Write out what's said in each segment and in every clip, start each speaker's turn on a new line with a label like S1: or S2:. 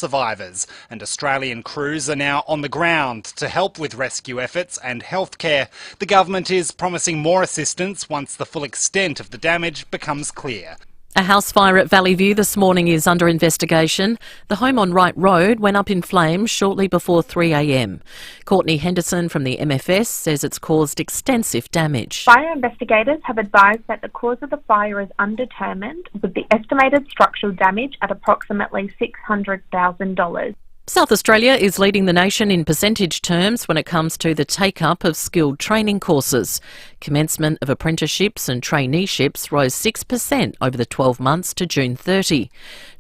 S1: survivors, and Australian crews are now on the ground to help with rescue efforts and healthcare. The government is promising more assistance once the full extent of the damage becomes clear.
S2: A house fire at Valley View this morning is under investigation. The home on Wright Road went up in flames shortly before 3 a.m. Courtney Henderson from the MFS says it's caused extensive damage.
S3: Fire investigators have advised that the cause of the fire is undetermined, with the estimated structural damage at approximately $600,000.
S2: South Australia is leading the nation in percentage terms when it comes to the take-up of skilled training courses. Commencement of apprenticeships and traineeships rose 6% over the 12 months to June 30.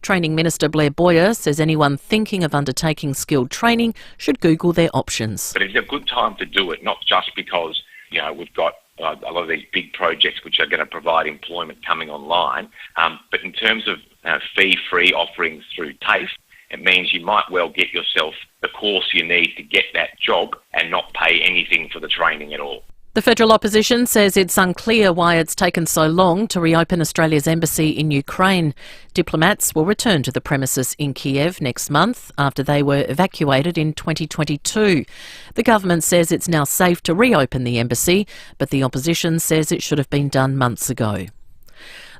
S2: Training Minister Blair Boyer says anyone thinking of undertaking skilled training should Google their options.
S4: But it's a good time to do it, not just because, we've got a lot of these big projects which are going to provide employment coming online, but in terms of fee-free offerings through TAFE, it means you might well get yourself the course you need to get that job and not pay anything for the training at all.
S2: The federal opposition says it's unclear why it's taken so long to reopen Australia's embassy in Ukraine. Diplomats will return to the premises in Kiev next month after they were evacuated in 2022. The government says it's now safe to reopen the embassy, but the opposition says it should have been done months ago.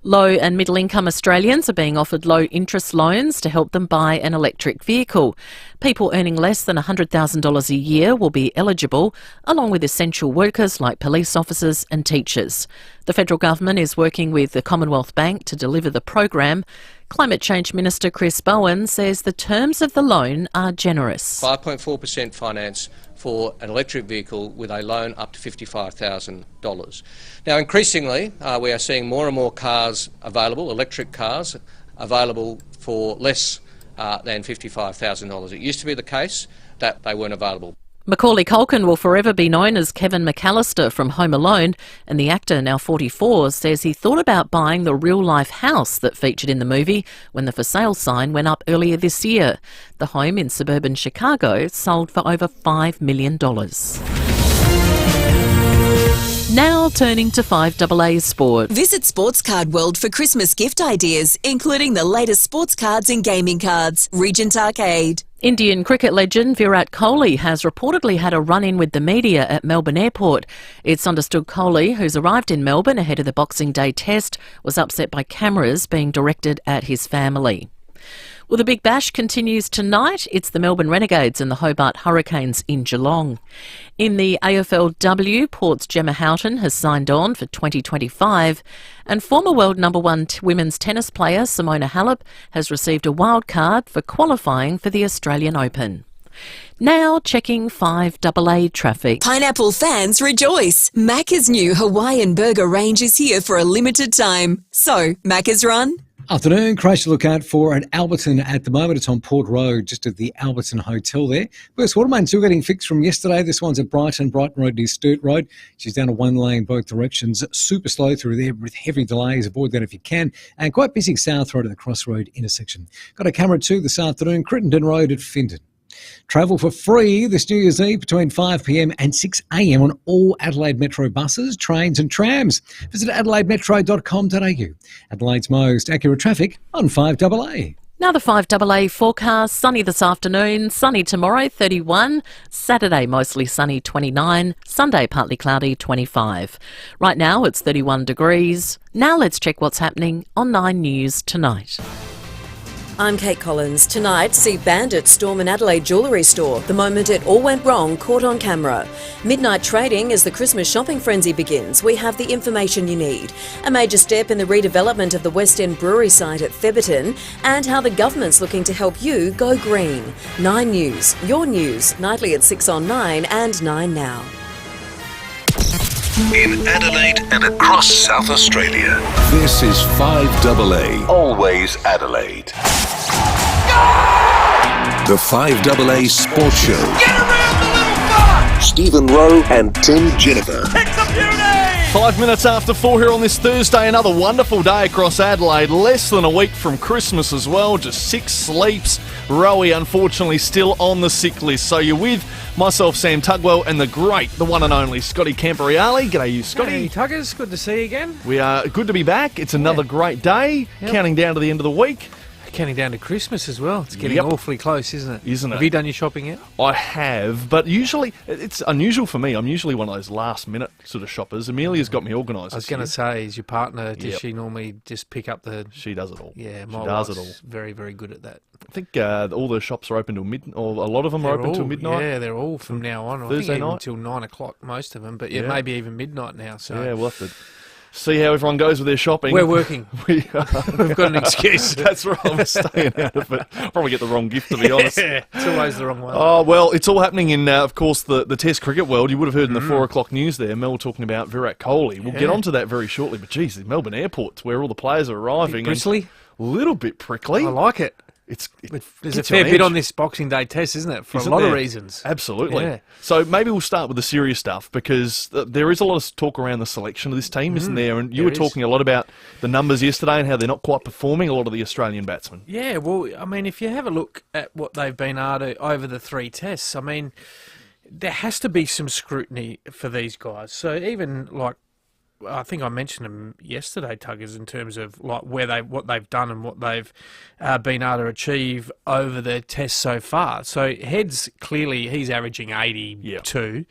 S2: Low and middle income Australians are being offered low interest loans to help them buy an electric vehicle. People earning less than $100,000 a year will be eligible, along with essential workers like police officers and teachers. The federal government is working with the Commonwealth Bank to deliver the program. Climate Change Minister Chris Bowen says the terms of the loan are generous.
S5: 5.4% finance for an electric vehicle with a loan up to $55,000. Now, increasingly, we are seeing more and more cars available, electric cars, available for less than $55,000. It used to be the case that they weren't available.
S2: Macaulay Culkin will forever be known as Kevin McAllister from Home Alone, and the actor, now 44, says he thought about buying the real-life house that featured in the movie when the for sale sign went up earlier this year. The home in suburban Chicago sold for over $5 million. Now turning to 5AA Sport.
S6: Visit Sports Card World for Christmas gift ideas, including the latest sports cards and gaming cards. Regent Arcade.
S2: Indian cricket legend Virat Kohli has reportedly had a run-in with the media at Melbourne Airport. It's understood Kohli, who's arrived in Melbourne ahead of the Boxing Day test, was upset by cameras being directed at his family. Well, the Big Bash continues tonight. It's the Melbourne Renegades and the Hobart Hurricanes in Geelong. In the AFLW, Port's Gemma Houghton has signed on for 2025, and former world number one women's tennis player Simona Halep has received a wild card for qualifying for the Australian Open. Now checking 5AA traffic.
S6: Pineapple fans rejoice. Macca's new Hawaiian burger range is here for a limited time. So, Macca's run.
S7: Afternoon, crash to look out for at Alberton at the moment. It's on Port Road, just at the Alberton Hotel there. First water main still getting fixed from yesterday. This one's at Brighton Road near Sturt Road. She's down a one lane both directions. Super slow through there with heavy delays. Avoid that if you can. And quite busy South Road at the Crossroad intersection. Got a camera too this afternoon, Crittenden Road at Findon. Travel for free this New Year's Eve between 5 p.m. and 6 a.m. on all Adelaide Metro buses, trains and trams. Visit adelaidemetro.com.au. Adelaide's most accurate traffic on 5AA.
S2: Now the 5AA forecast: sunny this afternoon, sunny tomorrow 31, Saturday mostly sunny 29, Sunday partly cloudy 25. Right now it's 31 degrees. Now let's check what's happening on 9 News tonight.
S6: I'm Kate Collins. Tonight, see bandits storm an Adelaide jewellery store. The moment it all went wrong, caught on camera. Midnight trading as the Christmas shopping frenzy begins. We have the information you need. A major step in the redevelopment of the West End Brewery site at Theberton, and how the government's looking to help you go green. 9 News, your news, nightly at 6 on 9 and 9 now.
S8: In Adelaide and across South Australia, this is 5AA, always Adelaide. The 5AA Sports Show.
S9: Get around the little bar!
S8: Stephen Rowe and Tim Jennifer.
S9: It's a beauty!
S10: 5 minutes after 4 here on this Thursday. Another wonderful day across Adelaide. Less than a week from Christmas as well. Just 6 sleeps. Rowie, unfortunately, still on the sick list. So you're with myself, Sam Tugwell, and the great, the one and only Scotty Camporreale. G'day you, Scotty.
S11: Hey, Tuggers. Good to see you again.
S10: We are good to be back. It's another great day. Counting down to the end of the week.
S11: Counting down to Christmas as well. It's getting awfully close, isn't it?
S10: Isn't it?
S11: Have you done your shopping yet?
S10: I have, but usually it's unusual for me. I'm usually one of those last-minute sort of shoppers. Amelia's got me organised.
S11: I was going to say, is your partner, does
S10: Yep.
S11: she normally just pick up the...
S10: She does it all.
S11: Yeah,
S10: She
S11: my
S10: does
S11: wife's
S10: it all.
S11: very, very good at that.
S10: I think all the shops are open till or a lot of them are open till midnight.
S11: Yeah, they're all from now on. I think
S10: Thursday
S11: even
S10: night?
S11: until 9 o'clock, most of them. But yeah, maybe even midnight now. So
S10: Yeah, we'll have to see how everyone goes with their shopping.
S11: we're working.
S10: We've
S11: got an excuse.
S10: That's right. I'm staying out of it. Probably get the wrong gift, to be honest.
S11: Yeah, it's always the wrong one.
S10: Oh, well, it's all happening in, of course, the Test cricket world. You would have heard in the 4 o'clock news there, Mel talking about Virat Kohli. We'll get onto that very shortly. But, geez, the Melbourne airport's where all the players are arriving.
S11: Bristly?
S10: A little bit prickly.
S11: I like it. There's a fair bit on this Boxing Day test, isn't it? For a lot of reasons.
S10: Absolutely.
S11: Yeah.
S10: So maybe we'll start with the serious stuff because there is a lot of talk around the selection of this team, isn't there? And you were talking a lot about the numbers yesterday and how they're not quite performing, a lot of the Australian batsmen.
S11: Yeah, well, I mean, if you have a look at what they've been able to over the 3 tests, I mean, there has to be some scrutiny for these guys. So even like, I think I mentioned them yesterday, Tuggers, in terms of like what they've done and what they've been able to achieve over the test so far. So Heads, clearly he's averaging 82.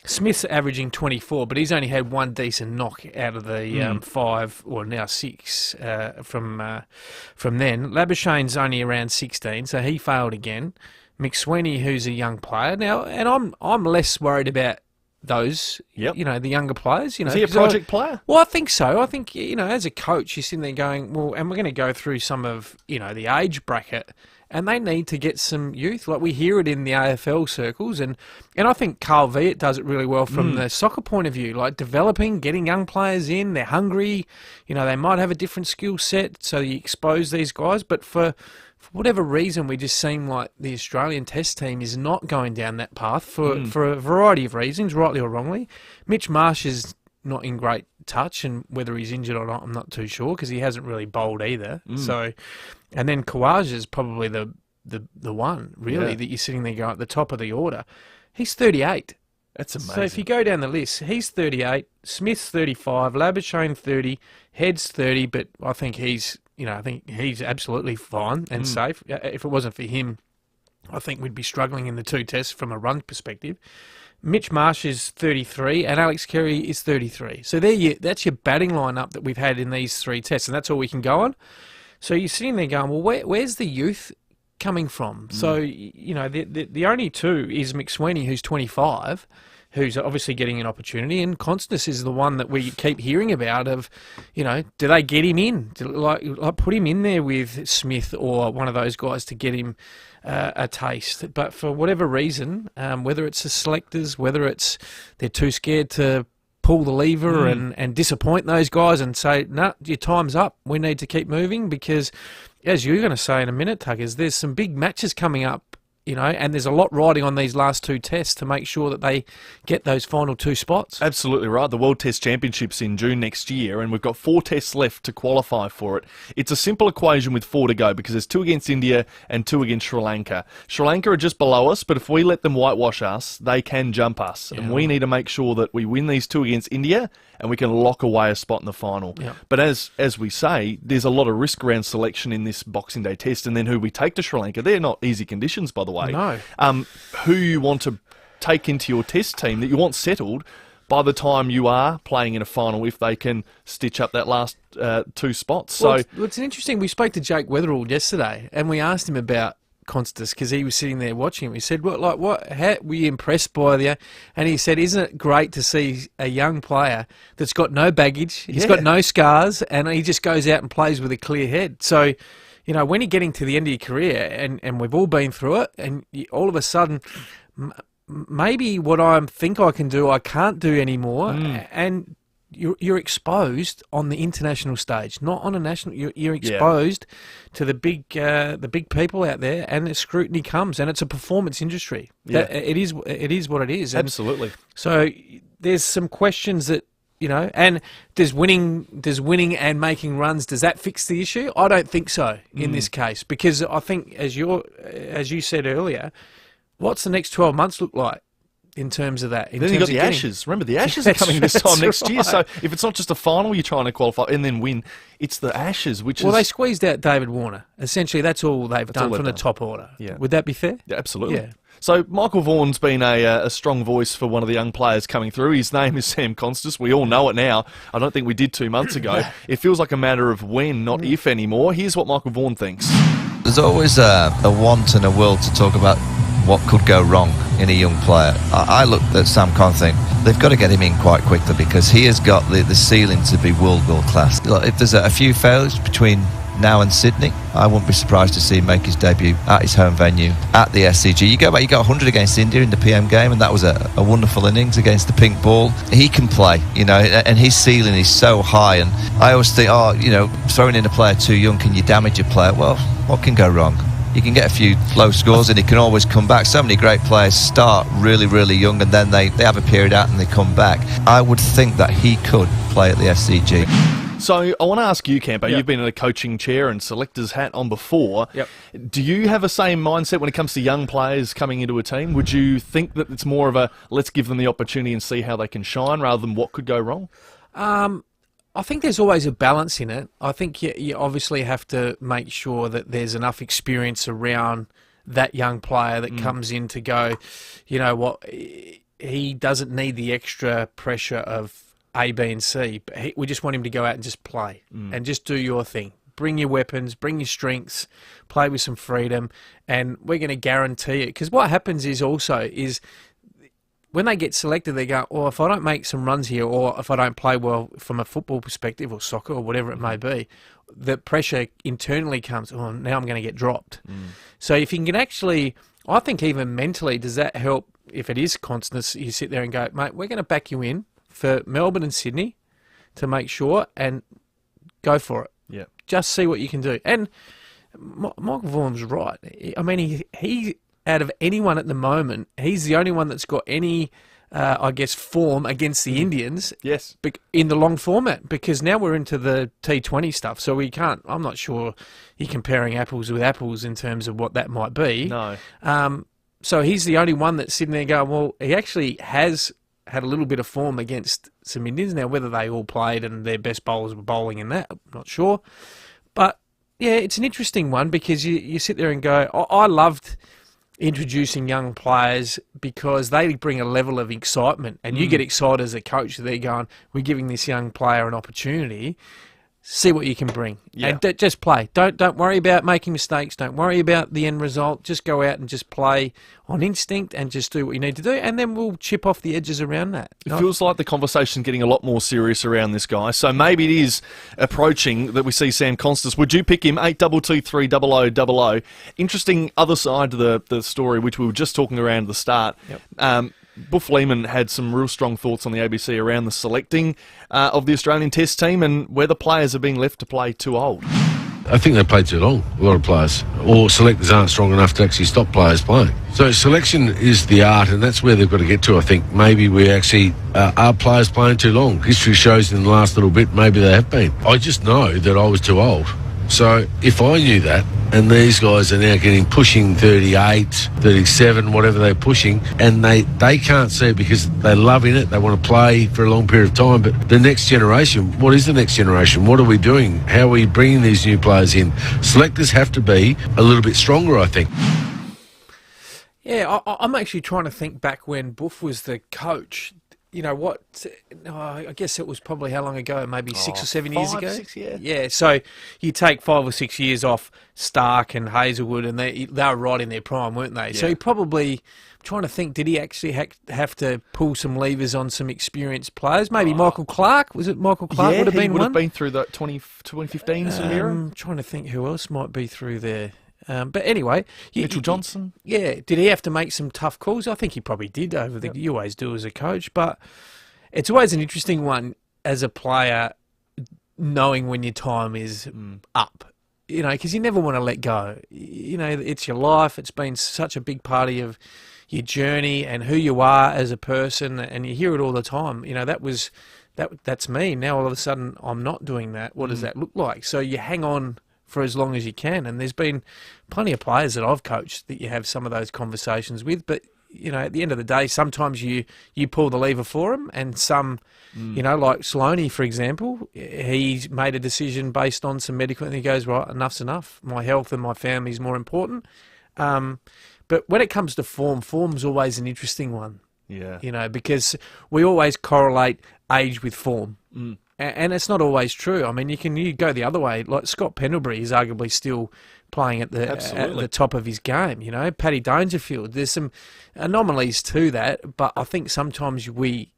S11: Smith's averaging 24, but he's only had one decent knock out of the 5 or now 6 from then. Labuschagne's only around 16, so he failed again. McSweeney, who's a young player now, and I'm less worried about those, you know, the younger players. You know,
S10: is he a project player?
S11: Well, I think so. I think, you know, as a coach, you're sitting there going, well, and we're going to go through some of, you know, the age bracket, and they need to get some youth. Like we hear it in the AFL circles, and I think Carl Viet does it really well from the soccer point of view, like developing, getting young players in. They're hungry. You know, they might have a different skill set, so you expose these guys. But for whatever reason, we just seem like the Australian Test team is not going down that path for a variety of reasons, rightly or wrongly. Mitch Marsh is not in great touch, and whether he's injured or not, I'm not too sure because he hasn't really bowled either. So, and then Khawaja is probably the one really that you're sitting there going at the top of the order. He's 38.
S10: That's amazing.
S11: So if you go down the list, he's 38, Smith's 35, Labuschagne 30, Heads 30, but I think he's absolutely fine and safe. If it wasn't for him, I think we'd be struggling in the 2 tests from a run perspective. Mitch Marsh is 33 and Alex Carey is 33. So that's your batting lineup that we've had in these 3 tests, and that's all we can go on. So you're sitting there going, well, where's the youth coming from? So, you know, the only 2 is McSweeney, who's 25, who's obviously getting an opportunity, and Constance is the one that we keep hearing about of, you know, do they get him in? Like put him in there with Smith or one of those guys to get him a taste. But for whatever reason, whether it's the selectors, whether it's they're too scared to pull the lever and disappoint those guys and say, no, your time's up, we need to keep moving, because as you're going to say in a minute, Tuggers, there's some big matches coming up, you know, and there's a lot riding on these last 2 tests to make sure that they get those final 2 spots.
S10: Absolutely right. The World Test Championships in June next year, and we've got 4 tests left to qualify for it. It's a simple equation with 4 to go because there's 2 against India and 2 against Sri Lanka. Sri Lanka are just below us, but if we let them whitewash us, they can jump us. Yeah. And we need to make sure that we win these 2 against India and we can lock away a spot in the final.
S11: Yeah.
S10: But as we say, there's a lot of risk around selection in this Boxing Day test, and then who we take to Sri Lanka. They're not easy conditions, by the way.
S11: No.
S10: Who you want to take into your test team that you want settled by the time you are playing in a final, if they can stitch up that last 2 spots. So
S11: it's interesting. We spoke to Jake Weatherall yesterday, and we asked him about Constance because he was sitting there watching him. We said, how were you impressed by the? And he said, isn't it great to see a young player that's got no baggage, he's got no scars, and he just goes out and plays with a clear head. So, you know, when you're getting to the end of your career, and we've all been through it, and all of a sudden, maybe what I think I can do, I can't do anymore, and you're exposed on the international stage, not on a national. You're exposed to the big people out there, and the scrutiny comes, and it's a performance industry.
S10: Yeah.
S11: It is what it is. And
S10: absolutely.
S11: so there's some questions that, you know, and does winning and making runs, does that fix the issue? I don't think so in this case, because I think as you said earlier, what's the next 12 months look like? in terms of that.
S10: Then you got the Ashes. Remember, the Ashes are coming this time next year. So if it's not just a final you're trying to qualify and then win, it's the Ashes, which
S11: Well, they squeezed out David Warner. Essentially, that's all they've done from the top order.
S10: Yeah.
S11: Would that be fair?
S10: Yeah, absolutely.
S11: Yeah.
S10: So Michael Vaughan's been a strong voice for one of the young players coming through. His name is Sam Constas. We all know it now. I don't think we did 2 months ago. It feels like a matter of when, not if anymore. Here's what Michael Vaughan thinks.
S12: There's always a want and a will to talk about what could go wrong in a young player. I looked at Sam Con and think they've got to get him in quite quickly because he has got the ceiling to be world class. If there's a few failures between now and Sydney, I wouldn't be surprised to see him make his debut at his home venue at the SCG. You go back, you got 100 against India in the PM game, and that was a wonderful innings against the pink ball. He can play, and his ceiling is so high. And I always think, throwing in a player too young, can you damage your player? Well, what can go wrong? You can get a few low scores and he can always come back. So many great players start really, really young and then they have a period out and they come back. I would think that he could play at the SCG.
S10: So I want to ask you, Campo, you've been in a coaching chair and selector's hat on before.
S11: Yep.
S10: Do you have the same mindset when it comes to young players coming into a team? Would you think that it's more of a let's give them the opportunity and see how they can shine rather than what could go wrong?
S11: I think there's always a balance in it. I think you obviously have to make sure that there's enough experience around that young player that comes in to go, you know what, he doesn't need the extra pressure of A, B and C. But we just want him to go out and just play and just do your thing. Bring your weapons, bring your strengths, play with some freedom, and we're going to guarantee it. Because what happens is when they get selected, they go, oh, if I don't make some runs here or if I don't play well from a football perspective or soccer or whatever it may be, the pressure internally comes, oh, now I'm going to get dropped. So if you can actually, I think even mentally, does that help if it is Constance, you sit there and go, mate, we're going to back you in for Melbourne and Sydney to make sure and go for it.
S10: Yeah.
S11: Just see what you can do. And Michael Vaughan's right. I mean, he out of anyone at the moment, he's the only one that's got any, form against the Indians.
S10: Yes.
S11: In the long format, because now we're into the T20 stuff, so we can't. I'm not sure you're comparing apples with apples in terms of what that might be.
S10: No.
S11: So he's the only one that's sitting there going, well, he actually has had a little bit of form against some Indians. Now, whether they all played and their best bowlers were bowling in that, I'm not sure. But yeah, it's an interesting one because you sit there and go, I loved introducing young players because they bring a level of excitement and you get excited as a coach. They're going, we're giving this young player an opportunity. See what you can bring.
S10: Yeah.
S11: And just play. Don't worry about making mistakes. Don't worry about the end result. Just go out and just play on instinct and just do what you need to do, and then we'll chip off the edges around that.
S10: It feels like the conversation's getting a lot more serious around this guy, so maybe it is approaching that we see Sam Constas. Would you pick him? 8223 0000. Interesting other side to the story, which we were just talking around at the start. Yep. Buff Lehman had some real strong thoughts on the ABC around the selecting of the Australian Test team and whether players are being left to play too old.
S13: I think they play too long, a lot of players, or selectors aren't strong enough to actually stop players playing. So selection is the art, and that's where they've got to get to, I think. Maybe we actually are players playing too long. History shows in the last little bit, maybe they have been. I just know that I was too old. So if I knew that, and these guys are now pushing 38, 37, whatever they're pushing, and they can't see it because they're loving it, they want to play for a long period of time, but the next generation, what is the next generation? What are we doing? How are we bringing these new players in? Selectors have to be a little bit stronger, I think.
S11: Yeah, I'm actually trying to think back when Buff was the coach. You know what? I guess it was probably how long ago? Maybe 6 or 7 years ago.
S10: 6, yeah.
S11: Yeah. So you take 5 or 6 years off Stark and Hazelwood, and they were right in their prime, weren't they? Yeah. So he probably. I'm trying to think. Did he actually have to pull some levers on some experienced players? Maybe Michael Clark. Was it Michael Clark?
S10: Yeah,
S11: would have been
S10: would
S11: one.
S10: have been through that 2015 sort of era.
S11: I'm trying to think who else might be through there. But anyway...
S10: Mitchell Johnson?
S11: Yeah. Did he have to make some tough calls? I think he probably did over the... You always do as a coach. But it's always an interesting one as a player, knowing when your time is up. You know, because you never want to let go. You know, it's your life. It's been such a big part of your journey and who you are as a person. And you hear it all the time. You know, that's me. Now all of a sudden I'm not doing that. What does that look like? So you hang on for as long as you can. And there's been plenty of players that I've coached that you have some of those conversations with, but at the end of the day, sometimes you pull the lever for him, and some, like Sloaney, for example, he's made a decision based on some medical, and he goes, right, enough's enough. My health and my family is more important. But when it comes to form's always an interesting one.
S10: Yeah.
S11: Because we always correlate age with form. And it's not always true. I mean, you go the other way. Like Scott Pendlebury is arguably still playing at the top of his game. Paddy Dangerfield. There's some anomalies to that, but I think sometimes we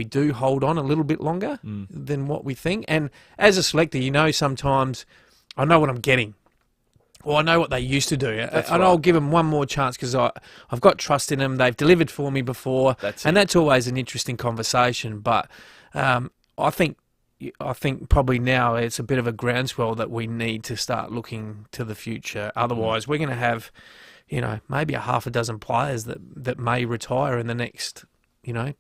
S11: do hold on a little bit longer than what we think. And as a selector, sometimes I know what I'm getting. Well, I know what they used to do, and I'll give them one more chance because I've got trust in them. They've delivered for me before, that's always an interesting conversation. But I think probably now it's a bit of a groundswell that we need to start looking to the future. Otherwise, we're going to have, maybe a half a dozen players that may retire in the next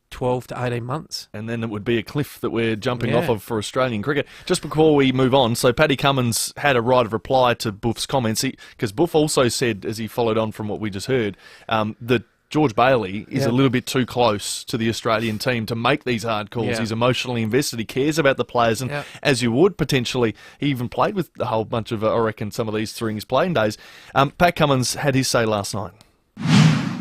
S11: 12 to 18 months.
S10: And then it would be a cliff that we're jumping off of for Australian cricket. Just before we move on, so Paddy Cummins had a right of reply to Buff's comments, because Buff also said, as he followed on from what we just heard, that George Bailey is a little bit too close to the Australian team to make these hard calls.
S11: Yeah.
S10: He's emotionally invested. He cares about the players. And as you would potentially, he even played with a whole bunch of, I reckon, some of these during his playing days. Pat Cummins had his say last night.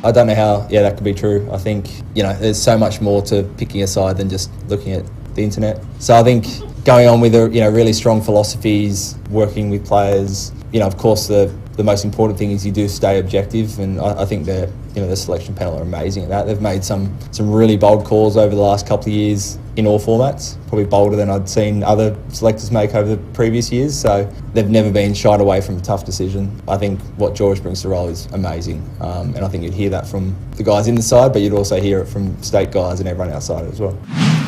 S14: I don't know how that could be true. I think, there's so much more to picking a side than just looking at the internet. So I think going on with really strong philosophies, working with players, of course the most important thing is you do stay objective, and I think the selection panel are amazing at that. They've made some really bold calls over the last couple of years in all formats, probably bolder than I'd seen other selectors make over the previous years. So they've never been shied away from a tough decision. I think what George brings to the role is amazing, and I think you'd hear that from the guys in the side, but you'd also hear it from state guys and everyone outside as well.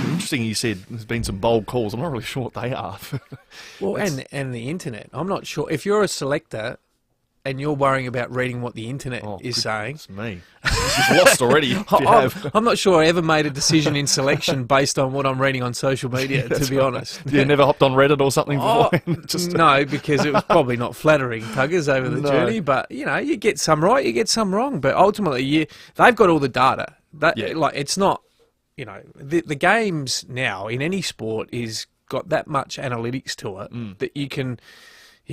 S10: Interesting, you said there's been some bold calls. I'm not really sure what they are.
S11: Well, and the internet. I'm not sure if you're a selector and you're worrying about reading what the internet is saying.
S10: It's me. You've lost already.
S11: I'm not sure I ever made a decision in selection based on what I'm reading on social media, to be honest.
S10: You never hopped on Reddit or something before?
S11: No, because it was probably not flattering, Tuggers, over the journey. But, you get some right, you get some wrong. But ultimately, they've got all the data. It's not, the games now in any sport is got that much analytics to it that you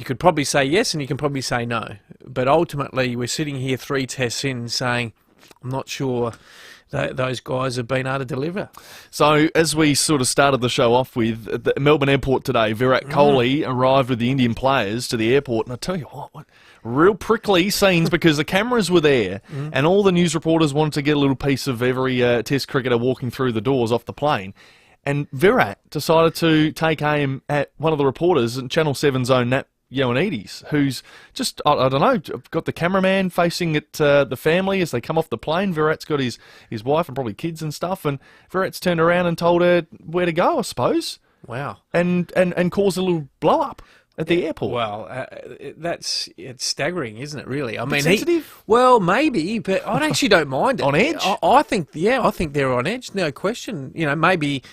S11: could probably say yes and you can probably say no. But ultimately, we're sitting here 3 tests in saying, I'm not sure that those guys have been able to deliver.
S10: So, as we sort of started the show off with, at the Melbourne Airport today, Virat Kohli arrived with the Indian players to the airport. And I tell you what real prickly scenes because the cameras were there and all the news reporters wanted to get a little piece of every test cricketer walking through the doors off the plane. And Virat decided to take aim at one of the reporters in Channel 7's own Nat Ioannidis, who's just, I don't know, got the cameraman facing at the family as they come off the plane. Virat's got his wife and probably kids and stuff, and Virat's turned around and told her where to go, I suppose.
S11: Wow.
S10: And caused a little blow-up at the airport.
S11: Well, it's staggering, isn't it, really? I mean,
S10: sensitive?
S11: Well, maybe, but I actually don't mind it.
S10: On edge?
S11: I think they're on edge, no question. Maybe,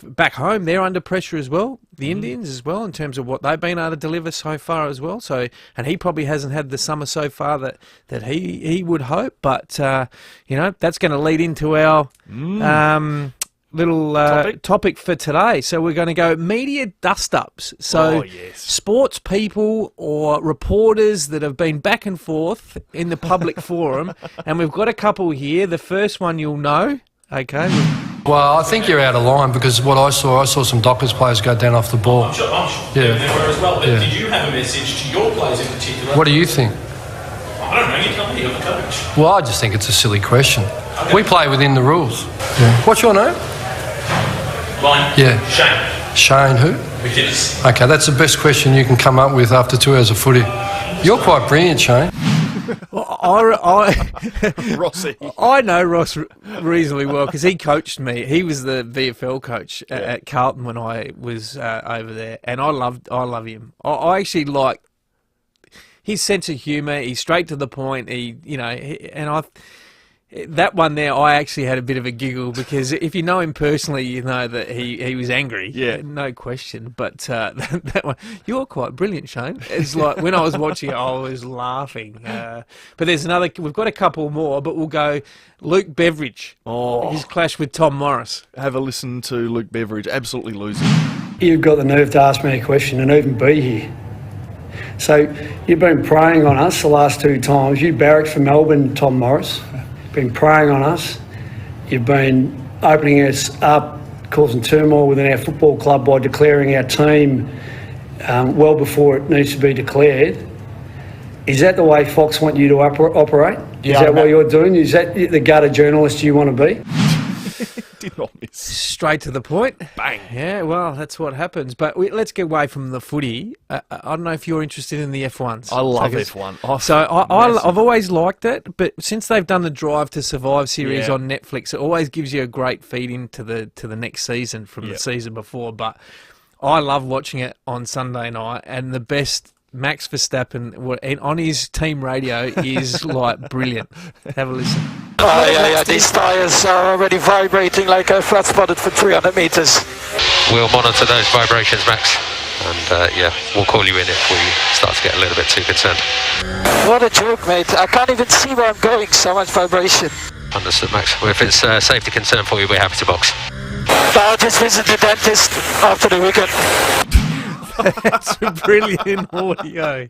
S11: back home, they're under pressure as well, the Indians as well, in terms of what they've been able to deliver so far as well. So, and he probably hasn't had the summer so far that he would hope, but, that's going to lead into our... little topic for today. So we're going to go media dust-ups. So sports people or reporters that have been back and forth in the public forum. And we've got a couple here. The first one you'll know. Okay.
S15: Well, I think you're out of line because what I saw some Dockers players go down off the ball.
S16: I'm sure there were as well. But did you have a message to your players in particular?
S15: What do you think?
S16: I don't know. You tell me. You're the coach.
S15: Well, I just think it's a silly question. Okay. We play within the rules. Yeah. What's your name?
S16: Mine?
S15: Yeah.
S16: Shane.
S15: Shane who?
S16: McInnes.
S15: Okay, that's the best question you can come up with after 2 hours of footy. You're quite brilliant, Shane.
S10: Rossi.
S11: I know Ross reasonably well because he coached me. He was the VFL coach at Carlton when I was over there, and I love him. I actually like his sense of humour. He's straight to the point. that one there, I actually had a bit of a giggle because if you know him personally, you know that he was angry.
S10: Yeah.
S11: No question. But that one, you're quite brilliant, Shane. It's like when I was watching it, I was laughing. But there's another, we've got a couple more, but we'll go Luke Beveridge. His clash with Tom Morris.
S10: Have a listen to Luke Beveridge, absolutely losing.
S17: You've got the nerve to ask me a question and even be here. So you've been preying on us the last 2 times. You barracked for Melbourne, Tom Morris. Been preying on us. You've been opening us up, causing turmoil within our football club by declaring our team well before it needs to be declared. Is that the way Fox want you to operate? Is that what you're doing? Is that the gutter journalist you want to be?
S10: Did not miss.
S11: Straight to the point.
S10: Bang.
S11: Yeah, well, that's what happens. But let's get away from the footy. I don't know if you're interested in the F1s.
S10: I love F1.
S11: I've always liked it, but since they've done the Drive to Survive series on Netflix, it always gives you a great feed into the next season from the season before. But I love watching it on Sunday night, and the best Max Verstappen on his team radio is like brilliant. Have a listen.
S18: Yeah, these tyres are already vibrating like I flat spotted for 300 metres.
S19: We'll monitor those vibrations, Max, and we'll call you in if we start to get a little bit too concerned.
S18: What a joke, mate. I can't even see where I'm going, so much vibration.
S19: Understood, Max. Well, if it's a safety concern for you, we're happy to box.
S18: I'll just visit the dentist after the weekend.
S11: That's brilliant audio.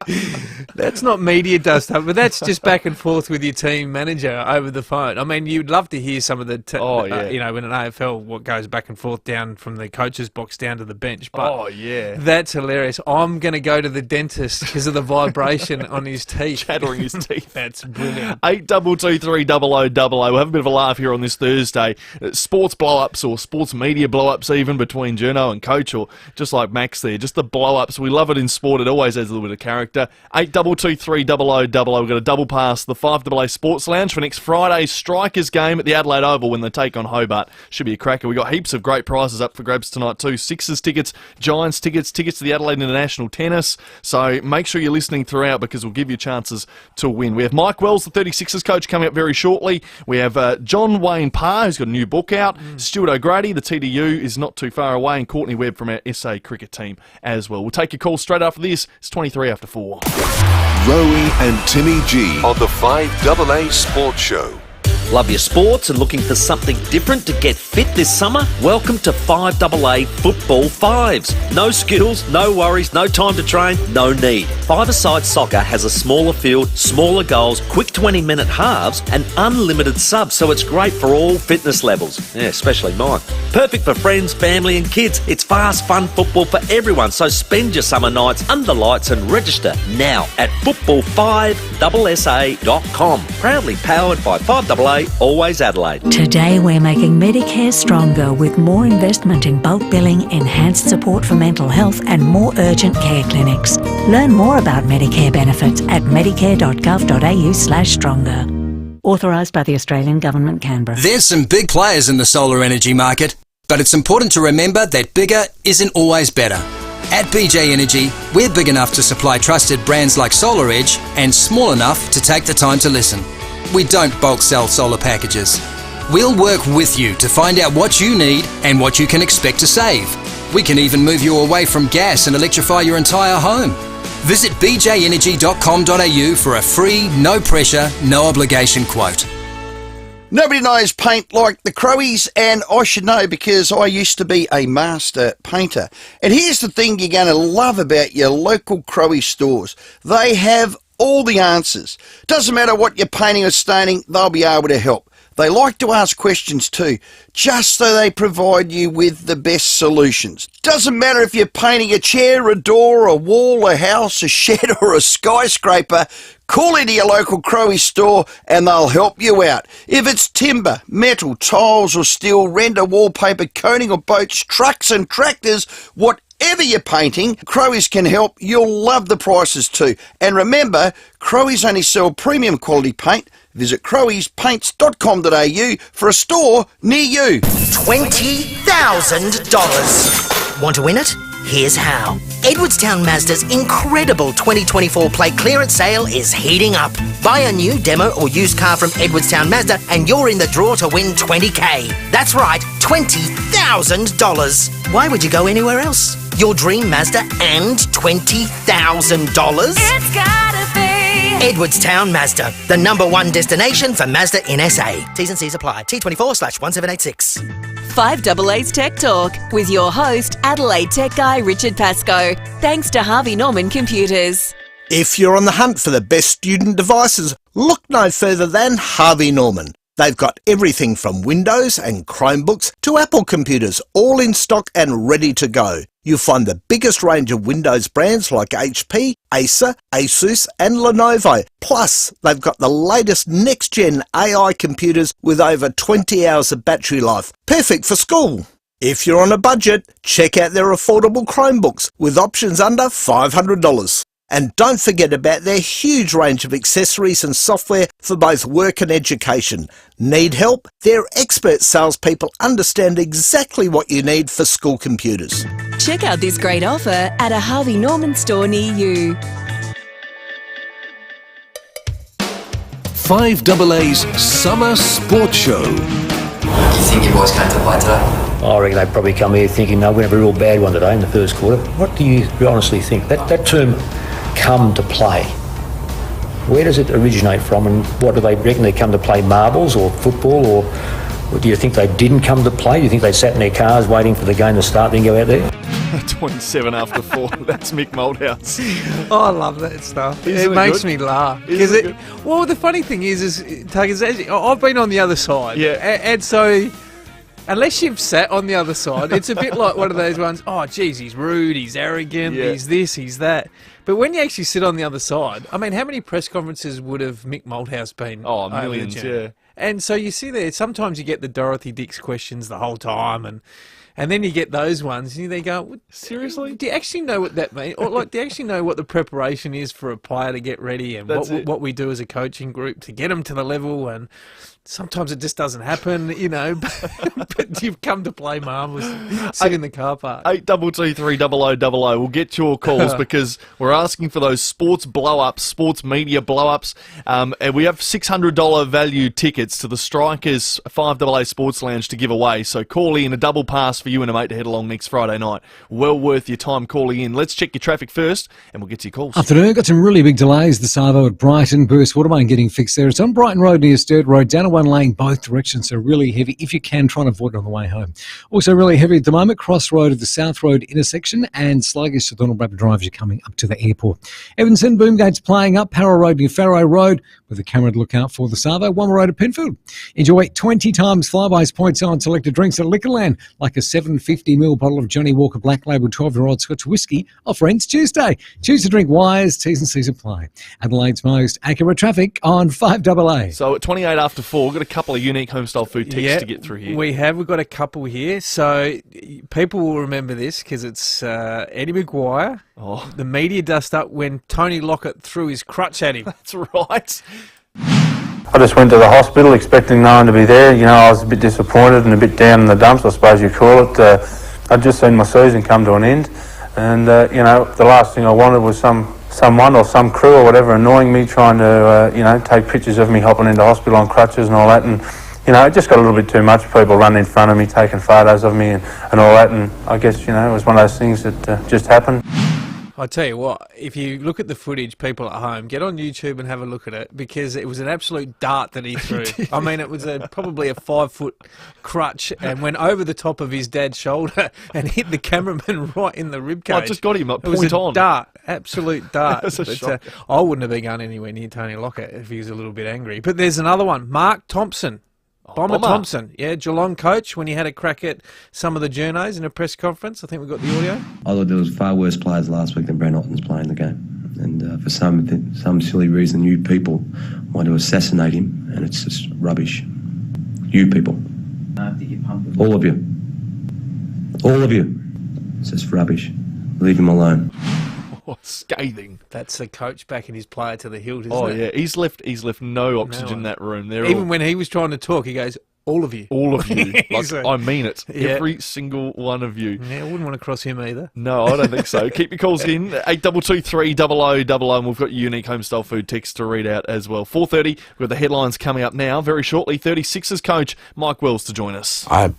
S11: That's not media dust up, but that's just back and forth with your team manager over the phone. I mean, you'd love to hear some of the, when an AFL what goes back and forth down from the coach's box down to the bench. But that's hilarious. I'm going to go to the dentist because of the vibration on his teeth.
S10: Chattering his teeth.
S11: That's brilliant.
S10: 8223 0000. We'll have a bit of a laugh here on this Thursday. Sports blow-ups or sports media blow-ups even between Journo and Coach, or just like Max there, just the blow-ups. We love it in sport. It always has a little bit of character. 8223 0000. We've got a double pass the FIVEAA Sports Lounge for next Friday's Strikers game at the Adelaide Oval when they take on Hobart. Should be a cracker. We've got heaps of great prizes up for grabs tonight too. Sixers tickets, Giants tickets, tickets to the Adelaide International Tennis. So make sure you're listening throughout because we'll give you chances to win. We have Mike Wells, the 36ers coach, coming up very shortly. We have John Wayne Parr, who's got a new book out. Stuart O'Grady, the TDU, is not too far away. And Courtney Webb from our SA cricket team as well. We'll take your call straight after this. It's 23 after 4.
S8: Rowie and Timmy G on the 5AA Sports Show.
S20: Love your sports and looking for something different to get fit this summer? Welcome to 5AA Football Fives. No skills, no worries, no time to train, no need. Five-a-side soccer has a smaller field, smaller goals, quick 20-minute halves and unlimited subs, so it's great for all fitness levels, especially mine. Perfect for friends, family and kids. It's fast, fun football for everyone, so spend your summer nights under lights and register now at football5ssa.com. Proudly powered by 5AA Always Adelaide.
S21: Today we're making Medicare stronger with more investment in bulk billing, enhanced support for mental health and more urgent care clinics. Learn more about Medicare benefits at medicare.gov.au/stronger. Authorised by the Australian Government, Canberra.
S22: There's some big players in the solar energy market, but it's important to remember that bigger isn't always better. At BJ Energy, we're big enough to supply trusted brands like SolarEdge and small enough to take the time to listen. We don't bulk sell solar packages. We'll work with you to find out what you need and what you can expect to save. We can even move you away from gas and electrify your entire home. Visit bjenergy.com.au for a free, no pressure, no obligation quote.
S23: Nobody knows paint like the Crowies, and I should know because I used to be a master painter. And here's the thing you're going to love about your local Crowie stores. They have all the answers. Doesn't matter what you're painting or staining, they'll be able to help. They like to ask questions too, just so they provide you with the best solutions. Doesn't matter if you're painting a chair, a door, a wall, a house, a shed or a skyscraper, call into your local Crowie store and they'll help you out. If it's timber, metal, tiles or steel, render, wallpaper, coating or boats, trucks and tractors, whatever you're painting, Crowies can help. You'll love the prices too. And remember, Crowies only sell premium quality paint. Visit crowiespaints.com.au for a store near you.
S24: $20,000. Want to win it?
S1: Here's how. Edwardstown Mazda's incredible 2024 plate clearance sale is heating up. Buy a new demo or used car from Edwardstown Mazda and you're in the draw to win $20,000. That's right, $20,000. Why would you go anywhere else? Your dream Mazda and $20,000?
S3: It's gotta be
S1: Edwardstown Mazda, the #1 destination for Mazda in SA. T's and C's apply. T24/1786.
S4: 5AA's Tech Talk with your host, Adelaide Tech Guy Richard Pascoe. Thanks to Harvey Norman Computers.
S24: If you're on the hunt for the best student devices, look no further than Harvey Norman. They've got everything from Windows and Chromebooks to Apple computers, all in stock and ready to go. You'll find the biggest range of Windows brands like HP, Acer, Asus and Lenovo. Plus, they've got the latest next-gen AI computers with over 20 hours of battery life. Perfect for school. If you're on a budget, check out their affordable Chromebooks with options under $500. And don't forget about their huge range of accessories and software for both work and education. Need help? Their expert salespeople understand exactly what you need for school computers.
S4: Check out this great offer at a Harvey Norman store near you.
S8: 5AA's Summer Sports Show.
S25: Do you think your boys came to play today?
S26: I reckon they probably come here thinking, no, we're going to have a real bad one today in the first quarter. What do you honestly think? That term, come to play, where does it originate from, and what do they reckon? They come to play marbles or football, or do you think they didn't come to play? Do you think they sat in their cars waiting for the game to start, then go out there?
S10: 27 after 4. That's Mick Malthouse.
S11: Oh, I love that stuff. It makes me laugh. Well, the funny thing is Tuggers, I've been on the other side.
S10: Yeah.
S11: And so, unless you've sat on the other side, it's a bit like one of those ones, oh, geez, he's rude, he's arrogant, he's this, he's that. But when you actually sit on the other side, I mean, how many press conferences would have Mick Malthouse been?
S10: Oh, millions, yeah.
S11: And so you see there, sometimes you get the Dorothy Dix questions the whole time, and then you get those ones, and they go, seriously? Do you actually know what that means? Or, like, do you actually know what the preparation is for a player to get ready, and what we do as a coaching group to get them to the level? And sometimes it just doesn't happen, you know, but you've come to play marvellous. Sit in the car park.
S10: 82230000. We'll get your calls because we're asking for those sports blow-ups, sports media blow-ups. And we have $600 value tickets to the Strikers 5AA Sports Lounge to give away. So call in, a double pass for you and a mate to head along next Friday night. Well worth your time calling in. Let's check your traffic first and we'll get to your calls.
S7: Afternoon, got some really big delays this Arvo at Brighton. Burst Watermain getting fixed there. It's on Brighton Road near Sturt Road, down one lane both directions, so really heavy. If you can, try and avoid it on the way home. Also really heavy at the moment, Cross Road at the South Road intersection and sluggish to Donald Bradley Drive as you're coming up to the airport. Evanston, Boomgate's playing up, Parra Road near Farrow Road with a camera to look out for the Savo. One Road at Penfield. Enjoy 20 times Flybuys points on selected drinks at Liquorland, like a 750ml bottle of Johnny Walker Black Label 12-year-old Scotch whiskey. Offer ends Tuesday. Choose to drink wise, T's and C's apply. Adelaide's most accurate traffic on 5AA.
S10: So at 28 after 4, we've got a couple of unique homestyle food texts to get through here.
S11: We've got a couple here. So people will remember this because it's Eddie Maguire.
S10: Oh.
S11: The media dust up when Tony Lockett threw his crutch at him.
S10: That's right.
S27: I just went to the hospital expecting no one to be there. You know, I was a bit disappointed and a bit down in the dumps, I suppose you call it. I'd just seen my season come to an end. And, you know, the last thing I wanted was someone or some crew or whatever annoying me, trying to, you know, take pictures of me hopping into hospital on crutches and all that. And, you know, it just got a little bit too much. People running in front of me, taking photos of me and all that. And I guess, you know, it was one of those things that just happened.
S11: I tell you what, if you look at the footage, people at home, get on YouTube and have a look at it because it was an absolute dart that he threw. I mean, it was probably a 5-foot crutch and went over the top of his dad's shoulder and hit the cameraman right in the ribcage.
S10: I just got him at point
S11: on. It was a
S10: on.
S11: dart, absolute dart.
S10: That's a shock.
S11: I wouldn't have been going anywhere near Tony Lockett if he was a little bit angry. But there's another one, Mark Thompson. Bomber Thompson, yeah, Geelong coach, when he had a crack at some of the journos in a press conference. I think we got the audio.
S28: I thought there was far worse players last week than Brent Otten's playing the game. And for some silly reason, you people want to assassinate him, and it's just rubbish. You people. All of you. All of you. It's just rubbish. Leave him alone.
S10: Oh, scathing.
S11: That's the coach backing his player to the hilt, isn't it?
S10: Oh, yeah. He's left no oxygen in that room.
S11: Even when he was trying to talk, he goes, All of you.
S10: All of you. Like,
S11: So-
S10: I mean it.
S11: Yeah.
S10: Every single one of you.
S11: Yeah, I wouldn't want to cross him either.
S10: No, I don't think so. Keep your calls in, 8223 and we've got your unique homestyle food text to read out as well. 4:30, we've got the headlines coming up now. Very shortly, 36ers coach Mike Wells to join us.
S2: I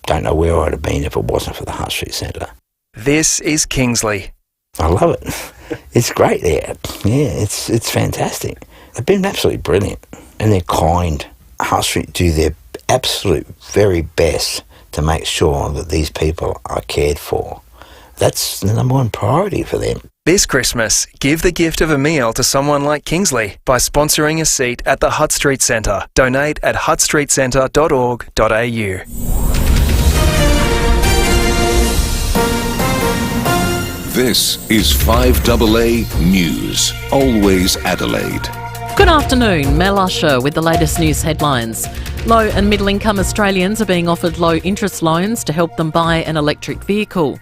S2: don't know where I'd have been if it wasn't for the Hutt Street Centre.
S3: This is Kingsley.
S2: I love it. It's great there. Yeah, it's fantastic. They've been absolutely brilliant, and they're kind. Hutt Street do their absolute very best to make sure that these people are cared for. That's the number one priority for them.
S3: This Christmas, give the gift of a meal to someone like Kingsley by sponsoring a seat at the Hutt Street Centre. Donate at huttstreetcentre.org.au.
S8: This is 5AA News. Always Adelaide.
S5: Good afternoon, Mel Usher with the latest news headlines. Low and middle income Australians are being offered low interest loans to help them buy an electric vehicle.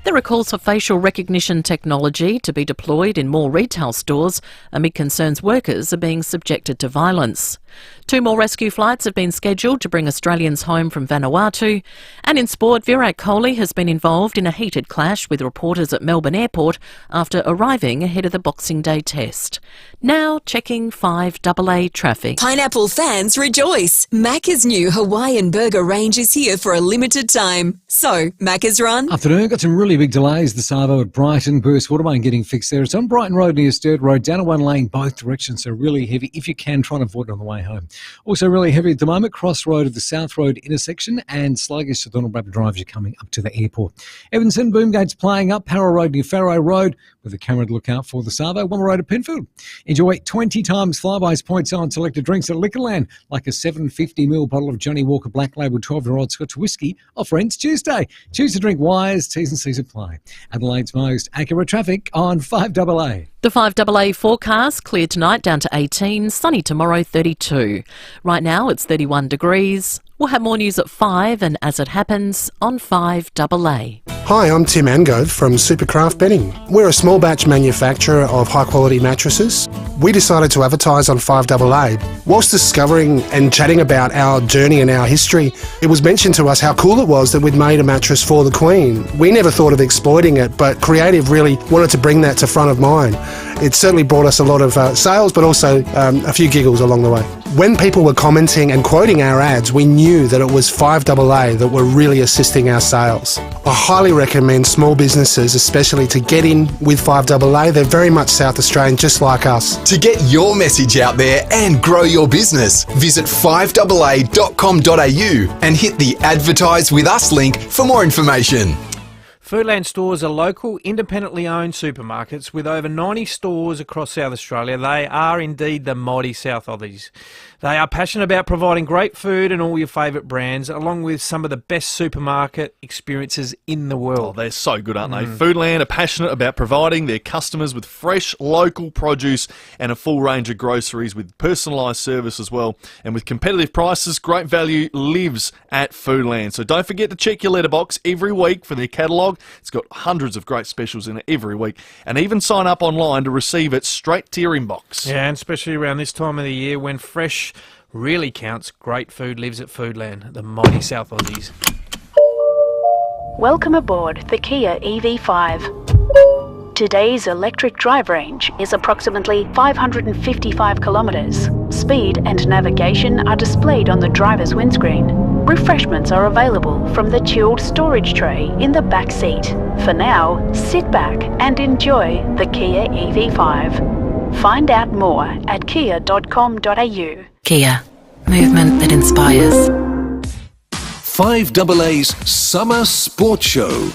S5: There are calls for facial recognition technology to be deployed in more retail stores amid concerns workers are being subjected to violence. 2 more rescue flights have been scheduled to bring Australians home from Vanuatu. And in sport, Virat Kohli has been involved in a heated clash with reporters at Melbourne Airport after arriving ahead of the Boxing Day test. Now checking 5AA traffic.
S4: Pineapple fans rejoice. Macca's new Hawaiian burger range is here for a limited time. So, Macca's run.
S7: Afternoon, got some really big delays this Savo at Brighton. Burst Watermain getting fixed there. It's on Brighton Road near Sturt Road, down to one lane both directions, so really heavy. If you can, try and avoid it on the way home. Also really heavy at the moment, Cross Road at the South Road intersection and sluggish at Donald Bradford Drive as you're coming up to the airport. Evanston, Boomgate's playing up, Parra Road near Farrow Road with a camera to look out for the Savo. One more road at Penfield. Enjoy 20 times Flybuys points on selected drinks at Liquorland, like a 750ml bottle of Johnny Walker Black Label 12-year-old Scotch Whisky. Offer ends Tuesday. Choose to drink wise, T's and C's apply. Adelaide's most accurate traffic on 5AA.
S5: The 5AA forecast, clear tonight down to 18, sunny tomorrow 32. Right now it's 31 degrees. We'll have more news at 5 and as it happens on 5AA.
S6: Hi, I'm Tim Angove from Supercraft Bedding. We're a small batch manufacturer of high quality mattresses. We decided to advertise on 5AA. Whilst discovering and chatting about our journey and our history, it was mentioned to us how cool it was that we'd made a mattress for the Queen. We never thought of exploiting it, but Creative really wanted to bring that to front of mind. It certainly brought us a lot of sales, but also a few giggles along the way. When people were commenting and quoting our ads, we knew that it was 5AA that were really assisting our sales. I highly recommend small businesses, especially, to get in with 5AA. They're very much South Australian, just like us.
S9: To get your message out there and grow your business, visit 5AA.com.au and hit the Advertise With Us link for more information.
S11: Foodland stores are local, independently owned supermarkets with over 90 stores across South Australia. They are indeed the mighty South Aussies. They are passionate about providing great food and all your favourite brands, along with some of the best supermarket experiences in the world.
S10: Oh, they're so good, aren't they? Foodland are passionate about providing their customers with fresh, local produce and a full range of groceries with personalised service as well. And with competitive prices, great value lives at Foodland. So don't forget to check your letterbox every week for their catalogue. It's got hundreds of great specials in it every week. And even sign up online to receive it straight to your inbox.
S11: Yeah, and especially around this time of the year when fresh really counts, great food lives at Foodland, the mighty South Aussies.
S12: Welcome aboard the Kia EV5. Today's electric drive range is approximately 555 kilometres. Speed and navigation are displayed on the driver's windscreen. Refreshments are available from the chilled storage tray in the back seat. For now, sit back and enjoy the Kia EV5. Find out more at kia.com.au.
S5: Kia, movement that inspires.
S8: 5AA's Summer Sports Show.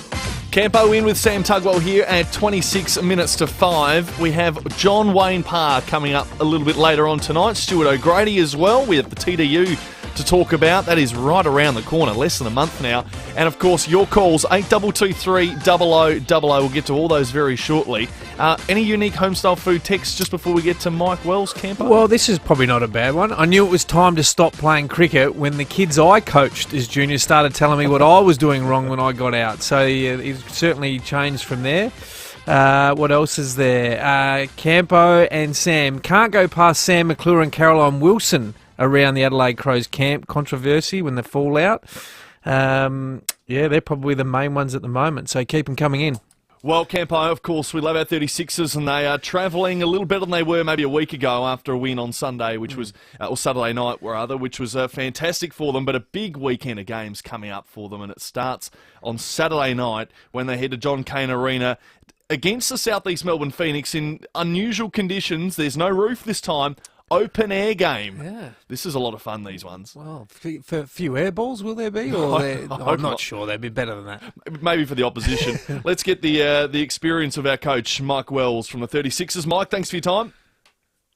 S10: Campo in with Sam Tugwell here at 26 minutes to 5. We have John Wayne Parr coming up a little bit later on tonight. Stuart O'Grady as well. We have the TDU to talk about. That is right around the corner, less than a month now. And of course, your calls, 8223 0000. We'll get to all those very shortly. Any unique homestyle food texts just before we get to Mike Wells, Campo?
S11: Well, this is probably not a bad one. I knew it was time to stop playing cricket when the kids I coached as juniors started telling me what I was doing wrong when I got out. So it certainly changed from there. What else is there? Campo and Sam. Can't go past Sam McClure and Caroline Wilson around the Adelaide Crows camp controversy when the fallout. They're probably the main ones at the moment, so keep them coming in.
S10: Well, Campo, of course, we love our 36ers, and they are travelling a little better than they were maybe a week ago after a win on Sunday, which was, or Saturday night, rather, which was fantastic for them, but a big weekend of games coming up for them, and it starts on Saturday night when they head to John Cain Arena against the South East Melbourne Phoenix in unusual conditions. There's no roof this time. Open air game.
S11: Yeah.
S10: This is a lot of fun, these ones.
S11: Well, for a few air balls, will there be? Or I'm not sure. They'd be better than that.
S10: Maybe for the opposition. Let's get the experience of our coach, Mike Wells, from the 36ers. Mike, thanks for your time.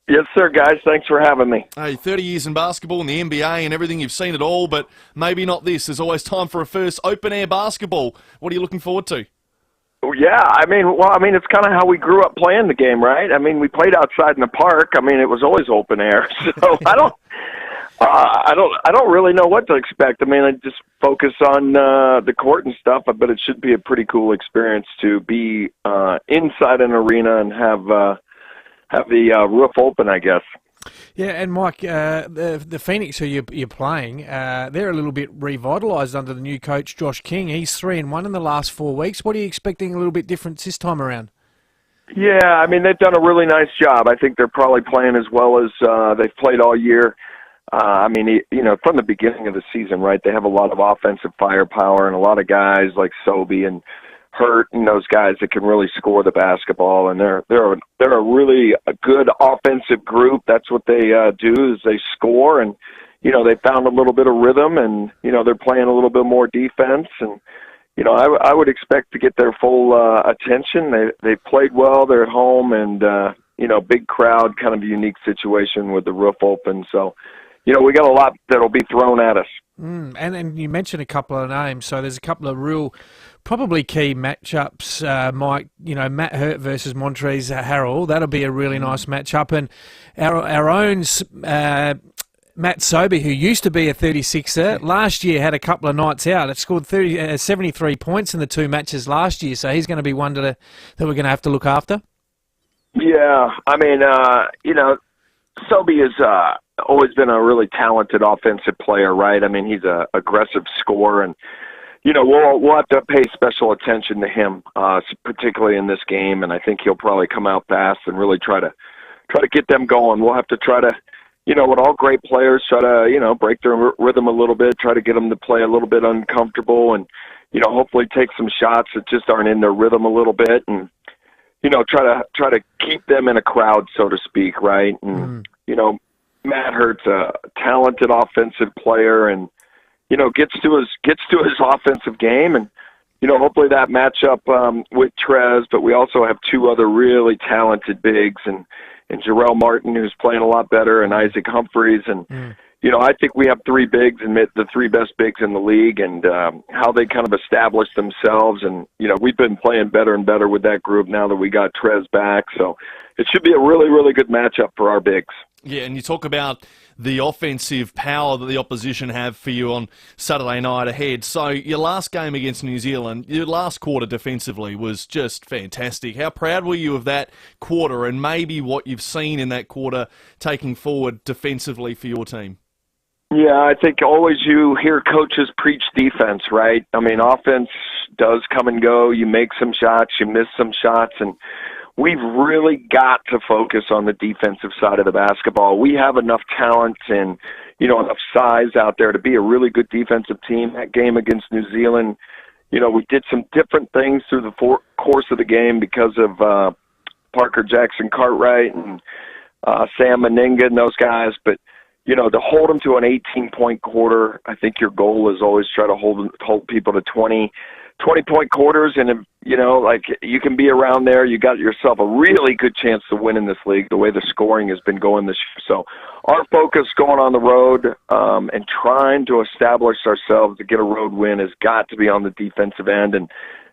S13: Yes, sir, guys. Thanks for having me.
S10: Hey, 30 years in basketball and the NBA and everything, you've seen it all, but maybe not this. There's always time for a first. Open air basketball. What are you looking forward to?
S13: Yeah, it's kind of how we grew up playing the game, right? I mean, we played outside in the park. I mean, it was always open air. So I don't really know what to expect. I mean, I just focus on the court and stuff, but it should be a pretty cool experience to be inside an arena and have the roof open, I guess.
S11: Yeah, and Mike, the Phoenix who you're playing, they're a little bit revitalised under the new coach, Josh King. He's 3-1 in the last 4 weeks. What are you expecting a little bit different this time around?
S13: Yeah, I mean, they've done a really nice job. I think they're probably playing as well as they've played all year. From the beginning of the season, right, they have a lot of offensive firepower and a lot of guys like Sobey and Hurt and those guys that can really score the basketball, and they're a really good offensive group. That's what they do, is they score, and they found a little bit of rhythm, and they're playing a little bit more defense, and I would expect to get their full attention. They played well. They're at home, and big crowd, kind of a unique situation with the roof open. So we got a lot that'll be thrown at us.
S11: And you mentioned a couple of names, so there's a couple of real probably key matchups, Mike. Matt Hurt versus Montrezl Harrell. That'll be a really nice matchup. And our own Matt Sobey, who used to be a 36er, last year had a couple of nights out. It scored 73 points in the two matches last year, so he's going to be one that we're going to have to look after. Yeah,
S13: I mean, Sobey has always been a really talented offensive player, right? I mean, he's an aggressive scorer, and we'll have to pay special attention to him, particularly in this game. And I think he'll probably come out fast and really try to get them going. We'll have to try to, with all great players, try to break their rhythm a little bit, try to get them to play a little bit uncomfortable, and hopefully take some shots that just aren't in their rhythm a little bit, and try to keep them in a crowd, so to speak, right? And Matt Hurt's a talented offensive player, and gets to his offensive game, and hopefully that matchup with Trez. But we also have two other really talented bigs, and Jarrell Martin, who's playing a lot better, and Isaac Humphries, and I think we have three bigs, and the three best bigs in the league, and how they kind of establish themselves. And we've been playing better and better with that group now that we got Trez back, so it should be a really, really good matchup for our bigs.
S10: Yeah, and you talk about the offensive power that the opposition have for you on Saturday night ahead. So your last game against New Zealand, your last quarter defensively was just fantastic. How proud were you of that quarter, and maybe what you've seen in that quarter taking forward defensively for your team?
S13: Yeah, I think always you hear coaches preach defense, right? I mean, offense does come and go. You make some shots, you miss some shots, and we've really got to focus on the defensive side of the basketball. We have enough talent and, enough size out there to be a really good defensive team. That game against New Zealand, we did some different things through the course of the game because of Parker Jackson Cartwright and Sam Meninga and those guys. But, to hold them to an 18-point quarter, I think your goal is always try to hold people to 20-point quarters, and you can be around there. You got yourself a really good chance to win in this league, the way the scoring has been going this year. So our focus going on the road and trying to establish ourselves to get a road win has got to be on the defensive end, and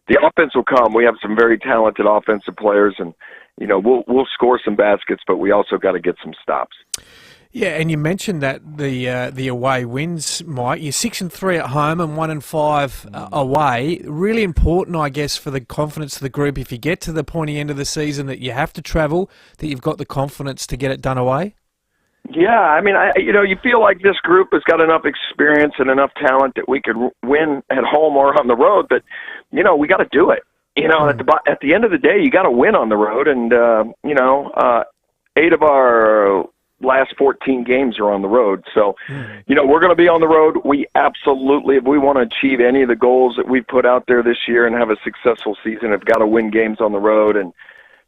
S13: the offense will come. We have some very talented offensive players, and we'll score some baskets, but we also got to get some stops.
S11: Yeah, and you mentioned that the away wins, Mike. You're 6-3 at home and 1-5 away. Really important, I guess, for the confidence of the group. If you get to the pointy end of the season that you have to travel, that you've got the confidence to get it done away.
S13: Yeah, I mean, you feel like this group has got enough experience and enough talent that we could win at home or on the road, but, we got to do it. At the end of the day, you got to win on the road, and, 8 of our last 14 games are on the road. So, we're going to be on the road. We absolutely, if we want to achieve any of the goals that we put out there this year and have a successful season, have got to win games on the road. And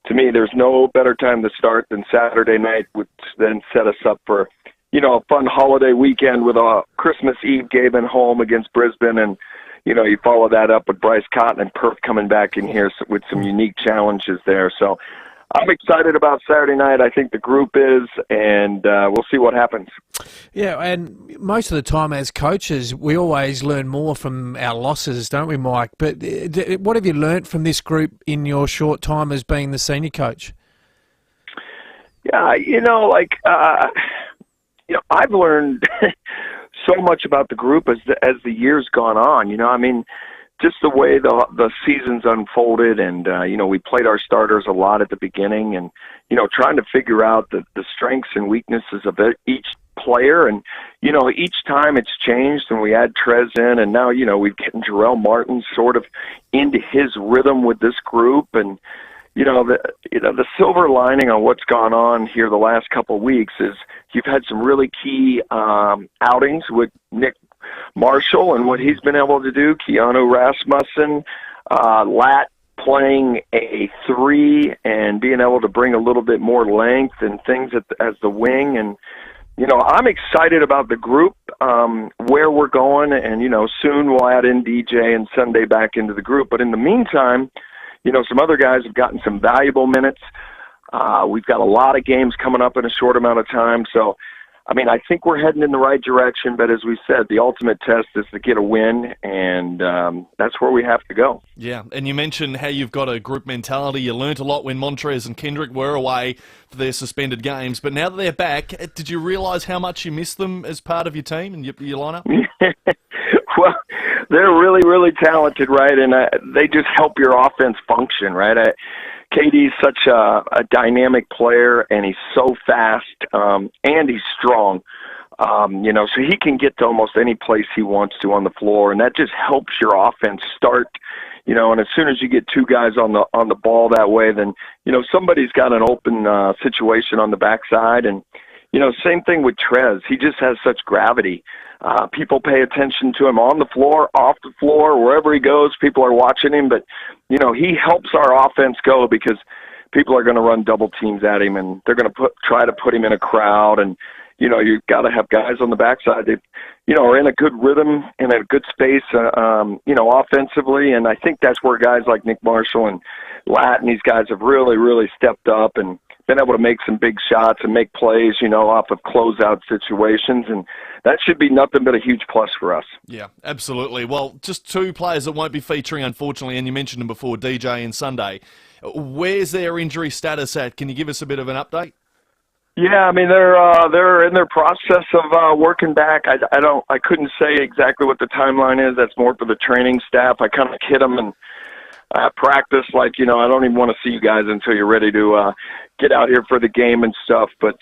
S13: to me, there's no better time to start than Saturday night, which then set us up for, a fun holiday weekend with a Christmas Eve game at home against Brisbane. And, you follow that up with Bryce Cotton and Perth coming back in here with some unique challenges there. So I'm excited about Saturday night. I think the group is, and we'll see what happens.
S11: Yeah, and most of the time as coaches, we always learn more from our losses, don't we, Mike? But what have you learnt from this group in your short time as being the senior coach?
S13: Yeah, I've learned so much about the group as the years gone on. Just the way the season's unfolded, and we played our starters a lot at the beginning, and trying to figure out the strengths and weaknesses of each player, and each time it's changed, and we add Trez in, and now we've gotten Jarrell Martin sort of into his rhythm with this group, and the silver lining on what's gone on here the last couple of weeks is you've had some really key outings with Nick Marshall and what he's been able to do, Keanu Rasmussen, Lat playing a 3 and being able to bring a little bit more length and things as the wing. And, I'm excited about the group, where we're going, and, soon we'll add in DJ and Sunday back into the group. But in the meantime, some other guys have gotten some valuable minutes. We've got a lot of games coming up in a short amount of time. So, I think we're heading in the right direction, but as we said, the ultimate test is to get a win, and that's where we have to go.
S10: Yeah, and you mentioned how you've got a group mentality. You learnt a lot when Montrez and Kendrick were away for their suspended games, but now that they're back, did you realise how much you missed them as part of your team and your lineup?
S13: Well, they're really, really talented, right? And they just help your offense function, right? KD's such a dynamic player, and he's so fast, and he's strong. So he can get to almost any place he wants to on the floor, and that just helps your offense start. And as soon as you get 2 guys on the ball that way, then somebody's got an open situation on the backside, and same thing with Trez. He just has such gravity. People pay attention to him on the floor, off the floor, wherever he goes. People are watching him, but he helps our offense go because people are going to run double teams at him, and they're going to try to put him in a crowd. And you've got to have guys on the backside that are in a good rhythm and a good space, offensively. And I think that's where guys like Nick Marshall and Lat and these guys have really, really stepped up and been able to make some big shots and make plays, off of closeout situations. And that should be nothing but a huge plus for us.
S10: Yeah, absolutely. Well, just 2 players that won't be featuring, unfortunately, and you mentioned them before, DJ and Sunday. Where's their injury status at? Can you give us a bit of an update?
S13: Yeah, they're in their process of working back. I couldn't say exactly what the timeline is. That's more for the training staff. I kind of hit them and practice I don't even want to see you guys until you're ready to get out here for the game and stuff. But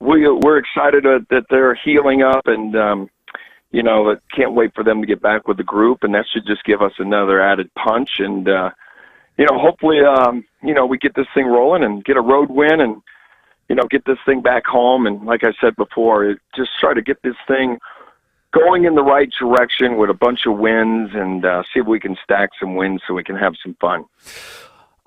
S13: we're excited that they're healing up, and can't wait for them to get back with the group, and that should just give us another added punch. And hopefully we get this thing rolling and get a road win, and get this thing back home. And like I said before, just try to get this thing going in the right direction with a bunch of wins, and see if we can stack some wins so we can have some fun.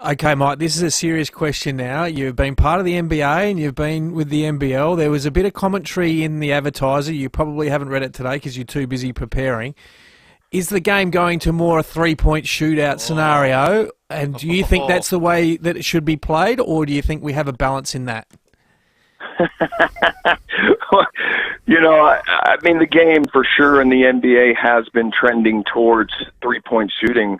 S11: Okay, Mike, this is a serious question now. You've been part of the NBA and you've been with the NBL. There was a bit of commentary in the Advertiser. You probably haven't read it today because you're too busy preparing. Is the game going to more a 3-point shootout scenario? And do you think that's the way that it should be played, or do you think we have a balance in that?
S13: The game for sure in the NBA has been trending towards 3-point shooting,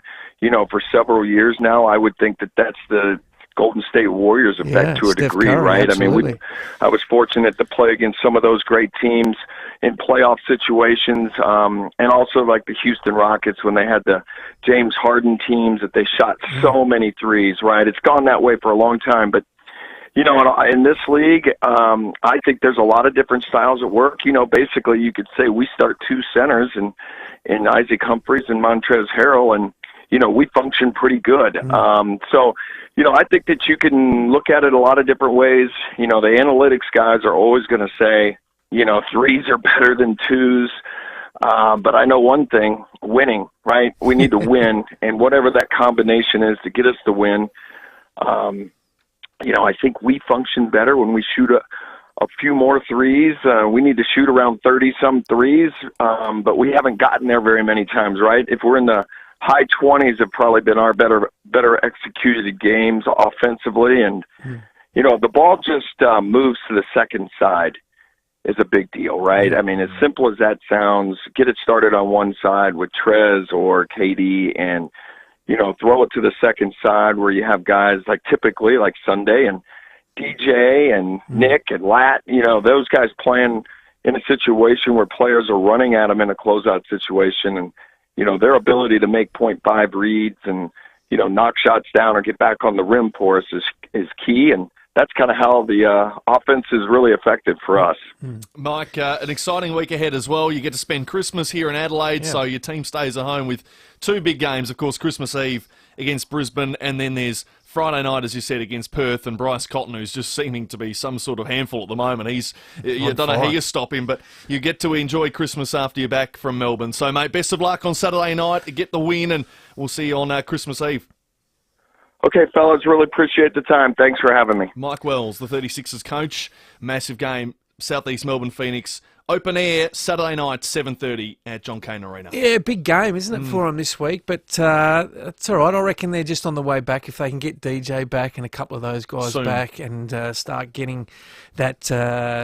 S13: for several years now. I would think that that's the Golden State Warriors effect to a degree, Curry, right?
S11: Absolutely.
S13: I was fortunate to play against some of those great teams in playoff situations, and also like the Houston Rockets when they had the James Harden teams that they shot so many threes, right? It's gone that way for a long time, but You know, in this league, I think there's a lot of different styles at work. You know, basically you could say we start two centers in Isaac Humphries and Montrezl Harrell, and, you know, we function pretty good. So, you know, I think that you can look at it a lot of different ways. You know, the analytics guys are always going to say, you know, threes are better than twos. But I know one thing, winning, right? We need to win, and whatever that combination is to get us the win, you know, I think we function better when we shoot a few more threes. We need to shoot around 30-some threes, but we haven't gotten there very many times, right? If we're in the high 20s, have probably been our better executed games offensively. And, you know, the ball just moves to the second side is a big deal, right? I mean, as simple as that sounds, get it started on one side with Trez or KD and, you know, throw it to the second side where you have guys like typically like Sunday and DJ and Nick and Lat, you know, those guys playing in a situation where players are running at them in a closeout situation, and, you know, their ability to make 0.5 reads and, you know, knock shots down or get back on the rim for us is key. And that's kind of how the offense is really effective for us.
S10: Mike, an exciting week ahead as well. You get to spend Christmas here in Adelaide, so your team stays at home with two big games. Of course, Christmas Eve against Brisbane, and then there's Friday night, as you said, against Perth, and Bryce Cotton, who's just seeming to be some sort of handful at the moment. You don't know how you stop him, but you get to enjoy Christmas after you're back from Melbourne. So, mate, best of luck on Saturday night. Get the win, and we'll see you on Christmas Eve.
S13: Okay, fellas, really appreciate the time. Thanks for having me.
S10: Mike Wells, the 36ers coach. Massive game, Southeast Melbourne Phoenix. Open air, Saturday night, 7:30 at John Cain Arena.
S11: Yeah, big game, isn't it, for them this week? But it's all right. I reckon they're just on the way back. If they can get DJ back and a couple of those guys back and start getting that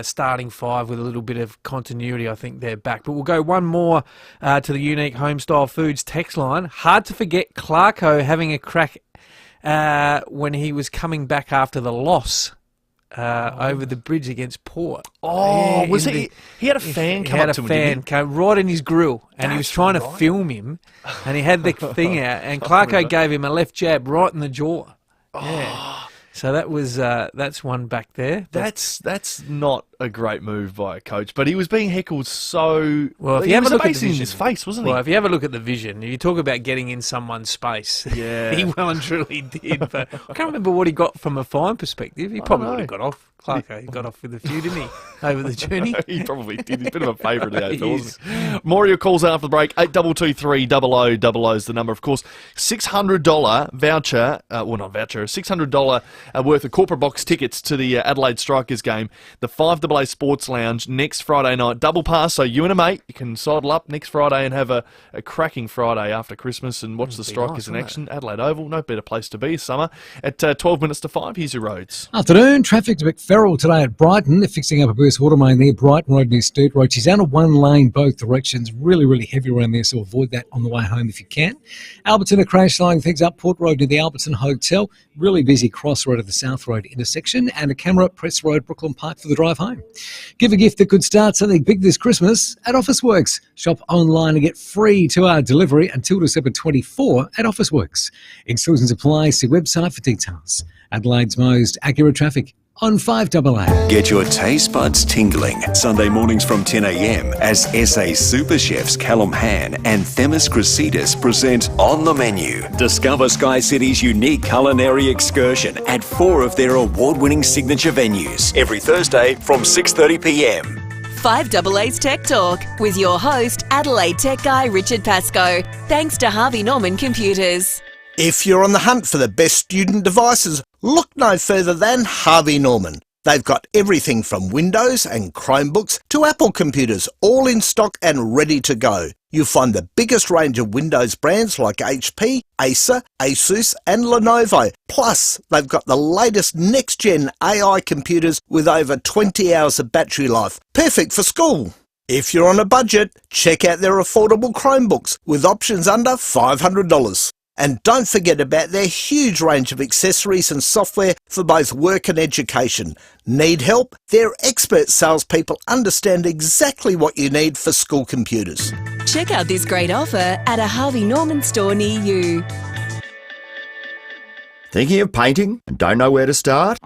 S11: starting five with a little bit of continuity, I think they're back. But we'll go one more to the Unique Homestyle Foods text line. Hard to forget Clarko having a crack when he was coming back after the loss over the bridge against Port.
S10: Oh, was he? He had a fan come up to him. He had a fan
S11: come right in his grill, and he was trying to film him, and he had the thing out, and Clarko gave him a left jab right in the jaw. Yeah. So that was that's one back there.
S10: That's not a great move by a coach, but he was being heckled so
S11: well. If you have a look at the
S10: vision, in his face, wasn't he?
S11: Well, if you have a look at the vision, you talk about getting in someone's space.
S10: Yeah,
S11: he well and truly did. But I can't remember what he got from a fine perspective. He probably would have got off. Clarko, he got off with a few, didn't he, over the journey?
S10: He probably did. He's a bit of a favourite of the AFL, wasn't he? More of your calls after the break. 8223 0000 is the number. Of course, $600 voucher, not voucher, $600 worth of corporate box tickets to the Adelaide Strikers game, the FIVEAA Sports Lounge next Friday night. Double pass, so you and a mate, you can sidle up next Friday and have a cracking Friday after Christmas and watch the Strikers in action. Adelaide Oval, no better place to be summer. At 12 minutes to 5, here's your roads.
S7: Afternoon, traffic to McFerrell today at Brighton. They're fixing up a burst water main there, Brighton Road near Sturt Road. She's out of one lane both directions. Really, really heavy around there, so avoid that on the way home if you can. Alberton, a crash slowing things up Port Road near the Alberton Hotel. Really busy crossroad of the South Road intersection, and a camera at Press Road, Brooklyn Park for the drive home. Give a gift that could start something big this Christmas at Officeworks. Shop online and get free 2-hour delivery until December 24 at Officeworks. Exclusions apply. See website for details. Adelaide's most accurate traffic on 5AA.
S8: Get your taste buds tingling Sunday mornings from 10 a.m. as SA super chefs Callum Han and Themis Crusadis present On the Menu. Discover Sky City's unique culinary excursion at 4 of their award-winning signature venues every Thursday from 6:30 p.m.
S4: 5AA's Tech Talk with your host, Adelaide Tech Guy Richard Pascoe. Thanks to Harvey Norman Computers.
S24: If you're on the hunt for the best student devices, look no further than Harvey Norman. They've got everything from Windows and Chromebooks to Apple computers, all in stock and ready to go. You'll find the biggest range of Windows brands like HP, Acer, Asus and Lenovo. Plus, they've got the latest next-gen AI computers with over 20 hours of battery life. Perfect for school. If you're on a budget, check out their affordable Chromebooks with options under $500. And don't forget about their huge range of accessories and software for both work and education. Need help? Their expert salespeople understand exactly what you need for school computers.
S4: Check out this great offer at a Harvey Norman store near you.
S14: Thinking of painting and don't know where to start?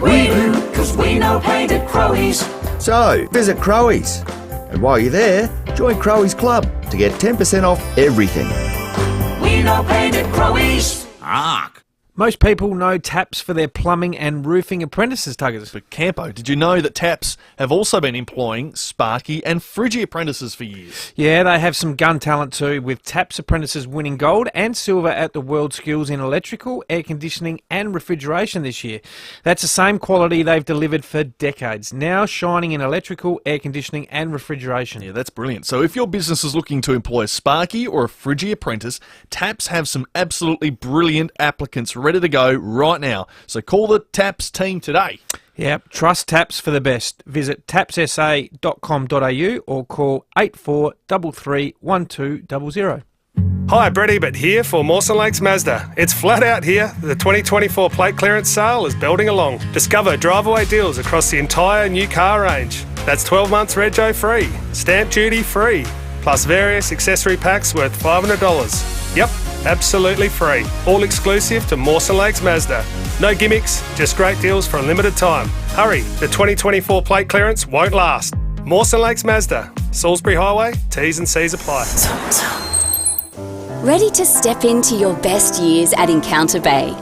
S15: We do, because we know paint at Crowe's.
S14: So, visit Crowe's. And while you're there, join Crowe's Club to get 10% off everything.
S15: We know paint at Crowe's.
S11: Most people know TAPS for their plumbing and roofing apprentices, Tuggers.
S10: But Campo, did you know that TAPS have also been employing Sparky and Friggy apprentices for years?
S11: Yeah, they have some gun talent too, with TAPS apprentices winning gold and silver at the World Skills in electrical, air conditioning and refrigeration this year. That's the same quality they've delivered for decades, now shining in electrical, air conditioning and refrigeration.
S10: Yeah, that's brilliant. So if your business is looking to employ a Sparky or a Friggy apprentice, TAPS have some absolutely brilliant applicants ready to go right now. So call the TAPS team today.
S11: Yep, trust TAPS for the best. Visit tapssa.com.au or call 8433 1200.
S16: Hi, Brett Ebert here for Mawson Lakes Mazda. It's flat out here. The 2024 plate clearance sale is building along. Discover drive-away deals across the entire new car range. That's 12 months rego free, stamp duty free, plus various accessory packs worth $500. Yep, absolutely free. All exclusive to Mawson Lakes Mazda. No gimmicks, just great deals for a limited time. Hurry, the 2024 plate clearance won't last. Mawson Lakes Mazda, Salisbury Highway, T's and C's apply.
S17: Ready to step into your best years at Encounter Bay?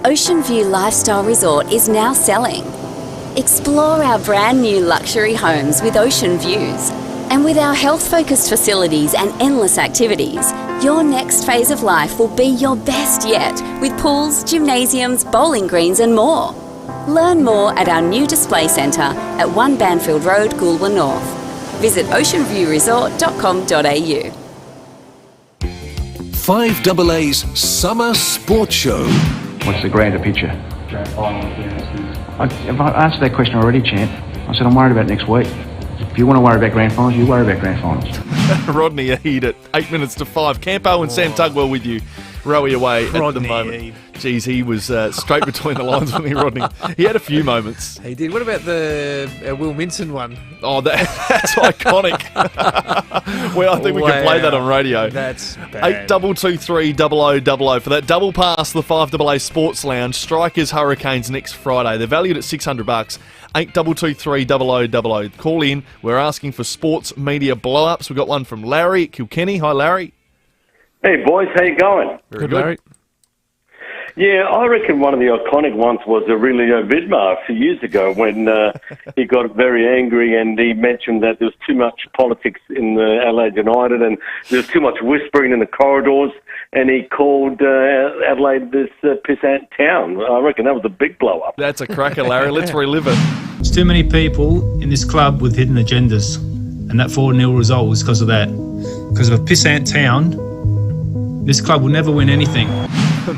S17: Ocean View Lifestyle Resort is now selling. Explore our brand new luxury homes with ocean views. And with our health-focused facilities and endless activities, your next phase of life will be your best yet, with pools, gymnasiums, bowling greens and more. Learn more at our new display centre at 1 Banfield Road, Goolwa North. Visit oceanviewresort.com.au.
S18: 5AA's Summer Sports Show.
S19: What's the grander picture? I've answered that question already, champ. I said I'm worried about next week. If you want to worry about grand finals, you worry about grand finals.
S10: Rodney Eade at 8 minutes to 5. Campo and Sam Tugwell with you. Rowie away at the moment. Geez, he was straight between the lines, wasn't he, Rodney? He had a few moments.
S11: He did. What about the Will Minson one?
S10: Oh, that's iconic. Well, I think we can play that on radio.
S11: That's bad.
S10: 8223 0000 for that double pass to the 5AA Sports Lounge. Strikers Hurricanes next Friday. They're valued at $600. 8223 0000. Call in. We're asking for sports media blow-ups. We've got one from Larry at Kilkenny. Hi, Larry.
S20: Hey, boys. How you going?
S10: Very good. Larry.
S20: Yeah, I reckon one of the iconic ones was Aurelio Vidmar a few years ago when he got very angry and he mentioned that there was too much politics in Adelaide United and there was too much whispering in the corridors, and he called Adelaide this pissant town. I reckon that was a big blow-up.
S10: That's a cracker, Larry. Let's relive it.
S21: There's too many people in this club with hidden agendas, and that 4-0 result was because of that. Because of a pissant town, this club will never win anything.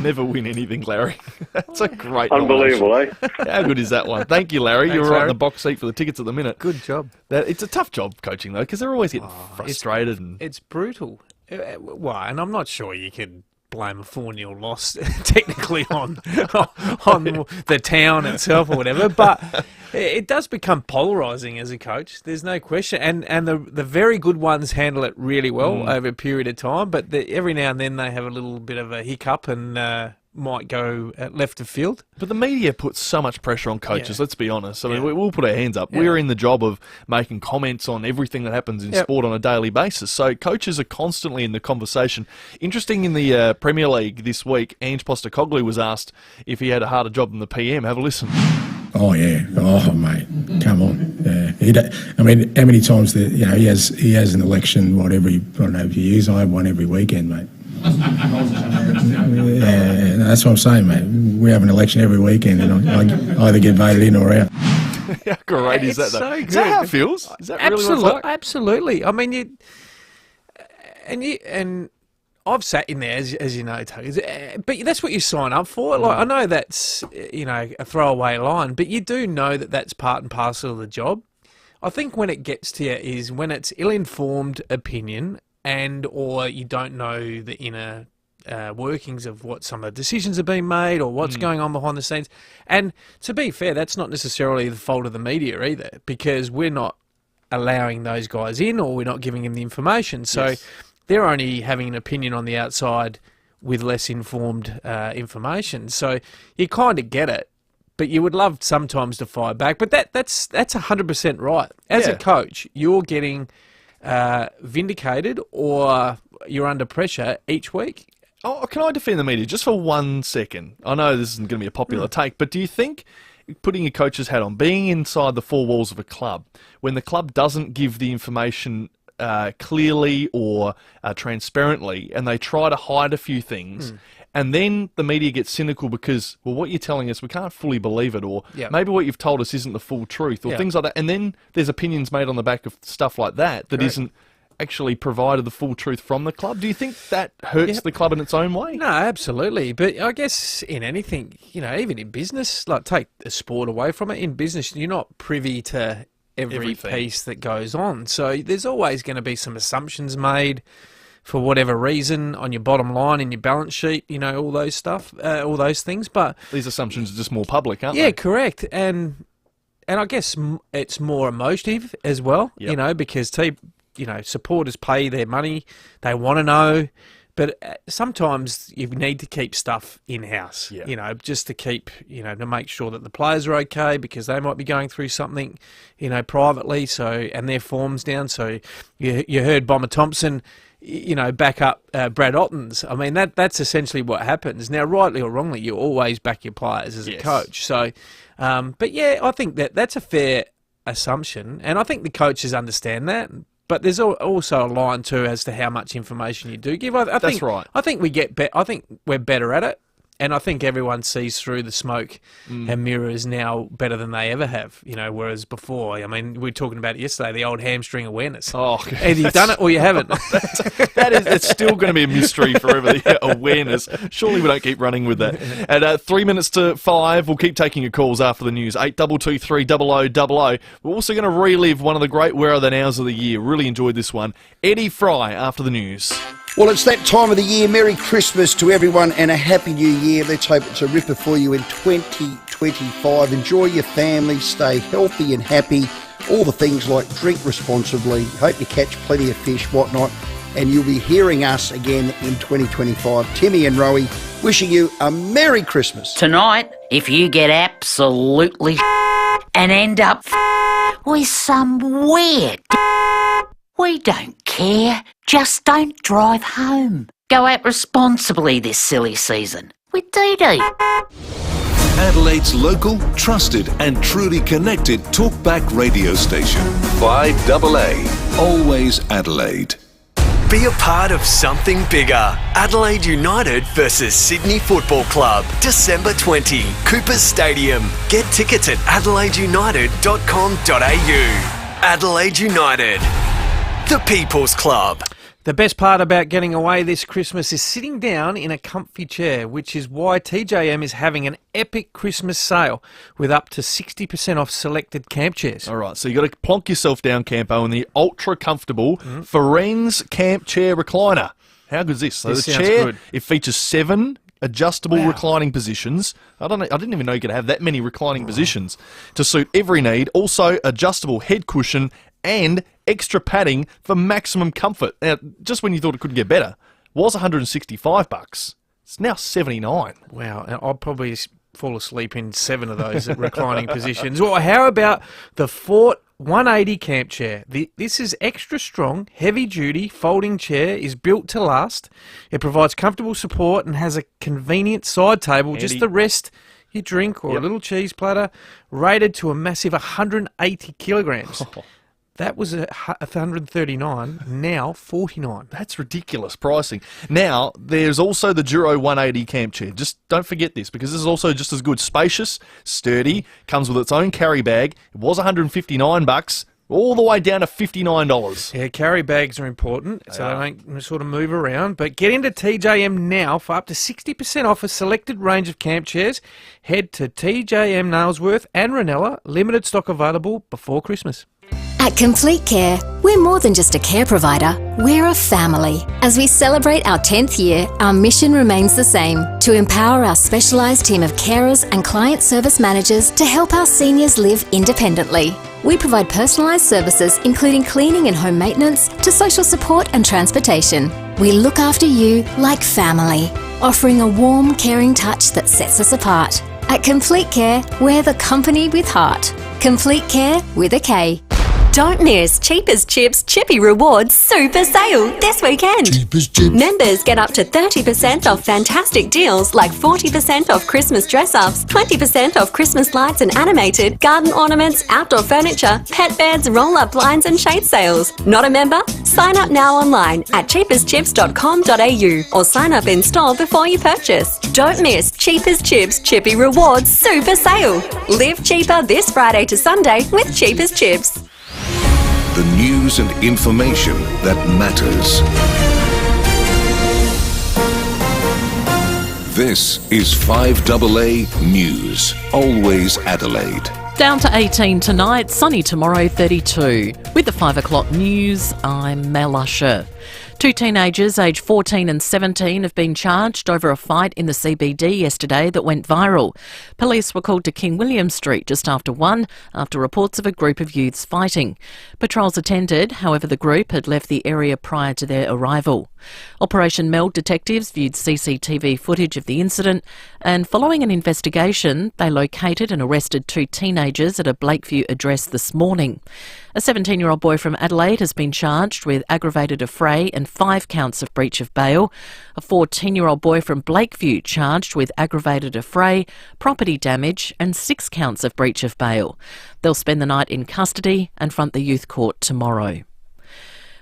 S10: Never win anything, Larry. That's a great
S20: Unbelievable,
S10: nomination. How good is that one? Thank you, Larry. You're right in the box seat for the tickets at the minute.
S11: Good job.
S10: It's a tough job coaching, though, because they're always getting frustrated.
S11: It's brutal. Well, and I'm not sure you can blame a 4-0 loss technically on the town itself or whatever, but it does become polarising as a coach. There's no question, and the very good ones handle it really well over a period of time, but every now and then they have a little bit of a hiccup and might go left of field.
S10: But the media puts so much pressure on coaches, let's be honest. I mean, we'll put our hands up. We're in the job of making comments on everything that happens in sport on a daily basis. So coaches are constantly in the conversation. Interesting, in the Premier League this week, Ange Postecoglou was asked if he had a harder job than the PM. Have a listen.
S29: Oh yeah, oh mate, come on. I mean, how many times he has an election? I don't know, few years. I have one every weekend, mate. Yeah, that's what I'm saying, mate. We have an election every weekend, and I either get voted in or out.
S10: How great is that, though?
S11: So
S10: is that how it feels? Is that really what it's like?
S11: Absolutely. I mean, and I've sat in there, as you know, but that's what you sign up for. Like, I know that's a throwaway line, but you do know that that's part and parcel of the job. I think when it gets to you is when it's ill-informed opinion, or you don't know the inner workings of what some of the decisions have been made or what's going on behind the scenes. And to be fair, that's not necessarily the fault of the media either, because we're not allowing those guys in or we're not giving them the information. So they're only having an opinion on the outside with less informed information. So you kind of get it, but you would love sometimes to fire back. But that's 100% right. As a coach, you're getting vindicated or you're under pressure each week.
S10: Oh, can I defend the media just for 1 second? I know this isn't going to be a popular take, but do you think putting your coach's hat on, being inside the four walls of a club, when the club doesn't give the information clearly or transparently, and they try to hide a few things, and then the media gets cynical because, well, what you're telling us, we can't fully believe it, or maybe what you've told us isn't the full truth, or things like that, and then there's opinions made on the back of stuff like that isn't actually provided the full truth from the club. Do you think that hurts the club in its own way?
S11: No, absolutely. But I guess in anything, even in business, like take the sport away from it, in business, you're not privy to everything. Piece that goes on. So there's always going to be some assumptions made for whatever reason on your bottom line, in your balance sheet, all those stuff, all those things. But
S10: these assumptions are just more public, aren't they?
S11: Yeah, correct. And I guess it's more emotive as well, because supporters pay their money, they want to know, but sometimes you need to keep stuff in-house, just to keep, to make sure that the players are okay, because they might be going through something, privately, and their form's down. So you heard Bomber Thompson, back up Brad Otten's. I mean, that's essentially what happens. Now, rightly or wrongly, you always back your players as a coach. So, but yeah, I think that's a fair assumption, and I think the coaches understand that. But there's also a line too as to how much information you do give.
S10: That's right.
S11: I think we get I think we're better at it, and I think everyone sees through the smoke and mirrors now better than they ever have. Whereas before, I mean, we were talking about it yesterday, the old hamstring awareness.
S10: Oh,
S11: either you've done it or you haven't.
S10: It's still going to be a mystery forever. The awareness. Surely we don't keep running with that. At 3 minutes to 5, we'll keep taking your calls after the news. 8223 0000. We're also going to relive one of the great Where Are the Nows of the year. Really enjoyed this one. Eddie Fry after the news.
S1: Well, it's that time of the year. Merry Christmas to everyone and a Happy New Year. Let's hope it's a ripper for you in 2025. Enjoy your family, stay healthy and happy. All the things like drink responsibly, hope you catch plenty of fish, whatnot, and you'll be hearing us again in 2025. Timmy and Rowie wishing you a Merry Christmas.
S2: Tonight, if you get absolutely and end up with some weird, we don't care. Just don't drive home. Go out responsibly this silly season with DD.
S18: Adelaide's local, trusted and truly connected talkback radio station. 5AA. Always Adelaide.
S3: Be a part of something bigger. Adelaide United versus Sydney Football Club. December 20. Coopers Stadium. Get tickets at adelaideunited.com.au. Adelaide United. The People's Club.
S11: The best part about getting away this Christmas is sitting down in a comfy chair, which is why TJM is having an epic Christmas sale with up to 60% off selected camp chairs.
S10: All right, so you got to plonk yourself down, Campo, in the ultra-comfortable Ferenz Camp Chair Recliner. How good is this? So
S11: This
S10: the
S11: sounds
S10: chair,
S11: good.
S10: it features 7 adjustable reclining positions. I didn't even know you could have that many reclining positions to suit every need. Also, adjustable head cushion and extra padding for maximum comfort. Now, just when you thought it couldn't get better, was $165. It's now $79.
S11: Wow, I'll probably fall asleep in 7 of those reclining positions. Or how about the Fort 180 camp chair? This is extra strong, heavy-duty folding chair, is built to last. It provides comfortable support and has a convenient side table just to rest your drink or a little cheese platter, rated to a massive 180 kilograms. That was 139, now 49.
S10: That's ridiculous pricing. Now, there's also the Duro 180 camp chair. Just don't forget this, because this is also just as good. Spacious, sturdy, comes with its own carry bag. It was $159, all the way down to $59.
S11: Yeah, carry bags are important, so they don't sort of move around. But get into TJM now for up to 60% off a selected range of camp chairs. Head to TJM Nailsworth and Ranella. Limited stock available before Christmas.
S22: At Complete Care, we're more than just a care provider, we're a family. As we celebrate our 10th year, our mission remains the same, to empower our specialised team of carers and client service managers to help our seniors live independently. We provide personalised services including cleaning and home maintenance to social support and transportation. We look after you like family, offering a warm, caring touch that sets us apart. At Complete Care, we're the company with heart. Complete Care with a K.
S5: Don't miss Cheapers Chips Chippy Rewards Super Sale this weekend.
S6: Cheapers Chips.
S5: Members get up to 30% off fantastic deals like 40% off Christmas dress-ups, 20% off Christmas lights and animated, garden ornaments, outdoor furniture, pet beds, roll-up blinds and shade sales. Not a member? Sign up now online at cheaperschips.com.au or sign up in store before you purchase. Don't miss Cheapers Chips Chippy Rewards Super Sale. Live cheaper this Friday to Sunday with Cheapers Chips.
S18: The news and information that matters. This is 5AA News. Always Adelaide.
S9: Down to 18 tonight, sunny tomorrow 32. With the 5 o'clock news, I'm Mel Usher. 2 teenagers aged 14 and 17 have been charged over a fight in the CBD yesterday that went viral. Police were called to King William Street just after 1 after reports of a group of youths fighting. Patrols attended, however the group had left the area prior to their arrival. Operation Meld detectives viewed CCTV footage of the incident and following an investigation they located and arrested 2 teenagers at a Blakeview address this morning. A 17-year-old boy from Adelaide has been charged with aggravated affray and 5 counts of breach of bail. A 14-year-old boy from Blakeview charged with aggravated affray, property damage and 6 counts of breach of bail. They'll spend the night in custody and front the youth court tomorrow.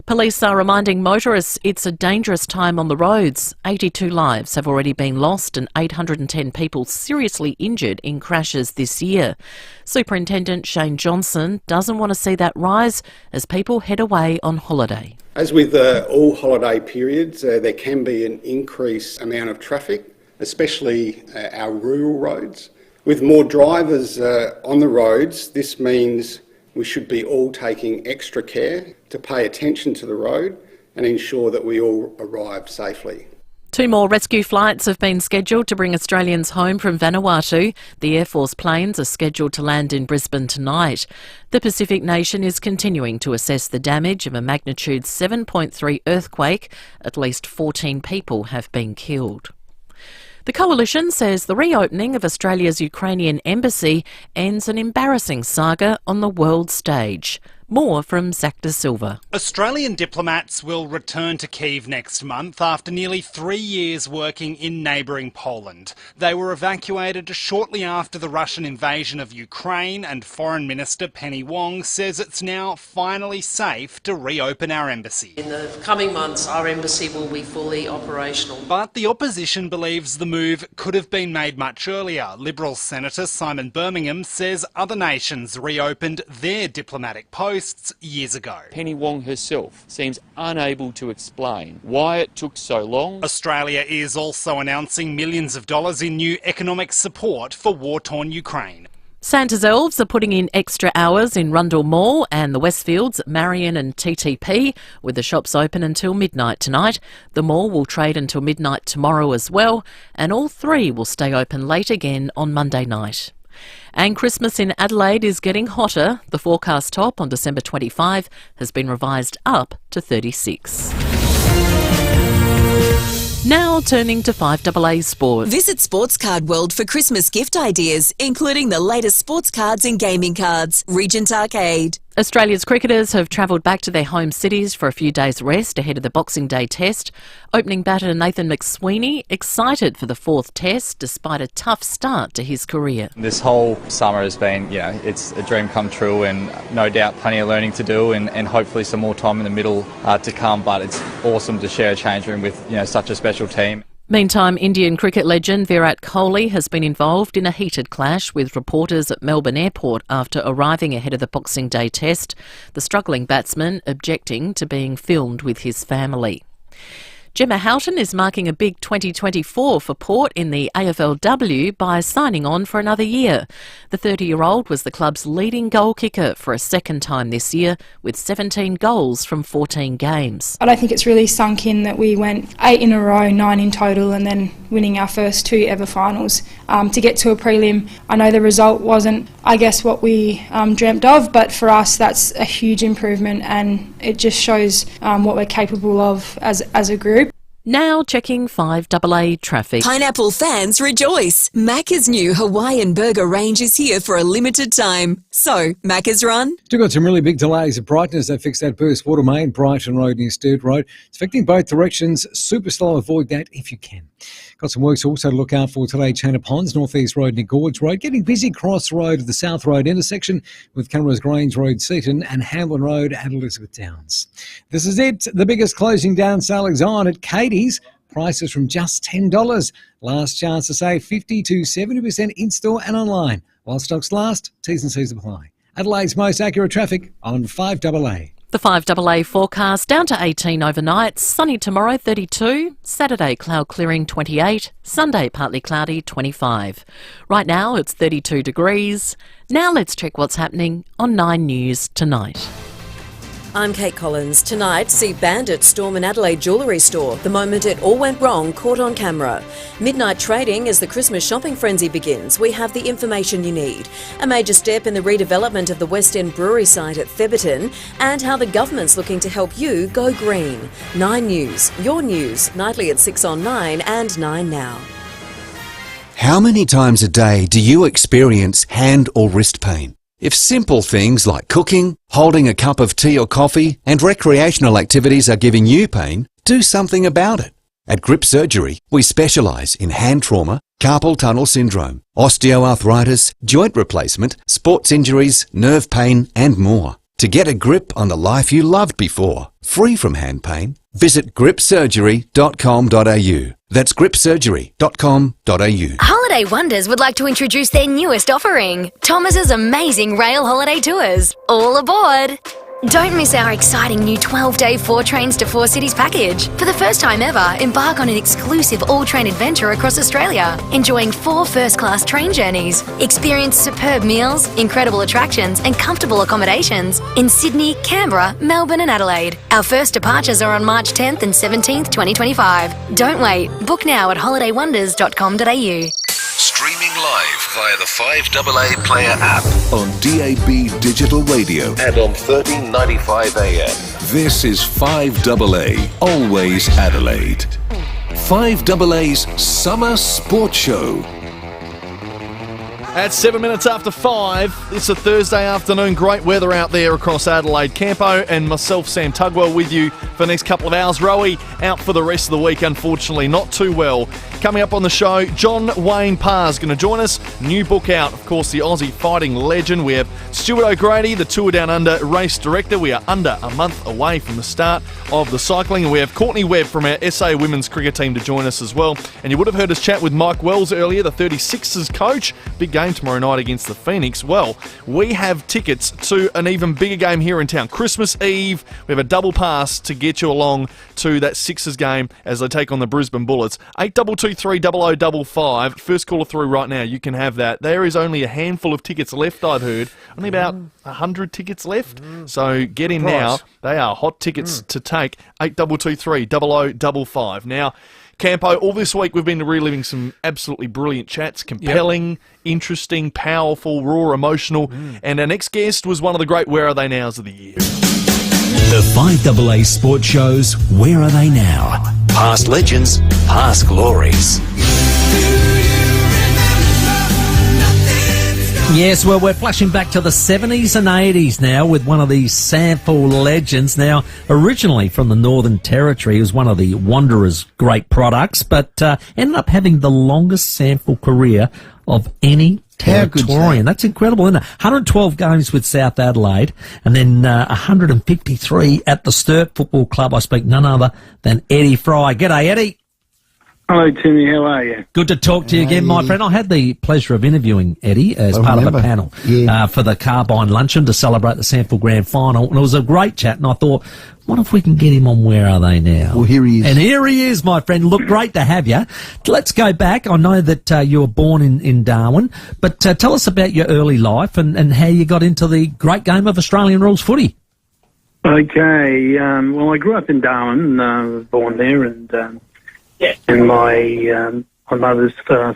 S9: Police are reminding motorists it's a dangerous time on the roads. 82 lives have already been lost and 810 people seriously injured in crashes this year. Superintendent Shane Johnson doesn't want to see that rise as people head away on holiday.
S12: As with all holiday periods, there can be an increased amount of traffic, especially our rural roads. With more drivers on the roads, this means we should be all taking extra care to pay attention to the road and ensure that we all arrive safely.
S9: 2 more rescue flights have been scheduled to bring Australians home from Vanuatu. The Air Force planes are scheduled to land in Brisbane tonight. The Pacific nation is continuing to assess the damage of a magnitude 7.3 earthquake. At least 14 people have been killed. The Coalition says the reopening of Australia's Ukrainian embassy ends an embarrassing saga on the world stage. More from Zach De Silva.
S23: Australian diplomats will return to Kyiv next month after nearly 3 years working in neighbouring Poland. They were evacuated shortly after the Russian invasion of Ukraine, and Foreign Minister Penny Wong says it's now finally safe to reopen our embassy.
S25: In the coming months, our embassy will be fully operational.
S23: But the opposition believes the move could have been made much earlier. Liberal Senator Simon Birmingham says other nations reopened their diplomatic posts years ago.
S26: Penny Wong herself seems unable to explain why it took so long.
S23: Australia is also announcing millions of dollars in new economic support for war-torn Ukraine.
S9: Santa's elves are putting in extra hours in Rundle Mall and the Westfields at Marion and TTP, with the shops open until midnight tonight. The mall will trade until midnight tomorrow as well, and all 3 will stay open late again on Monday night. And Christmas in Adelaide is getting hotter. The forecast top on December 25 has been revised up to 36. Now turning to 5AA Sport.
S4: Visit Sports Card World for Christmas gift ideas, including the latest sports cards and gaming cards. Regent Arcade.
S9: Australia's cricketers have travelled back to their home cities for a few days' rest ahead of the Boxing Day test. Opening batter Nathan McSweeney excited for the 4th test despite a tough start to his career.
S27: This whole summer has been, it's a dream come true, and no doubt plenty of learning to do, and hopefully some more time in the middle to come, but it's awesome to share a change room with such a special team.
S9: Meantime, Indian cricket legend Virat Kohli has been involved in a heated clash with reporters at Melbourne Airport after arriving ahead of the Boxing Day test, the struggling batsman objecting to being filmed with his family. Gemma Houghton is marking a big 2024 for Port in the AFLW by signing on for another year. The 30-year-old was the club's leading goal kicker for a second time this year, with 17 goals from 14 games.
S28: I don't think it's really sunk in that we went 8 in a row, 9 in total, and then
S6: winning our first 2 ever finals. To get to a prelim, I know the result wasn't, I guess, what we dreamt of, but for us that's a huge improvement, and it just shows what we're capable of as a group.
S9: Now checking 5AA traffic.
S4: Pineapple fans rejoice. Macca's new Hawaiian burger range is here for a limited time. So, Macca's run.
S7: Still got some really big delays at Brighton as they fix that burst water main, Brighton Road near Sturt Road. It's affecting both directions. Super slow, avoid that if you can. Got some works also to look out for today. Chana Ponds, North East Road near Gorge Road. Getting busy Cross Road at the South Road intersection with Camrose Grange Road, Seaton, and Hamlin Road at Elizabeth Downs. This is it. The biggest closing down sale is on at Katie's. Prices from just $10. Last chance to save 50 to 70% in-store and online. While stocks last, T's and C's apply. Adelaide's most accurate traffic on 5AA.
S9: The 5AA forecast down to 18 overnight, sunny tomorrow 32, Saturday cloud clearing 28, Sunday partly cloudy 25. Right now it's 32 degrees. Now let's check what's happening on 9 News tonight.
S8: I'm Kate Collins. Tonight, see bandits storm an Adelaide jewellery store. The moment it all went wrong, caught on camera. Midnight trading as the Christmas shopping frenzy begins. We have the information you need. A major step in the redevelopment of the West End Brewery site at Theberton, and how the government's looking to help you go green. 9 News, your news, nightly at 6 on 9 and 9 now.
S13: How many times a day do you experience hand or wrist pain? If simple things like cooking, holding a cup of tea or coffee, and recreational activities are giving you pain, do something about it. At Grip Surgery, we specialise in hand trauma, carpal tunnel syndrome, osteoarthritis, joint replacement, sports injuries, nerve pain, and more. To get a grip on the life you loved before, free from hand pain, visit gripsurgery.com.au. That's gripsurgery.com.au.
S14: Holiday Wonders would like to introduce their newest offering, Thomas's amazing rail holiday tours. All aboard! Don't miss our exciting new 12-day 4 trains to 4 cities package. For the first time ever, embark on an exclusive all-train adventure across Australia, enjoying 4 first-class train journeys. Experience superb meals, incredible attractions and comfortable accommodations in Sydney, Canberra, Melbourne and Adelaide. Our first departures are on March 10th and 17th, 2025. Don't wait. Book now at holidaywonders.com.au.
S18: Streaming live via the 5AA Player app on DAB Digital Radio and on 1395 AM. This is 5AA, always Adelaide. 5AA's Summer Sports Show.
S10: At 7 minutes after 5, it's a Thursday afternoon. Great weather out there across Adelaide. Campo and myself, Sam Tugwell, with you for the next couple of hours. Rowie out for the rest of the week, unfortunately, not too well. Coming up on the show, John Wayne Parr's going to join us. New book out, of course, the Aussie fighting legend. We have Stuart O'Grady, the Tour Down Under race director. We are under a month away from the start of the cycling. And we have Courtney Webb from our SA women's cricket team to join us as well. And you would have heard us chat with Mike Wells earlier, the 36ers coach. Big game tomorrow night against the Phoenix. Well, we have tickets to an even bigger game here in town. Christmas Eve, we have a double pass to get you along to that Sixers game as they take on the Brisbane Bullets. 8223 First caller through right now, you can have that. There is only a handful of tickets left, I've heard. Only about 100 tickets left. So get in now. They are hot tickets to take. 8223 Now, Campo, all this week we've been reliving some absolutely brilliant chats, compelling, interesting, powerful, raw, emotional, and our next guest was one of the great Where Are They Nows of the year.
S15: The 5AA Sports Shows, Where Are They Now? Past legends, past glories.
S16: Yes, well, we're flashing back to the 70s and 80s now with one of these SANFL legends. Now, originally from the Northern Territory, it was one of the Wanderers' great products, but ended up having the longest SANFL career of any Territorian. That's incredible, isn't it? 112 games with South Adelaide, and then 153 at the Sturt Football Club. I speak none other than Eddie Fry. G'day, Eddie.
S24: Hello, Timmy. How are you?
S16: Good to talk to you again, my friend. I had the pleasure of interviewing Eddie as part of a panel for the Carbine Luncheon to celebrate the SANFL Grand Final, and it was a great chat, and I thought, what if we can get him on Where Are They Now?
S1: Well, here he is.
S16: And here he is, my friend. Look, great to have you. Let's go back. I know that you were born in Darwin, but tell us about your early life and how you got into the great game of Australian rules footy.
S24: Okay. Well, I grew up in Darwin. I was born there, and my my mother's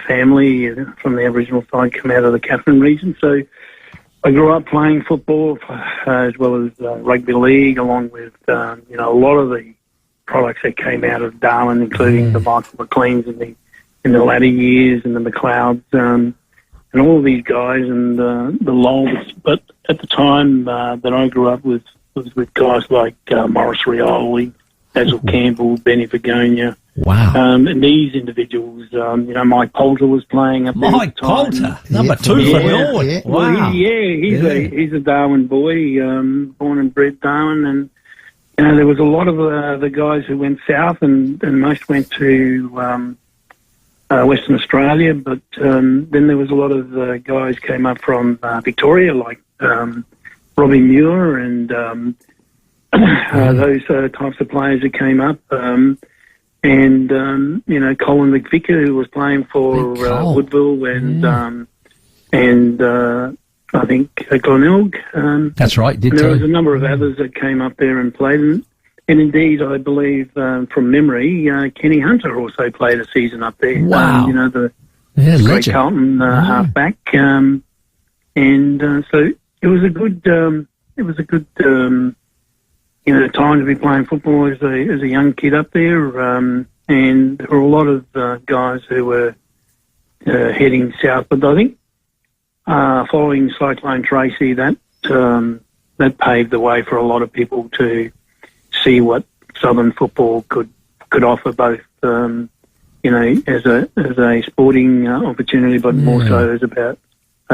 S24: family from the Aboriginal side come out of the Katherine region. So I grew up playing football as well as rugby league, along with a lot of the products that came out of Darwin, including the Michael McLeans in the latter years and the McLeods, and all of these guys and the Lowells. But at the time that I grew up was with guys like Maurice Rioli, Basil Campbell, Benny Vergonia.
S16: Wow.
S24: And these individuals, Mike Poulter was playing up there.
S16: Mike Poulter, number 2 for Norwood.
S24: Yeah.
S16: Wow.
S24: Well, he's a Darwin boy, born and bred Darwin, and there was a lot of the guys who went south, and most went to Western Australia, but then there was a lot of guys came up from Victoria, like Robbie Muir and those types of players that came up. And Colin McVicker, who was playing for Woodville, and I think Glenelg.
S16: That's right.
S24: There was a number of others that came up there and played. And indeed, I believe, from memory, Kenny Hunter also played a season up there.
S16: Wow.
S24: The
S16: legend.
S24: great Carlton halfback. So it was a good. Time to be playing football as a young kid up there, and there were a lot of guys who were heading south. But I think following Cyclone Tracy, that paved the way for a lot of people to see what Southern football could offer, both as a sporting opportunity, but more so as about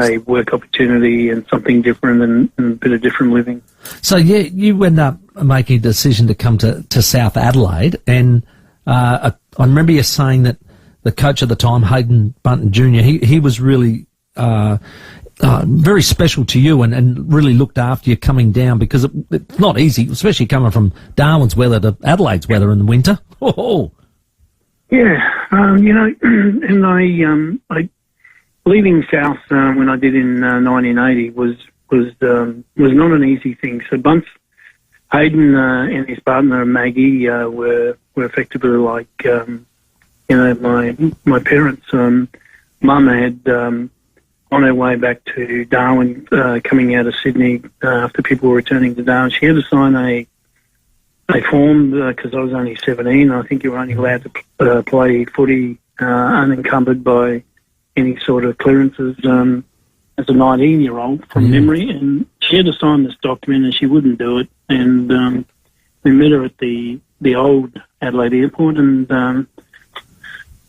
S24: a work opportunity and something different and a bit of different living.
S16: So you end up making a decision to come to South Adelaide, and I remember you saying that the coach at the time, Hayden Bunton Jr., he was really very special to you and really looked after you coming down, because it's not easy, especially coming from Darwin's weather to Adelaide's weather in the winter. Oh.
S24: Yeah, and I leaving South when I did in 1980 was not an easy thing. So Hayden and his partner Maggie were effectively like my parents. Mum had on her way back to Darwin, coming out of Sydney after people were returning to Darwin, she had to sign a form because I was only 17. I think you were only allowed to play footy unencumbered by any sort of clearances as a 19-year-old from memory, and she had to sign this document and she wouldn't do it. And we met her at the old Adelaide airport, and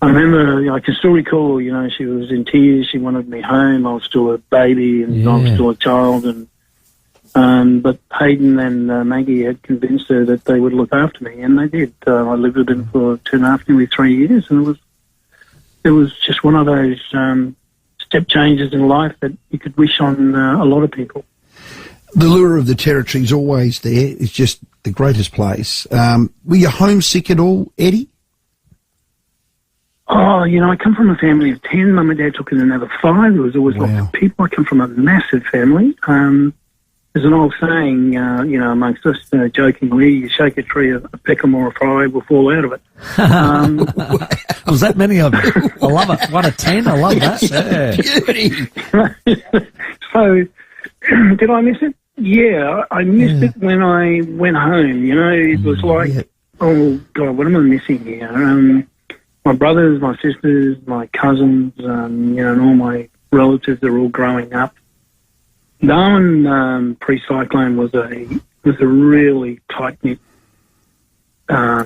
S24: I remember, I can still recall, she was in tears. She wanted me home. I was still a baby and I was still a child. And but Hayden and Maggie had convinced her that they would look after me, and they did. I lived with them for 2.5, nearly 3 years, and it was just one of those step changes in life that you could wish on a lot of people.
S1: The lure of the Territory is always there. It's just the greatest place. Were you homesick at all, Eddie?
S24: Oh, I come from a family of 10. Mum and Dad took in another 5. There was always lots of people. I come from a massive family. There's an old saying, amongst us, jokingly, you shake a tree, a peckham or a fry will fall out of it.
S16: Was that many of you? I love it. 1 of 10. I love that.
S24: Yeah. So, did I miss it? Yeah, I missed it when I went home. It was like, oh, God, what am I missing here? My brothers, my sisters, my cousins, and all my relatives are all growing up. Darwin pre-cyclone was a really tight-knit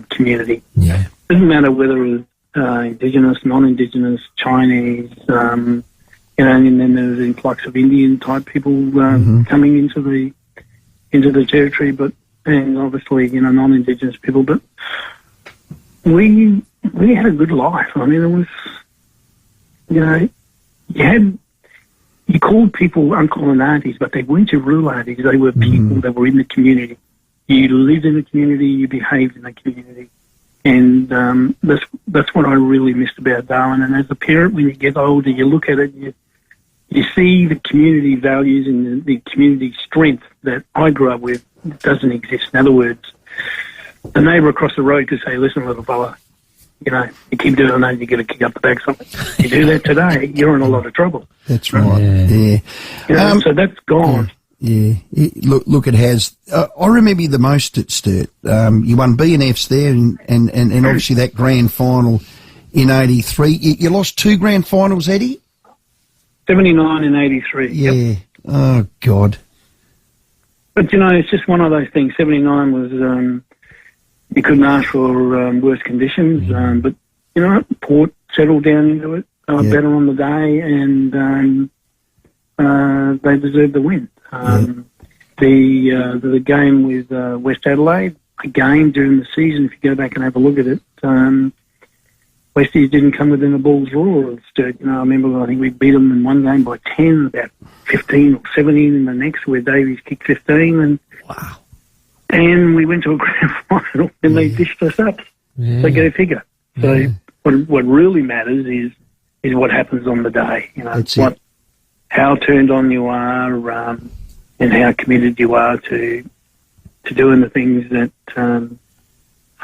S24: community.
S16: Yeah.
S24: Doesn't matter whether it was Indigenous, non-Indigenous, Chinese, and then there was an influx of Indian-type people coming into the territory, and obviously non-Indigenous people. But we had a good life. I mean, it was you called people uncle and aunties, but they weren't your real aunties. They were people that were in the community. You lived in the community, you behaved in the community. And that's what I really missed about Darwin. And as a parent, when you get older, you look at it, you see the community values and the community strength that I grew up with doesn't exist. In other words, the neighbour across the road could say, listen, little fella, you keep doing that, you get a kick up the backside. You do that today, you're in a lot of trouble.
S1: That's right. Yeah.
S24: So that's gone.
S1: Yeah. Look, it has. I remember you the most at Sturt. You won B&Fs there, and obviously that grand final in '83. You lost 2 grand finals, Eddie.
S24: 79 and 83.
S1: Yeah.
S24: Yep.
S1: Oh God.
S24: But it's just one of those things. 79 was you couldn't ask for worse conditions, but Port settled down into it. They were better on the day, and they deserved the win. The game with West Adelaide, again during the season, if you go back and have a look at it, Westies didn't come within a ball's roar of Sturt. I remember, I think we beat them in one game by 10, about 15 or 17 in the next, where Davies kicked 15, and we went to a grand final and they dished us up. So go figure. So what really matters is what happens on the day. How turned on you are, and how committed you are to doing the things that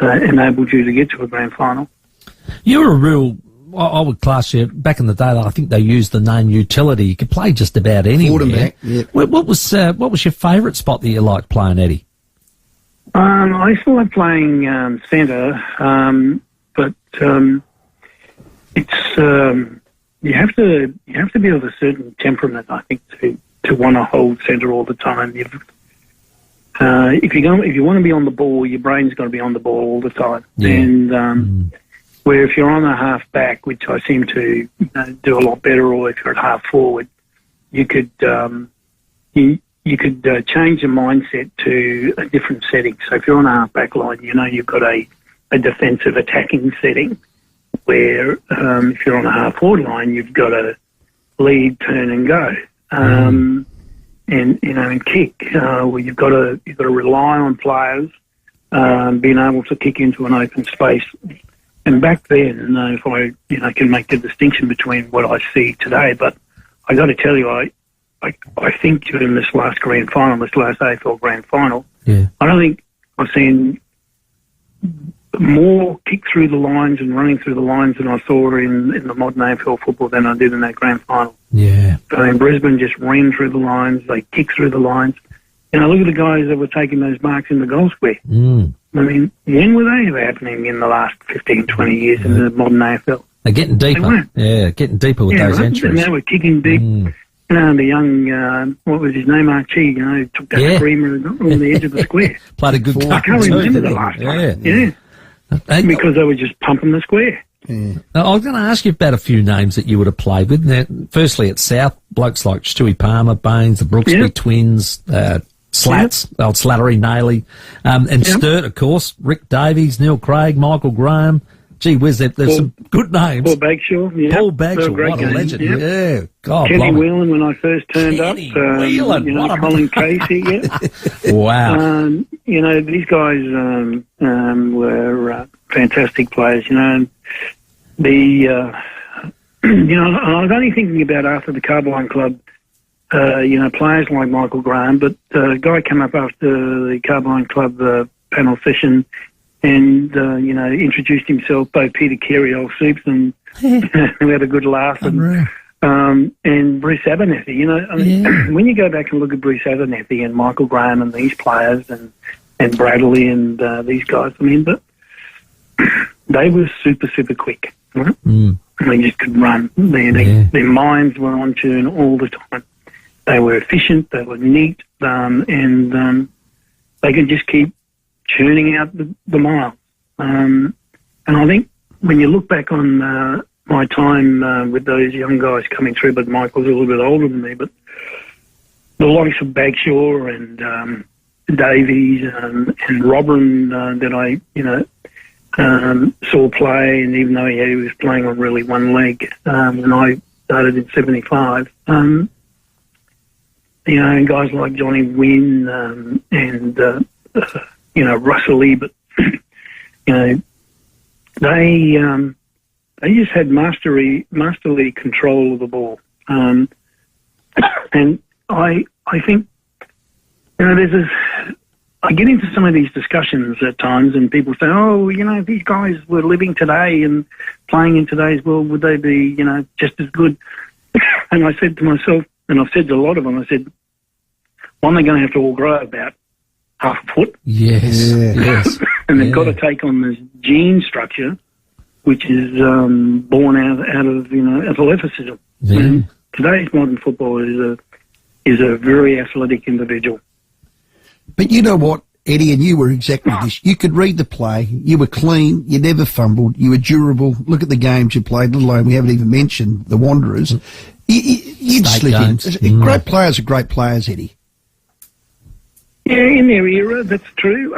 S24: enabled you to get to a grand final.
S16: You're a real, I would class you, back in the day, I think they used the name utility. You could play just about anywhere.
S1: Quarterback, yeah.
S16: What was your favourite spot that you liked playing, Eddie?
S24: I still like playing centre, but it's you have to be of a certain temperament, I think, to want to hold centre all the time. If you want to be on the ball, your brain's got to be on the ball all the time. Yeah. And where if you're on a half back, which I seem to do a lot better, or if you're at half forward, you could you could change your mindset to a different setting. So if you're on a half back line, you've got a defensive attacking setting, where if you're on a half forward line, you've got to lead, turn, and go, and kick. Where you've got to rely on players being able to kick into an open space. And back then, if I can make the distinction between what I see today, but I got to tell you, I think during this last grand final, this last AFL grand final, I don't think I've seen more kick through the lines and running through the lines than I saw in the modern AFL football than I did in that grand final.
S16: Yeah.
S24: I mean, Brisbane just ran through the lines, they kicked through the lines. Look at the guys that were taking those marks in the goal square. I mean, when were they ever happening in the last 15, 20 years in the modern AFL?
S16: They're getting deeper. Getting deeper with those entries.
S24: And they were kicking deep. The young, what was his name, Archie, took that screamer on the edge of the square.
S16: Played a good game.
S24: I can't remember the last time. Because they were just pumping the square.
S16: Now, I was going to ask you about a few names that you would have played with. Now, firstly, at South, blokes like Stewie Palmer, Baines, the Brooksby twins, Slats, old Slattery, Nailey, and Sturt, of course, Rick Davies, Neil Craig, Michael Graham. Gee whiz, there's some good names.
S24: Paul Bagshaw,
S16: Paul Bagshaw, what a legend. Yeah, God,
S24: Kenny Whelan when I first turned up. Colin Casey,
S16: Wow.
S24: These guys were fantastic players, and I was only thinking about after the Carbine Club, players like Michael Graham, but a guy came up after the Carbine Club panel session and, introduced himself, both Peter Carey, old Soups, and we had a good laugh. And Bruce Abernethy, when you go back and look at Bruce Abernethy and Michael Graham and these players and Bradley and these guys, but they were super, super quick. Right? They just could run. Their minds were on tune all the time. They were efficient, they were neat, and they could just keep churning out the miles. And I think when you look back on my time with those young guys coming through, but Michael's a little bit older than me, but the likes of Bagshaw and Davies and Robin that I, saw play, and even though he was playing on really one leg when I started in 75, and guys like Johnny Wynn and Russell Ebert, they just had masterly control of the ball, and I think there's I get into some of these discussions at times, and people say, "Oh, if these guys were living today and playing in today's world, would they be, just as good?" And I said to myself, and I've said to a lot of them, I said, one, they're going to have to all grow about half a foot.
S16: Yes, yes.
S24: And they've got to take on this gene structure, which is born out of athleticism.
S16: Yeah.
S24: And today's modern football is a very athletic individual.
S1: But you know what, Eddie, and you were exactly this. You could read the play. You were clean. You never fumbled. You were durable. Look at the games you played, let alone we haven't even mentioned the Wanderers. You'd slip in. Great players are great players, Eddie.
S24: Yeah, in their era, that's true.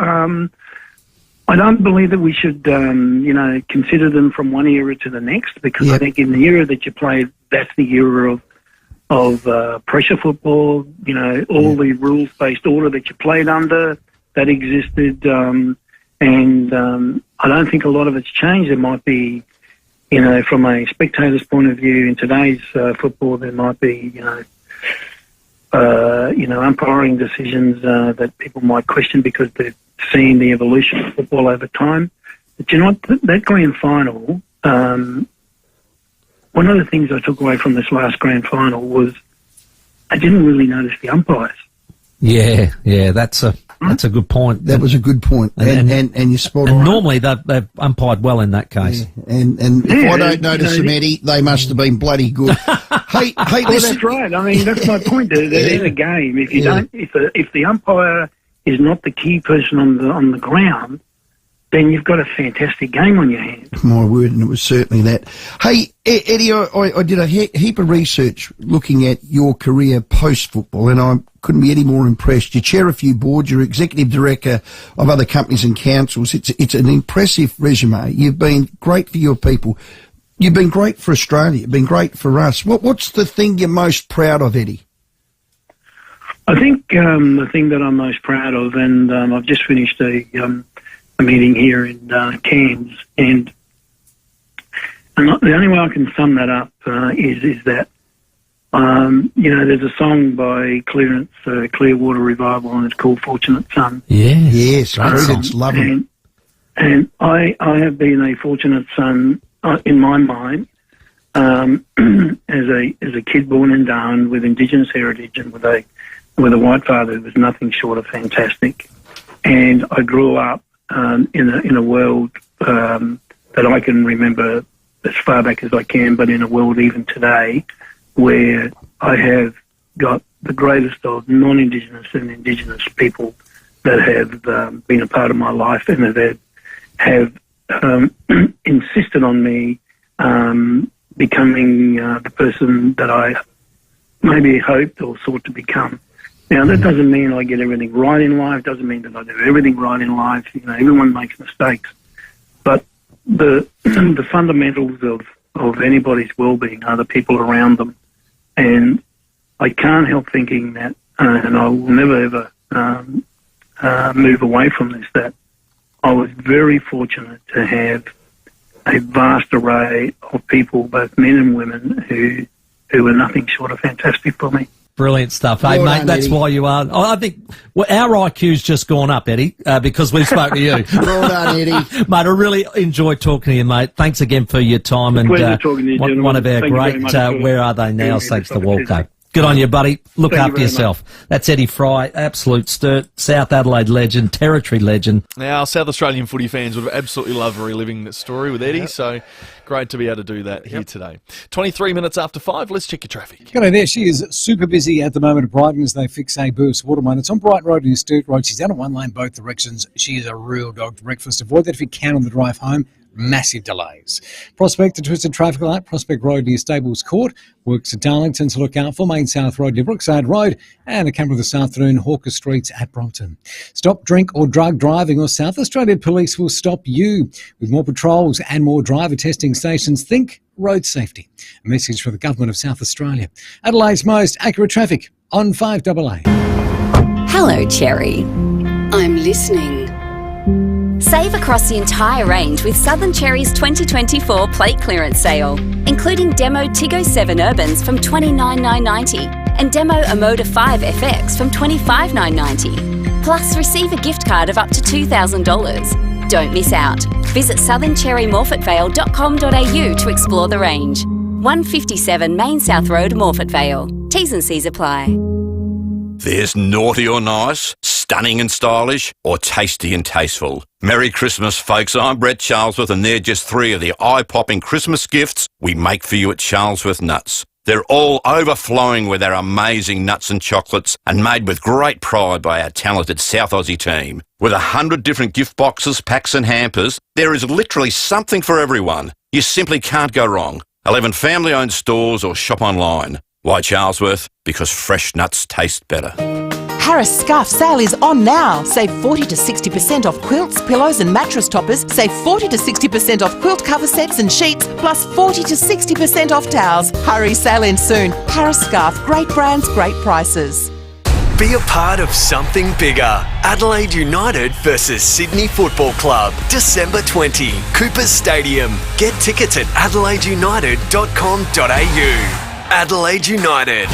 S24: I don't believe that we should, consider them from one era to the next, because I think in the era that you played, that's the era of pressure football, all the rules-based order that you played under, that existed, and I don't think a lot of it's changed. There might be, from a spectator's point of view in today's football, there might be, umpiring decisions that people might question because they've seen the evolution of football over time. But that grand final, one of the things I took away from this last grand final was I didn't really notice the umpires.
S16: Yeah, that's a good point.
S1: That was a good point, and you're spot on.
S16: And normally they've umpired well in that case.
S1: Yeah. And if I don't notice them, Eddie, they must have been bloody good. hey,
S24: well,
S1: listen.
S24: that's right. I mean, that's my point. That in a game, if you don't, if the umpire is not the key person on the ground, then you've got a fantastic game on your hands.
S1: My word, and it was certainly that. Hey, Eddie, I did a heap of research looking at your career post-football, and I couldn't be any more impressed. You chair a few boards, you're executive director of other companies and councils. It's an impressive resume. You've been great for your people. You've been great for Australia. You've been great for us. What's the thing you're most proud of, Eddie?
S24: I think the thing that I'm most proud of, and I've just finished a meeting here in Cairns, and the only way I can sum that up is that there's a song by Clearwater Revival, and it's called "Fortunate Son."
S1: Yes, it's lovely.
S24: And I have been a fortunate son in my mind as a kid born in Darwin with Indigenous heritage and with a white father who was nothing short of fantastic, and I grew up in a world that I can remember as far back as I can, but in a world even today where I have got the greatest of non-Indigenous and Indigenous people that have been a part of my life and that have insisted on me becoming the person that I maybe hoped or sought to become. Now, that doesn't mean I get everything right in life, doesn't mean that I do everything right in life. Everyone makes mistakes. But the fundamentals of anybody's well-being are the people around them. And I can't help thinking that, and I will never, ever move away from this, that I was very fortunate to have a vast array of people, both men and women, who were nothing short of fantastic for me.
S16: Brilliant stuff. Hey, mate, that's why you are. I think our IQ's just gone up, Eddie, because we spoke to you.
S1: Well done, Eddie.
S16: Mate, I really enjoyed talking to you, mate. Thanks again for your time. And
S24: pleasure talking to you, gentlemen.
S16: One of our great Where Are They Now? Thanks to Walco. Good on you, buddy. Look after yourself. That's Eddie Fry, absolute sturt, South Adelaide legend, Territory legend.
S10: Now, South Australian footy fans would have absolutely loved reliving that story with Eddie, so great to be able to do that here today. 23 minutes after 5, let's check your traffic.
S7: G'day there. She is super busy at the moment at Brighton as they fix a burst water main. It's on Brighton Road and Sturt Road. She's down a one lane both directions. She is a real dog to breakfast. Avoid that if you can on the drive home. Massive delays. Prospect to twisted traffic light, Prospect Road near Stables Court. Works at Darlington to look out for. Main South Road near Brookside Road. And a camera this afternoon, Hawker Streets at Brompton. Stop drink or drug driving or South Australia Police will stop you. With more patrols and more driver testing stations, think road safety. A message from the Government of South Australia. Adelaide's most accurate traffic on 5AA.
S22: Hello, Cherry.
S2: I'm listening.
S22: Save across the entire range with Southern Cherry's 2024 plate clearance sale, including Demo Tiggo 7 Urbans from $29,990 and Demo Omoda 5 FX from $25,990.
S2: Plus, receive a gift card of up to $2,000. Don't miss out. Visit southerncherrymorfettvale.com.au to explore the range. 157 Main South Road, Morfett Vale. T's and C's apply.
S3: There's naughty or nice, stunning and stylish, or tasty and tasteful. Merry Christmas, folks. I'm Brett Charlesworth, and they're just three of the eye-popping Christmas gifts we make for you at Charlesworth Nuts. They're all overflowing with our amazing nuts and chocolates and made with great pride by our talented South Aussie team. With 100 different gift boxes, packs and hampers, there is literally something for everyone. You simply can't go wrong. 11 family-owned stores or shop online. Why Charlesworth? Because fresh nuts taste better.
S5: Harris Scarf Sale is on now. Save 40 to 60% off quilts, pillows and mattress toppers. Save 40 to 60% off quilt cover sets and sheets, plus 40 to 60% off towels. Hurry, sale ends soon. Harris Scarf, great brands, great prices.
S11: Be a part of something bigger. Adelaide United versus Sydney Football Club, December 20, Coopers Stadium. Get tickets at adelaideunited.com.au. Adelaide United,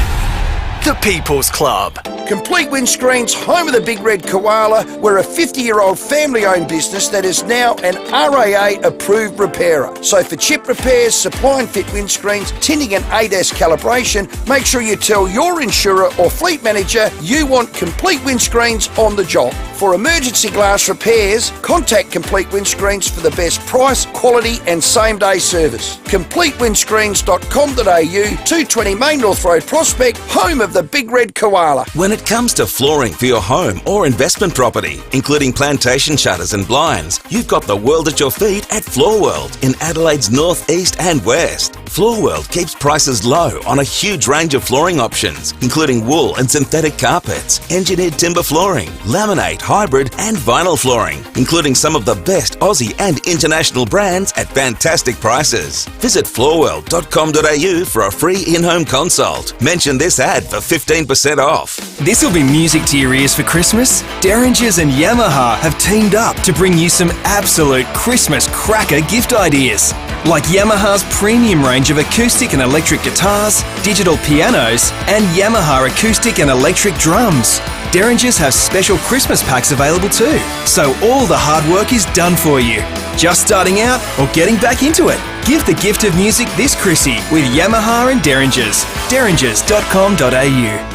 S11: the People's Club.
S1: Complete Windscreens, home of the Big Red Koala. We're a 50-year-old family-owned business that is now an RAA-approved repairer. So for chip repairs, supply and fit windscreens, tinting and ADAS calibration, make sure you tell your insurer or fleet manager you want Complete Windscreens on the job. For emergency glass repairs, contact Complete Windscreens for the best price, quality and same-day service. CompleteWindscreens.com.au, 220 Main North Road, Prospect, home of the Big Red Koala.
S17: When it comes to flooring for your home or investment property, including plantation shutters and blinds, you've got the world at your feet at Floor World in Adelaide's north, east and west. Floor World keeps prices low on a huge range of flooring options, including wool and synthetic carpets, engineered timber flooring, laminate, hybrid and vinyl flooring, including some of the best Aussie and international brands at fantastic prices. Visit floorworld.com.au for a free in-home consult. Mention this ad for 15% off.
S19: This'll be music to your ears for Christmas. Derringers and Yamaha have teamed up to bring you some absolute Christmas cracker gift ideas. Like Yamaha's premium range of acoustic and electric guitars, digital pianos, and Yamaha acoustic and electric drums. Derringers have special Christmas packs available too, so all the hard work is done for you. Just starting out or getting back into it? Give the gift of music this Chrissy with Yamaha and Derringers. Derringers.com.au.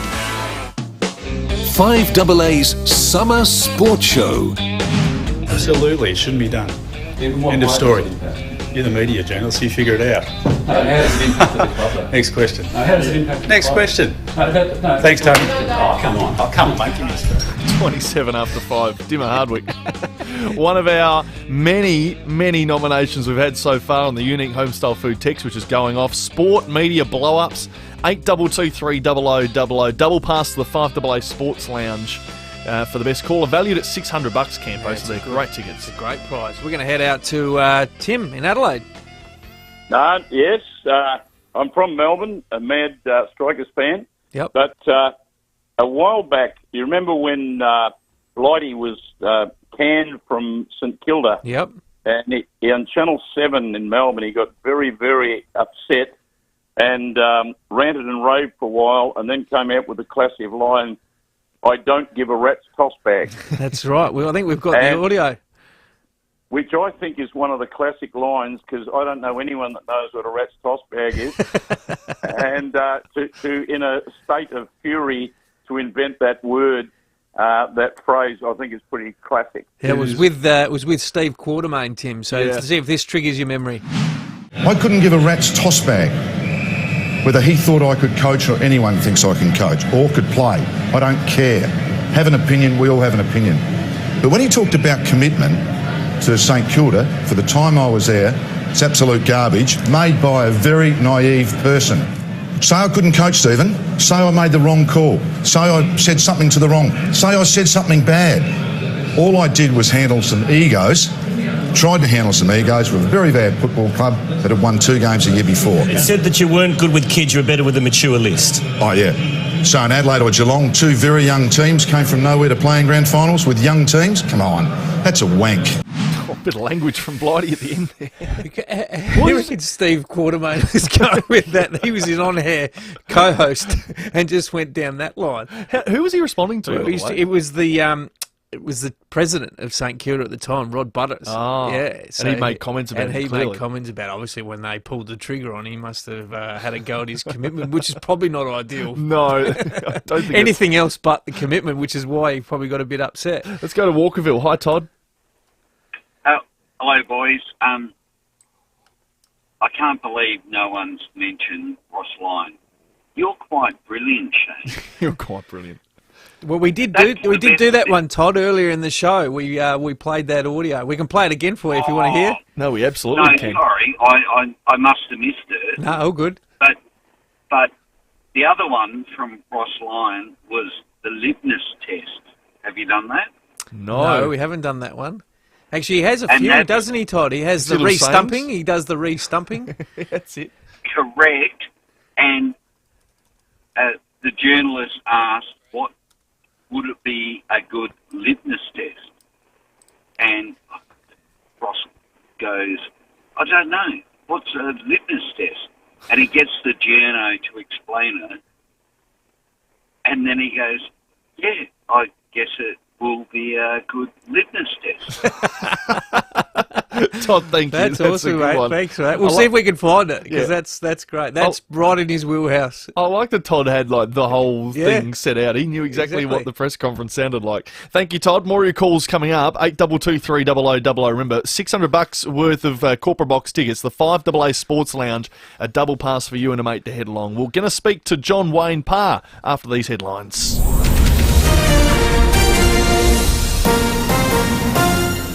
S18: 5AA's Summer Sports Show.
S20: Absolutely, it shouldn't be done. End of story. You're the media journalist, you figure it out.
S21: How does it impact the club, though?
S20: Next question.
S21: How does it impact the
S20: Next
S21: club?
S20: question.
S21: No.
S20: Thanks, Tony.
S21: Oh, come on.
S20: Oh, come on, mate. Give me a
S10: 27 after 5. Dimmer Hardwick. One of our many, many nominations we've had so far on the unique homestyle food text, which is going off. Sport media blow-ups. 82230000. Double pass to the 5AA Sports Lounge for the best caller. Valued at $600, Campo, so they're great tickets.
S28: It's a great prize. We're going to head out to Tim in Adelaide.
S29: Yes, I'm from Melbourne, a mad Strikers fan.
S28: Yep.
S29: But a while back, you remember when Blighty was canned from St Kilda?
S28: Yep.
S29: And he on Channel 7 in Melbourne, he got very, very upset and ranted and raved for a while, and then came out with the classic line, "I don't give a rat's toss bag."
S28: That's right. Well, I think we've got the audio.
S29: Which I think is one of the classic lines, because I don't know anyone that knows what a rat's toss bag is. And to in a state of fury, to invent that word, that phrase, I think is pretty classic.
S28: Yeah, it was with Steve Quartermain, Tim. So to see if this triggers your memory.
S30: I couldn't give a rat's toss bag whether he thought I could coach or anyone thinks I can coach or could play. I don't care. Have an opinion, we all have an opinion. But when he talked about commitment to St Kilda, for the time I was there, it's absolute garbage, made by a very naive person. Say I couldn't coach, Stephen. Say I made the wrong call. Say I said something to the wrong. Say I said something bad. All I did was handle some egos, tried to handle some egos with a very bad football club that had won 2 games a year before.
S31: It said that you weren't good with kids, you were better with the mature list.
S30: Oh, yeah. So in Adelaide or Geelong, 2 very young teams came from nowhere to play in grand finals with young teams. Come on, that's a wank.
S10: A bit of language from Blighty at the end there.
S28: Where did Steve Quartermain was going with that? He was his on-air co-host and just went down that line.
S10: Who was he responding to?
S28: It was the it was the president of St Kilda at the time, Rod Butters.
S10: Oh,
S28: yeah.
S10: and he made comments about it,
S28: And he
S10: clearly.
S28: made comments about it. Obviously, when they pulled the trigger on him, he must have had a go at his commitment, which is probably not ideal.
S10: No, I don't think
S28: anything else but the commitment, which is why he probably got a bit upset.
S10: Let's go to Walkerville. Hi, Todd.
S4: Hello, boys. I can't believe no one's mentioned Ross Lyon. You're quite brilliant, Shane.
S10: You're quite brilliant.
S28: Well, we did do that one, Todd, earlier in the show. We played that audio. We can play it again for you if you want to hear.
S10: No, we absolutely can.
S4: No, sorry, I must have missed it.
S28: No, all good.
S4: But the other one from Ross Lyon was the litmus test. Have you done that?
S28: No, we haven't done that one. Actually, he has a few, doesn't he, Todd? He has the re-stumping. He does the re-stumping.
S10: That's it.
S4: Correct. And the journalist asked, what would it be a good litmus test? And Ross goes, I don't know. What's a litmus test? And he gets the journo to explain it. And then he goes, yeah, I guess it will be a good litmus test.
S10: Todd, thank you.
S28: That's
S10: a
S28: awesome,
S10: good
S28: mate.
S10: one.
S28: Thanks for that. We'll see if we can find it, because that's great. That's right in his wheelhouse.
S10: I like that Todd had the whole thing set out. He knew exactly what the press conference sounded like. Thank you, Todd. More of your calls coming up. 82230000. Remember, $600 worth of corporate box tickets. The FIVEAA Sports Lounge, a double pass for you and a mate to head along. We're going to speak to John Wayne Parr after these headlines.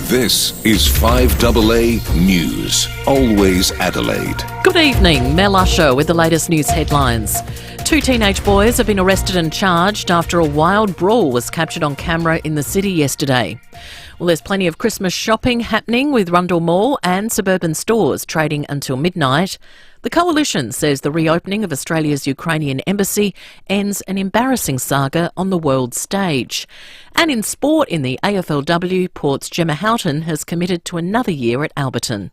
S18: This is 5AA News, always Adelaide.
S6: Good evening, Mel Usher with the latest news headlines. 2 teenage boys have been arrested and charged after a wild brawl was captured on camera in the city yesterday. Well, there's plenty of Christmas shopping happening with Rundle Mall and suburban stores trading until midnight. The Coalition says the reopening of Australia's Ukrainian embassy ends an embarrassing saga on the world stage. And in sport, in the AFLW, Port's Gemma Houghton has committed to another year at Alberton.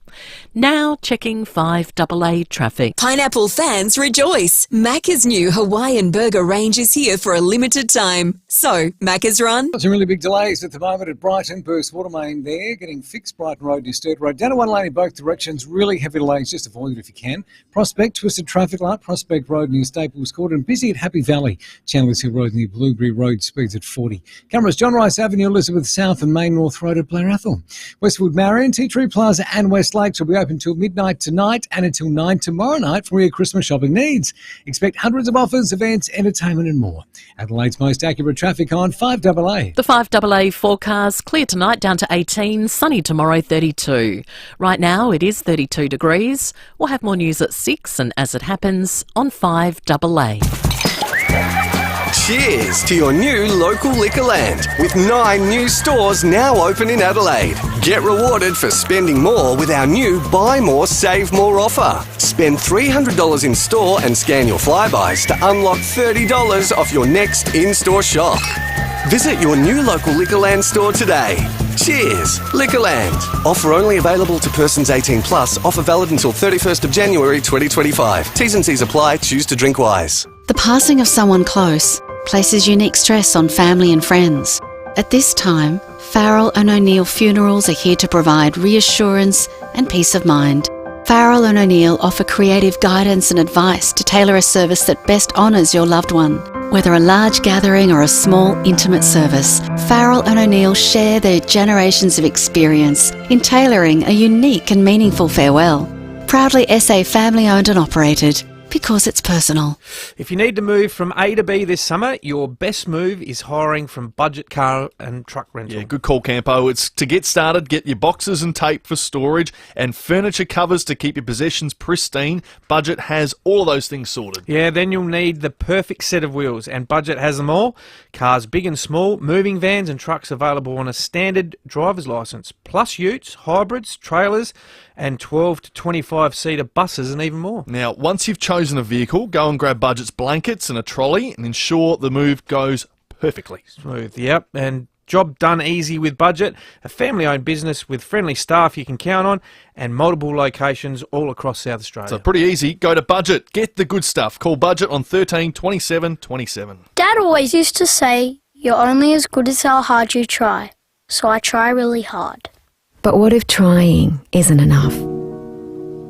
S6: Now checking 5AA traffic.
S8: Pineapple fans rejoice. Macca's new Hawaiian burger range is here for a limited time. So, Macca's run.
S7: Some really big delays at the moment at Brighton. Burst water main there, getting fixed. Brighton Road near Sturt Road. Down to one lane in both directions. Really heavy delays. Just avoid it if you can. Prospect, twisted traffic light. Prospect Road near Staples Court. And busy at Happy Valley. Chandler's Hill Road near Blueberry Road. Speeds at 40. Cameras John Rice Avenue, Elizabeth South and Main North Road at Blair Athol. Westwood Marion, Tea Tree Plaza and West Lakes will be open till midnight tonight and until 9 tomorrow night for your Christmas shopping needs. Expect hundreds of offers, events, entertainment and more. Adelaide's most accurate traffic on 5AA.
S6: The 5AA forecast, clear tonight down to 18, sunny tomorrow 32. Right now it is 32 degrees. We'll have more news at 6 and as it happens on 5AA.
S11: Cheers to your new local Liquorland, with 9 new stores now open in Adelaide. Get rewarded for spending more with our new Buy More, Save More offer. Spend $300 in store and scan your flybys to unlock $30 off your next in-store shop. Visit your new local Liquorland store today. Cheers, Liquorland. Offer only available to persons 18 plus. Offer valid until 31st of January 2025. T's and C's apply. Choose to drink wise.
S9: The passing of someone close places unique stress on family and friends. At this time, Farrell and O'Neill Funerals are here to provide reassurance and peace of mind. Farrell and O'Neill offer creative guidance and advice to tailor a service that best honours your loved one. Whether a large gathering or a small, intimate service, Farrell and O'Neill share their generations of experience in tailoring a unique and meaningful farewell. Proudly SA family-owned and operated, because it's personal.
S28: If you need to move from A to B this summer, your best move is hiring from Budget Car and Truck Rental.
S10: Yeah, good call, Campo. It's to get started, get your boxes and tape for storage and furniture covers to keep your possessions pristine. Budget has all of those things sorted.
S28: Yeah, then you'll need the perfect set of wheels, and Budget has them all. Cars big and small, moving vans and trucks available on a standard driver's licence, plus utes, hybrids, trailers, and 12 to 25-seater buses and even more.
S10: Now, once you've chosen a vehicle, go and grab Budget's blankets and a trolley and ensure the move goes perfectly.
S28: Smooth, yep. And job done easy with Budget, a family-owned business with friendly staff you can count on and multiple locations all across South Australia.
S10: So pretty easy. Go to Budget. Get the good stuff. Call Budget on 13 27 27.
S12: Dad always used to say, you're only as good as how hard you try. so I try really hard.
S13: But what if trying isn't enough?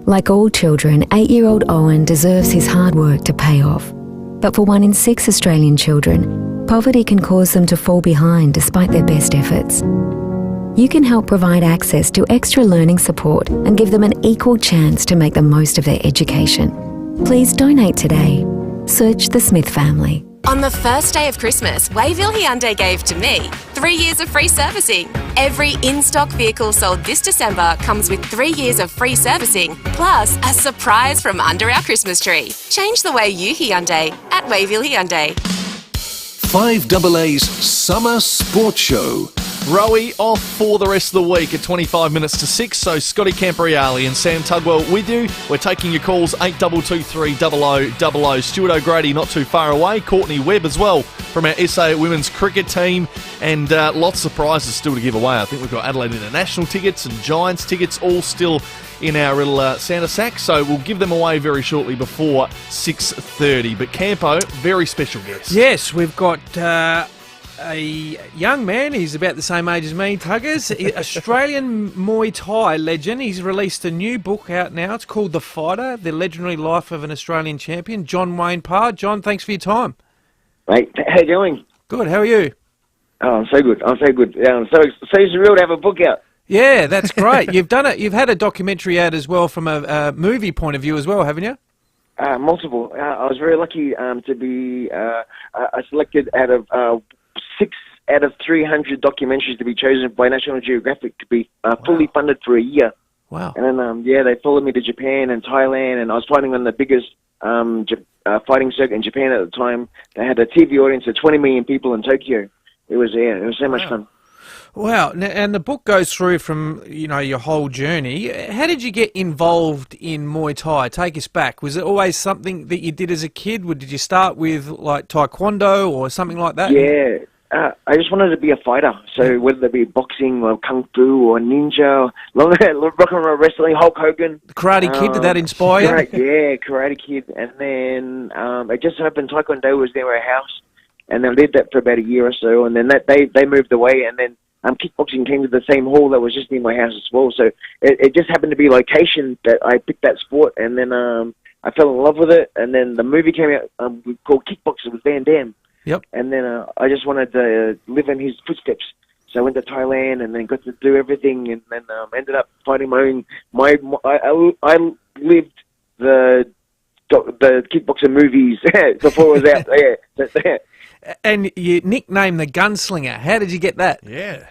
S13: Like all children, 8-year-old Owen deserves his hard work to pay off. But for 1 in 6 Australian children, poverty can cause them to fall behind despite their best efforts. You can help provide access to extra learning support and give them an equal chance to make the most of their education. Please donate today. Search the Smith family.
S14: On the first day of Christmas, Wayville Hyundai gave to me 3 years of free servicing. Every in-stock vehicle sold this December comes with 3 years of free servicing, plus a surprise from under our Christmas tree. Change the way you Hyundai at Wayville Hyundai.
S18: 5AA's Summer Sports Show.
S10: Rowie off for the rest of the week at 25 minutes to 6, so Scotty Campriali and Sam Tugwell with you. We're taking your calls 8223 0000. Stuart O'Grady not too far away. Courtney Webb as well from our SA Women's Cricket team, and lots of prizes still to give away. I think we've got Adelaide International tickets and Giants tickets all still in our little Santa sack, so we'll give them away very shortly before 6:30. But Campo, very special guest.
S28: Yes, we've got a young man. He's about the same age as me, Tuggers. Australian Muay Thai legend. He's released a new book out now. It's called The Fighter, The Legendary Life of an Australian Champion, John Wayne Parr. John, thanks for your time.
S15: Mate, how you doing?
S28: Good, how are you?
S15: Oh, I'm so good. I'm so good. So surreal to have a book out.
S28: Yeah, that's great. You've done it. You've had a documentary out as well from a movie point of view as well, haven't you?
S15: Multiple. I was very lucky to be selected out of 6 out of 300 documentaries to be chosen by National Geographic to be fully funded for a year.
S28: Wow.
S15: And then, they followed me to Japan and Thailand, and I was fighting on the biggest fighting circuit in Japan at the time. They had a TV audience of 20 million people in Tokyo. It was so much fun.
S28: Wow, and the book goes through from, your whole journey. How did you get involved in Muay Thai? Take us back. Was it always something that you did as a kid? Did you start with, like, Taekwondo or something like that?
S15: Yeah, I just wanted to be a fighter. So whether it be boxing or Kung Fu or Ninja, rock and roll wrestling, Hulk Hogan.
S28: Karate Kid, did that inspire you?
S15: Yeah, Karate Kid. And then it just happened Taekwondo was near our house. And then I did that for about a year or so. And then they moved away, and then kickboxing came to the same hall that was just near my house as well. So it just happened to be location that I picked that sport, and then I fell in love with it. And then the movie came out called Kickboxer with Van Damme.
S28: Yep.
S15: And then I just wanted to live in his footsteps. So I went to Thailand and then got to do everything, and then ended up fighting my own. I lived the kickboxer movies before it was out there.
S28: And you nicknamed the Gunslinger. How did you get that?
S10: Yeah.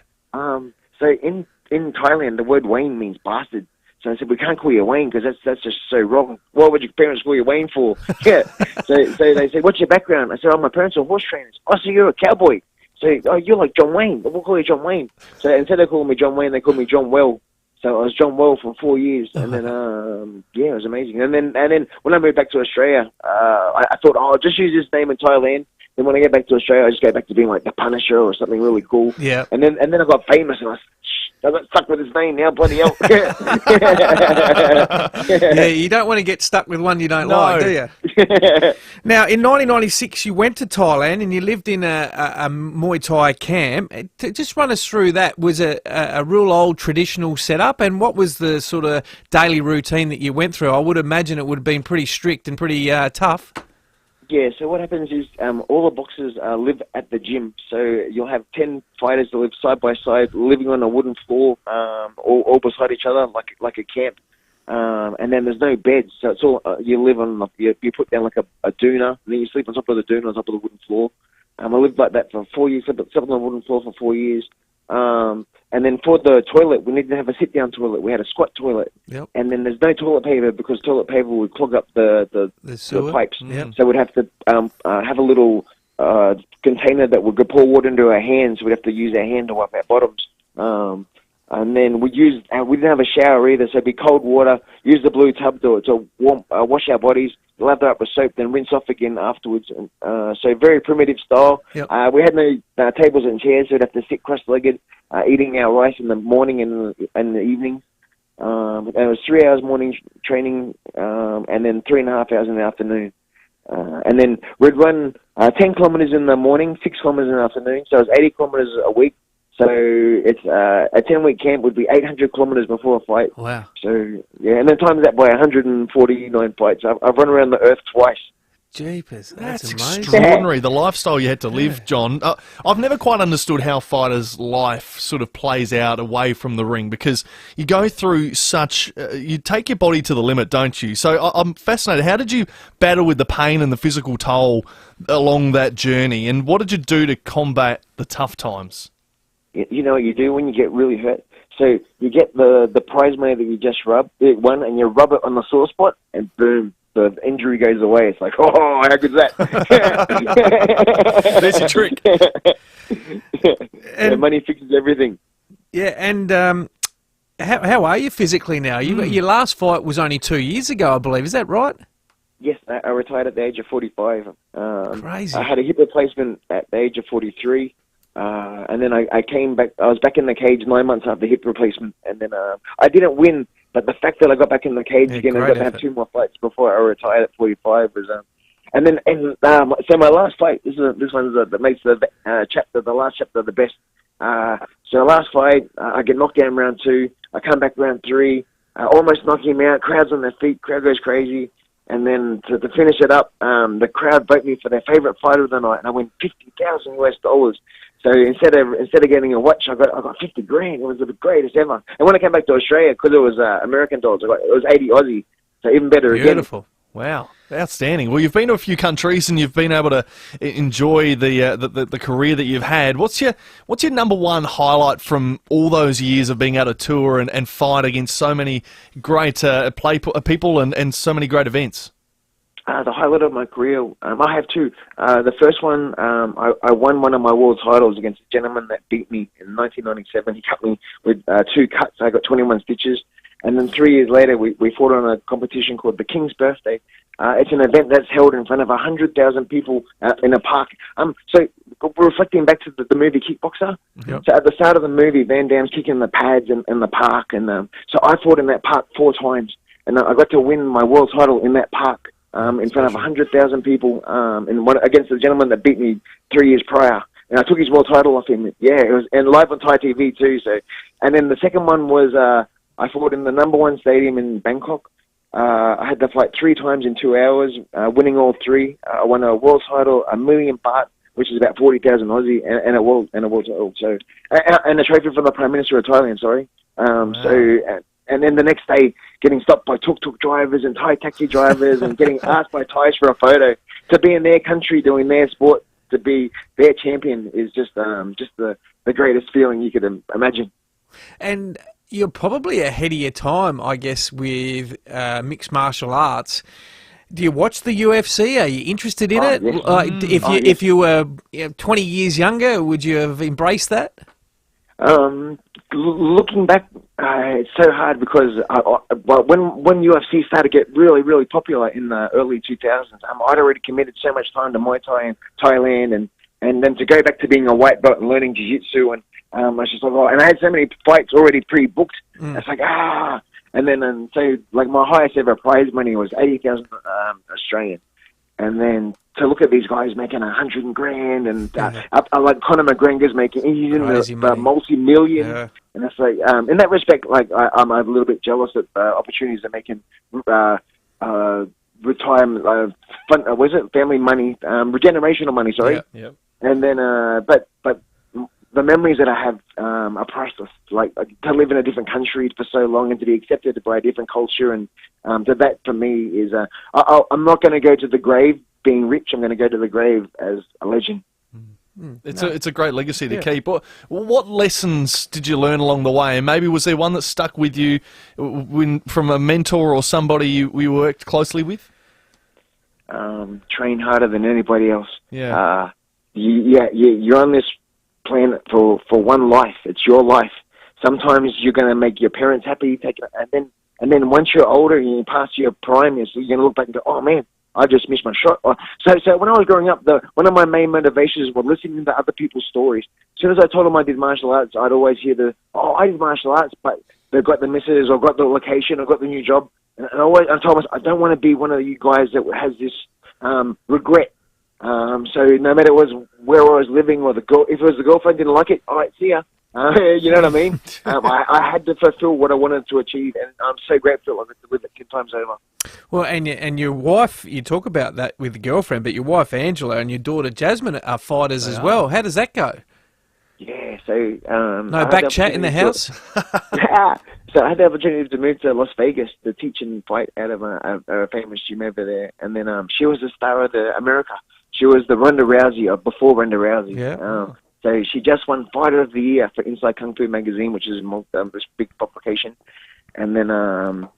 S15: So in Thailand, the word Wayne means bastard. So I said, we can't call you Wayne because that's just so wrong. What would your parents call you Wayne for? Yeah. So they said, what's your background? I said, my parents are horse trainers. Oh, so you're a cowboy. So, you're like John Wayne. We'll call you John Wayne. So instead of calling me John Wayne, they called me John Well. So I was John Well for 4 years, and then it was amazing. And then when I moved back to Australia, I thought, I'll just use this name in Thailand. Then when I get back to Australia, I just go back to being like the Punisher or something really cool.
S28: Yeah.
S15: And then I got famous, and I got stuck with his name now. Bloody hell.
S28: Yeah, you don't want to get stuck with one you don't like, do you? Now, in 1996, you went to Thailand and you lived in a Muay Thai camp. Just run us through that. Was it a real old traditional setup, and what was the sort of daily routine that you went through? I would imagine it would have been pretty strict and pretty tough.
S15: Yeah, so what happens is all the boxers live at the gym. So you'll have 10 fighters that live side by side, living on a wooden floor, all beside each other, like a camp. And then there's no beds, so it's all you live on. You put down like a doona, and then you sleep on top of the doona, on top of the wooden floor. I lived like that for 4 years. Slept on the wooden floor for 4 years. And then for the toilet, we needed to have a sit-down toilet. We had a squat toilet.
S28: Yep.
S15: And then there's no toilet paper because toilet paper would clog up the pipes.
S28: Yep.
S15: So we'd have to have a little container that would pour water into our hands. We'd have to use our hand to wipe our bottoms. And then we didn't have a shower either, so it'd be cold water, use the blue tub to wash our bodies, lather up with soap, then rinse off again afterwards. So very primitive style.
S28: Yep.
S15: We had no tables and chairs, so we'd have to sit cross-legged, eating our rice in the morning and the evening. It was 3 hours morning training, and then 3.5 hours in the afternoon. And then we'd run 10 kilometres in the morning, 6 kilometres in the afternoon, so it was 80 kilometres a week. So it's a 10-week camp would be 800 kilometres before a fight.
S28: Wow.
S15: So, yeah, and then times that by 149 fights. I've run around the earth twice.
S28: Jeepers, that's amazing.
S10: Extraordinary, the lifestyle you had to live, John. I've never quite understood how fighters' life sort of plays out away from the ring, because you go through such... you take your body to the limit, don't you? So I'm fascinated. How did you battle with the pain and the physical toll along that journey, and what did you do to combat the tough times?
S15: You know what you do when you get really hurt? So you get the prize money that you just won, and you rub it on the sore spot, and boom, the injury goes away. It's like, oh, how good's that?
S28: There's your trick.
S15: And money fixes everything.
S28: Yeah, and how are you physically now? Your last fight was only 2 years ago, I believe. Is that right?
S15: Yes, I retired at the age of 45.
S28: Crazy.
S15: I had a hip replacement at the age of 43. And then I came back. I was back in the cage 9 months after the hip replacement, and then I didn't win. But the fact that I got back in the cage again and got to have 2 more fights before I retired at 45 was. So my last fight. This one's that makes the last chapter the best. So the last fight, I get knocked down round 2. I come back round 3, almost knock him out. Crowd's on their feet. Crowd goes crazy. And then to finish it up, the crowd vote me for their favourite fighter of the night, and I win $50,000. So instead of getting a watch, I got $50,000. It was the greatest ever. And when I came back to Australia, because it was American dollars, it was 80 Aussie. So even better again.
S10: Beautiful. Wow, outstanding. Well, you've been to a few countries and you've been able to enjoy the career that you've had. What's your number one highlight from all those years of being able to tour and fight against so many great people and so many great events?
S15: The highlight of my career, I have 2. The first one, I won one of my world titles against a gentleman that beat me in 1997. He cut me with 2 cuts. I got 21 stitches. And then 3 years later, we fought on a competition called the King's Birthday. It's an event that's held in front of 100,000 people in a park. So reflecting back to the movie Kickboxer. Yep. So at the start of the movie, Van Damme's kicking the pads in the park. And so I fought in that park 4 times. And I got to win my world title in that park. In front of 100,000 people, against the gentleman that beat me 3 years prior, and I took his world title off him. Yeah, it was, and live on Thai TV too. So, and then the second one was I fought in the number 1 stadium in Bangkok. I had the fight 3 times in 2 hours, winning all 3. I won a world title, $1 million baht, which is about 40,000 Aussie, and a world title. So, and a trophy from the Prime Minister of Thailand. Sorry. Wow. And then the next day, getting stopped by tuk-tuk drivers and Thai taxi drivers and getting asked by Thais for a photo. To be in their country doing their sport, to be their champion is just the greatest feeling you could imagine.
S28: And you're probably ahead of your time, I guess, with mixed martial arts. Do you watch the UFC? Are you interested in it? Yes. If you were 20 years younger, would you have embraced that?
S15: Looking back, it's so hard because when UFC started to get really, really popular in the early 2000s, I'd already committed so much time to Muay Thai in Thailand, and then to go back to being a white belt and learning Jiu-Jitsu, and I was just like, oh, and I had so many fights already pre-booked. It's like, and then so like my highest ever prize money was 80,000 Australian. And then to look at these guys making $100,000, and like Conor McGregor's he's in the multi-million, and it's like in that respect, like I'm a little bit jealous at opportunities they're making, retirement, family money, regenerational money, sorry.
S28: Yeah.
S15: And then, but the memories that I have are priceless. Like to live in a different country for so long and to be accepted by a different culture, and that for me is I'm not going to go to the grave being rich. I'm going to go to the grave as a legend.
S10: It's a great legacy to keep. What lessons did you learn along the way? And maybe was there one that stuck with you from a mentor or somebody you worked closely with?
S15: Train harder than anybody else.
S10: Yeah.
S15: You're on this planet for one life. It's your life. Sometimes you're going to make your parents happy, and then once you're older and you pass your prime, you're going to look back and go, oh man, I just missed my shot. So when I was growing up, one of my main motivations was listening to other people's stories. As soon as I told them I did martial arts, I'd always hear I did martial arts, but they've got the missus or got the location or got the new job. And I told myself, I don't want to be one of you guys that has this regret. So no matter where I was living or if it was the girlfriend didn't like it, all right, see ya. You know what I mean? I had to fulfill what I wanted to achieve, and I'm so grateful with it 10 times over.
S28: Well, and your wife, you talk about that with the girlfriend, but your wife Angela and your daughter Jasmine are fighters as well. How does that go?
S15: Yeah, so...
S28: no back chat in the house?
S15: So I had the opportunity to move to Las Vegas to teach and fight out of a famous gym over there. And then she was the star of the America. She was the Ronda Rousey, before Ronda Rousey.
S28: Yeah.
S15: So she just won Fighter of the Year for Inside Kung Fu Magazine, which is this big publication. And then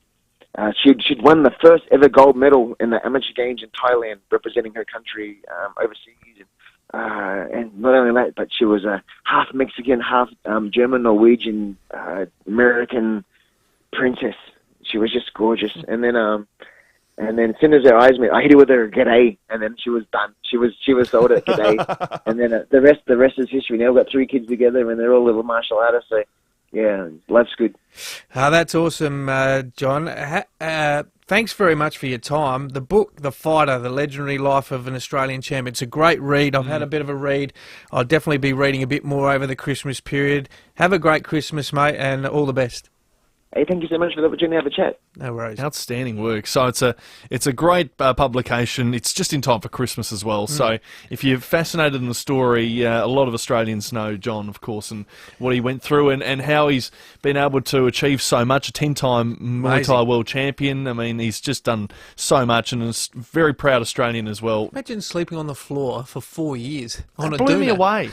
S15: she'd won the first ever gold medal in the amateur games in Thailand, representing her country overseas. And not only that, but she was a half Mexican, half German, Norwegian, American princess. She was just gorgeous. And then as soon as her eyes met, I hit her with her g'day, and then she was done. She was sold at g'day. And then the rest is history. Now we've got 3 kids together, and they're all little martial artists. So yeah, life's good.
S28: That's awesome, John. Thanks very much for your time. The book, The Fighter, The Legendary Life of an Australian Champion, it's a great read. I've had a bit of a read. I'll definitely be reading a bit more over the Christmas period. Have a great Christmas, mate, and all the best.
S15: Hey, thank you so much for the opportunity to have a chat.
S28: No worries.
S10: Outstanding work. So it's a great publication. It's just in time for Christmas as well. So if you're fascinated in the story, a lot of Australians know John, of course, and what he went through and how he's been able to achieve so much. A 10-time Muay Thai world champion. I mean, he's just done so much and is a very proud Australian as well.
S28: Imagine sleeping on the floor for 4 years on a
S10: blew me
S28: doona.
S10: away.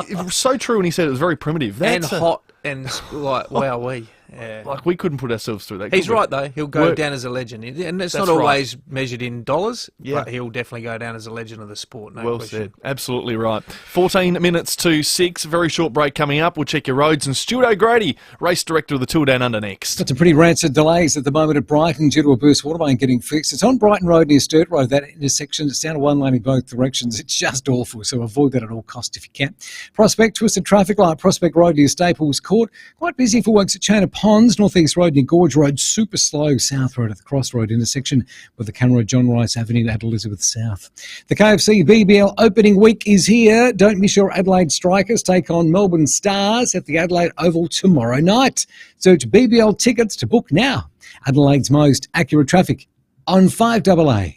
S10: It was so true when he said it was very primitive.
S28: And hot. And like, wowee. Yeah.
S10: Like, we couldn't put ourselves through that.
S28: He's right, though. He'll go down as a legend. And it's not always measured in dollars, but he'll definitely go down as a legend of the sport. No
S10: well
S28: question.
S10: said. Absolutely right. 14 minutes to 6. Very short break coming up. We'll check your roads. And Stuart O'Grady, race director of the Tour Down Under, next.
S7: Got some pretty rancid delays at the moment at Brighton due to a burst water main getting fixed. It's on Brighton Road near Sturt Road, that intersection. It's down to one lane in both directions. It's just awful, so avoid that at all costs if you can. Prospect, twisted traffic light, Prospect Road near Staples Court. Quite busy for works at Chain of Ponds, North East Road near Gorge Road, super slow South Road at the Crossroad intersection with the Camera John Rice Avenue at Elizabeth South. The KFC BBL opening week is here. Don't miss your Adelaide Strikers take on Melbourne Stars at the Adelaide Oval tomorrow night. Search BBL tickets to book now. Adelaide's most accurate traffic on 5AA.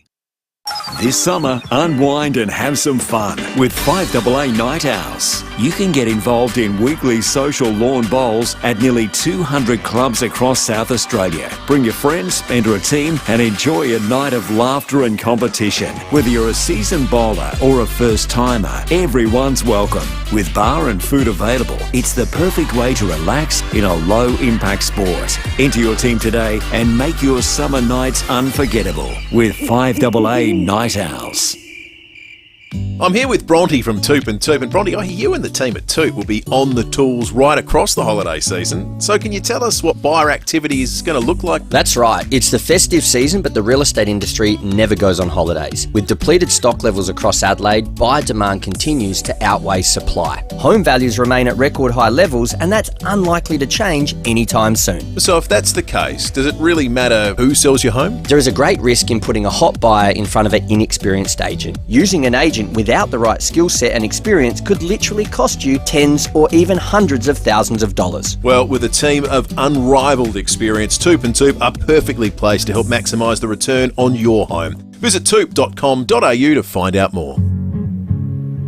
S1: This summer, unwind and have some fun with 5AA Night Owls. You can get involved in weekly social lawn bowls at nearly 200 clubs across South Australia. Bring your friends, enter a team and enjoy a night of laughter and competition. Whether you're a seasoned bowler or a first-timer, everyone's welcome. With bar and food available, it's the perfect way to relax in a low-impact sport. Enter your team today and make your summer nights unforgettable with 5AA Night Owls.
S2: I'm here with Bronte from Toop and Toop. And Bronte, I hear you and the team at Toop will be on the tools right across the holiday season. So can you tell us what buyer activity is going to look like?
S3: That's right. It's the festive season, but the real estate industry never goes on holidays. With depleted stock levels across Adelaide, buyer demand continues to outweigh supply. Home values remain at record high levels, and that's unlikely to change anytime soon.
S2: So if that's the case, does it really matter who sells your home?
S3: There is a great risk in putting a hot buyer in front of an inexperienced agent. Using an agent without the right skill set and experience could literally cost you tens or even hundreds of thousands of dollars.
S2: Well, with a team of unrivaled experience, Toop and Toop are perfectly placed to help maximise the return on your home. Visit toop.com.au to find out more.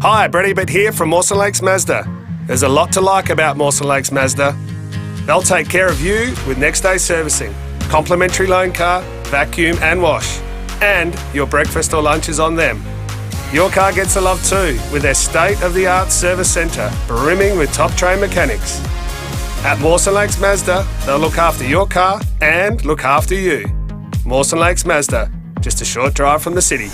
S5: Hi, Brady Bitt here from Mawson Lakes Mazda. There's a lot to like about Mawson Lakes Mazda. They'll take care of you with next day servicing, complimentary loan car, vacuum and wash, and your breakfast or lunch is on them. Your car gets a love too, with their state-of-the-art service centre, brimming with top-trained mechanics. At Mawson Lakes Mazda, they'll look after your car and look after you. Mawson Lakes Mazda, just a short drive from the city.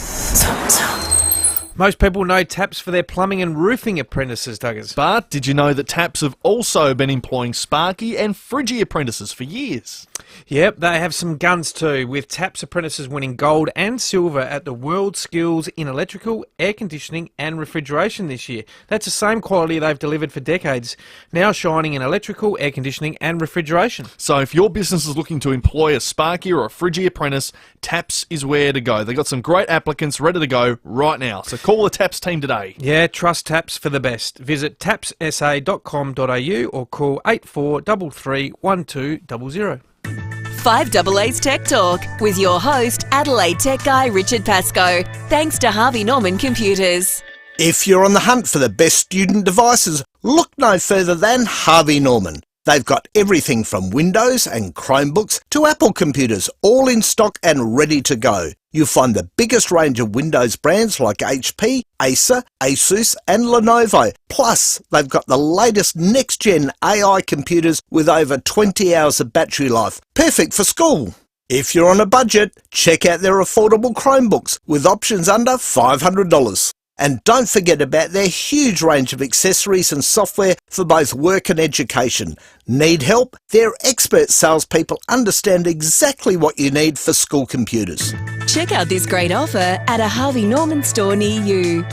S28: Most people know TAPS for their plumbing and roofing apprentices, Duggars.
S10: But did you know that TAPS have also been employing Sparky and Friggy apprentices for years?
S28: Yep, they have some guns too, with TAPS apprentices winning gold and silver at the World Skills in Electrical, Air Conditioning and Refrigeration this year. That's the same quality they've delivered for decades, now shining in electrical, air conditioning and refrigeration.
S10: So if your business is looking to employ a Sparky or a Friggy apprentice, TAPS is where to go. They've got some great applicants ready to go right now. So call the TAPS team today.
S28: Yeah, trust TAPS for the best. Visit tapssa.com.au or call 8433 1200.
S8: 5AA's Tech Talk with your host, Adelaide Tech Guy Richard Pascoe. Thanks to Harvey Norman Computers.
S16: If you're on the hunt for the best student devices, look no further than Harvey Norman. They've got everything from Windows and Chromebooks to Apple computers, all in stock and ready to go. You'll find the biggest range of Windows brands like HP, Acer, Asus and Lenovo. Plus, they've got the latest next-gen AI computers with over 20 hours of battery life. Perfect for school. If you're on a budget, check out their affordable Chromebooks with options under $500. And don't forget about their huge range of accessories and software for both work and education. Need help? Their expert salespeople understand exactly what you need for school computers.
S8: Check out this great offer at a Harvey Norman store near you.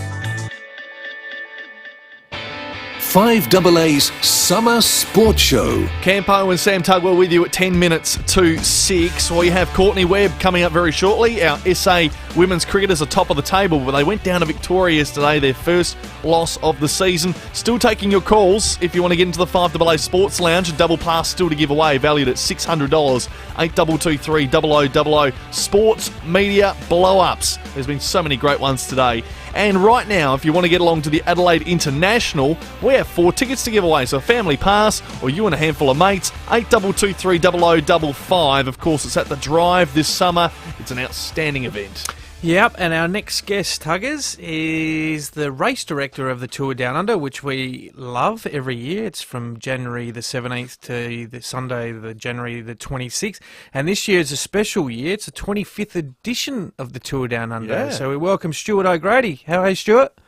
S18: 5AA's Summer Sports Show.
S10: Campo and Sam Tugwell with you at 10 minutes to 6. Well, you have Courtney Webb coming up very shortly. Our SA women's cricketers are top of the table, but they went down to Victoria yesterday, their first loss of the season. Still taking your calls if you want to get into the 5AA Sports Lounge. A double pass still to give away, valued at $600. 8223 0000. Sports Media Blow-Ups. There's been so many great ones today. And right now, if you want to get along to the Adelaide International, we have 4 tickets to give away. So a family pass, or you and a handful of mates, 8223 0055. Of course, it's at the Drive this summer. It's an outstanding event.
S28: Yep, and our next guest, Tuggers, is the race director of the Tour Down Under, which we love every year. It's from January the 17th to the Sunday, January the 26th. And this year is a special year. It's the 25th edition of the Tour Down Under.
S17: Yeah.
S28: So we welcome Stuart O'Grady. How are you, Stuart?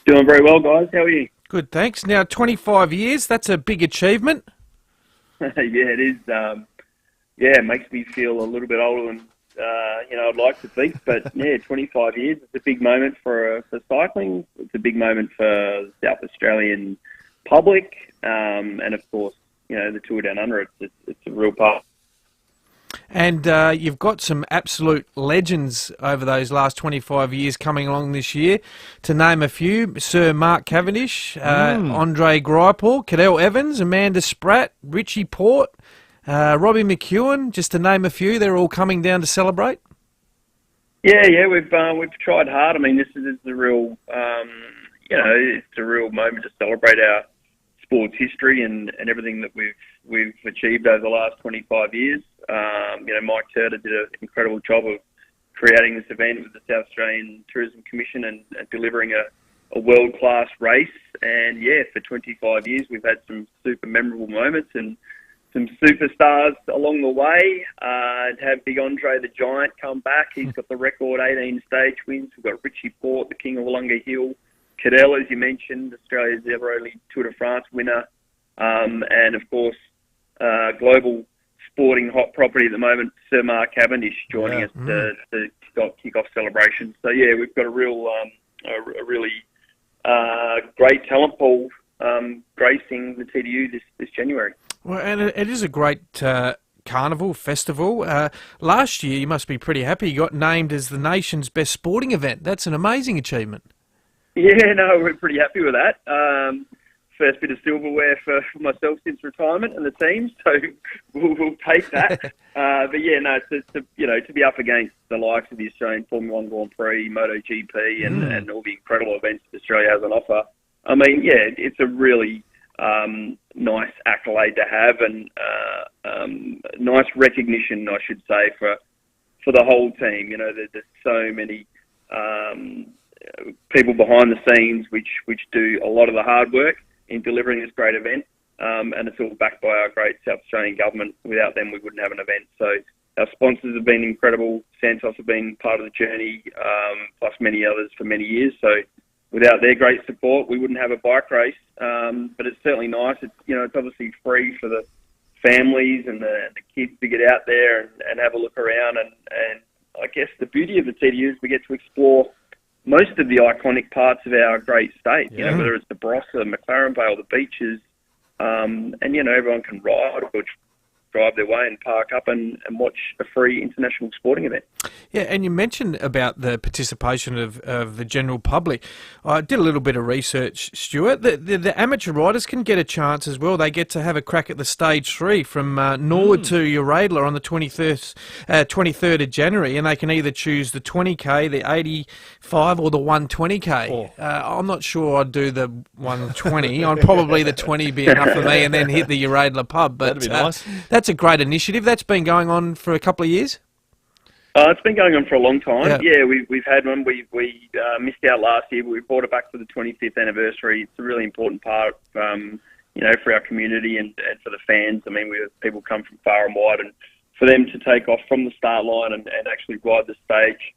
S17: Doing very well, guys. How are you?
S28: Good, thanks. Now, 25 years, that's a big achievement.
S17: Yeah, it is. It makes me feel a little bit older than I'd like to think, but yeah, 25 years. It's a big moment for cycling. It's a big moment for the South Australian public, and of course, the Tour Down Under. It's a real part.
S28: And you've got some absolute legends over those last 25 years coming along this year. To name a few, Sir Mark Cavendish, Andre Greipel, Cadell Evans, Amanda Spratt, Richie Port, Robbie McEwen, just to name a few. They're all coming down to celebrate.
S17: Yeah, we've tried hard. I mean, this is a real, it's a real moment to celebrate our sports history and everything that we've achieved over the last 25 years. Mike Turner did an incredible job of creating this event with the South Australian Tourism Commission and delivering a world-class race. And yeah, for 25 years, we've had some super memorable moments and some superstars along the way. To have Big Andre the Giant come back, he's got the record 18 stage wins. We've got Richie Port, the King of Wollonga Hill. Cadell, as you mentioned, Australia's ever only Tour de France winner. And of course, global sporting hot property at the moment, Sir Mark Cavendish joining us to kick off celebrations. So yeah, we've got a really great talent pool gracing the TDU this January.
S28: Well, and it is a great carnival, festival. Last year, you must be pretty happy. You got named as the nation's best sporting event. That's an amazing achievement.
S17: Yeah, no, we're pretty happy with that. First bit of silverware for myself since retirement and the team, so we'll take that. But yeah, no, to be up against the likes of the Australian Formula 1 Grand Prix, MotoGP, and all the incredible events that Australia has on offer. I mean, yeah, it's a really nice accolade to have, and nice recognition, I should say, for the whole team. There's so many people behind the scenes which do a lot of the hard work in delivering this great event, and it's all backed by our great South Australian government. Without them, we wouldn't have an event. So our sponsors have been incredible. Santos have been part of the journey, plus many others for many years. So without their great support, we wouldn't have a bike race. But it's certainly nice. It's obviously free for families and the kids to get out there and have a look around. And I guess the beauty of the TDU is we get to explore most of the iconic parts of our great state, you know, whether it's the Barossa, McLaren Vale, the beaches, and, you know, everyone can ride or drive their way and park up and watch a free international sporting event.
S28: Yeah, and you mentioned about the participation of the general public. I did a little bit of research, Stuart. The amateur riders can get a chance as well. They get to have a crack at the Stage 3 from Norwood to Uradla on the 23rd of January, and they can either choose the 20K, the 85 or the 120K. I'm not sure I'd do the 120. I'd probably the 20 be enough for me and then hit the Uradla pub. But
S10: That'd be nice.
S28: That's a great initiative. That's been going on for a couple of years.
S17: It's been going on for a long time. Yeah, we've had one. We missed out last year, but we brought it back for the 25th anniversary. It's a really important part, you know, for our community and for the fans. I mean, we have people come from far and wide, and for them to take off from the start line and actually ride the stage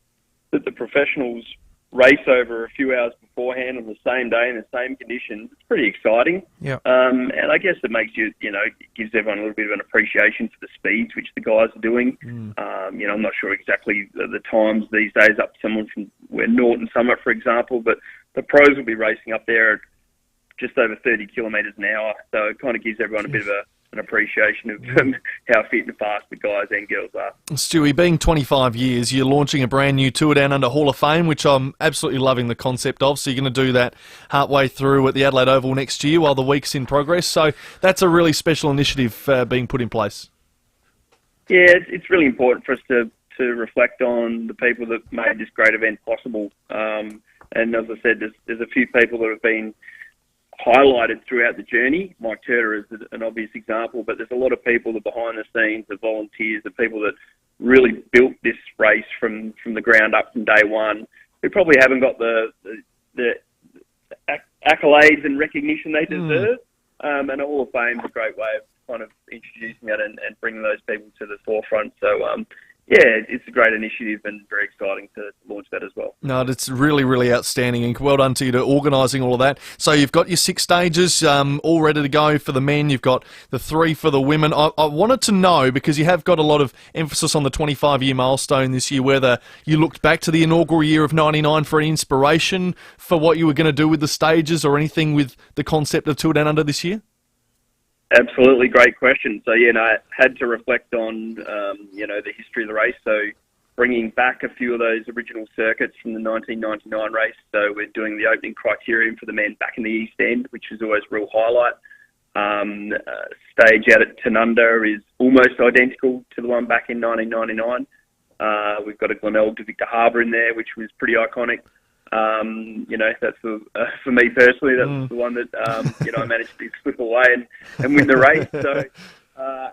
S17: that the professionals race over a few hours beforehand on the same day in the same conditions, it's pretty exciting.
S28: Yeah.
S17: And I guess it makes you know, it gives everyone a little bit of an appreciation for the speeds which the guys are doing. You know, I'm not sure exactly the times these days up to someone from Norton Summit, for example, but the pros will be racing up there at just over 30 kilometres an hour. So it kind of gives everyone a bit of an appreciation of how fit and fast the guys and girls are.
S10: Stewie, being 25 years, you're launching a brand new Tour Down Under Hall of Fame, which I'm absolutely loving the concept of. So you're going to do that halfway through at the Adelaide Oval next year while the week's in progress. So that's a really special initiative being put in place.
S17: Yeah, it's really important for us to reflect on the people that made this great event possible. And as I said, there's a few people that have been highlighted throughout the journey. Mike Turner is an obvious example, but there's a lot of people that behind the scenes, the volunteers, the people that really built this race from the ground up from day one, who probably haven't got the accolades and recognition they deserve. And a Hall of Fame is a great way of kind of introducing that and bringing those people to the forefront. So, yeah, it's a great initiative and very exciting to launch that as well.
S10: No, it's really, really outstanding, and well done to you to organising all of that. So you've got your 6 stages all ready to go for the men. You've got the 3 for the women. I wanted to know, because you have got a lot of emphasis on the 25-year milestone this year, whether you looked back to the inaugural year of 99 for any inspiration for what you were going to do with the stages or anything with the concept of Tour Down Under this year?
S17: Absolutely, great question. So, yeah, I had to reflect on, you know, the history of the race. So bringing back a few of those original circuits from the 1999 race. So we're doing the opening criterium for the men back in the East End, which is always a real highlight. Stage out at Tanunda is almost identical to the one back in 1999. We've got a Glenelg to Victor Harbour in there, which was pretty iconic. You know, that's for me personally, that's the one that, you know, I managed to slip away and win the race. So,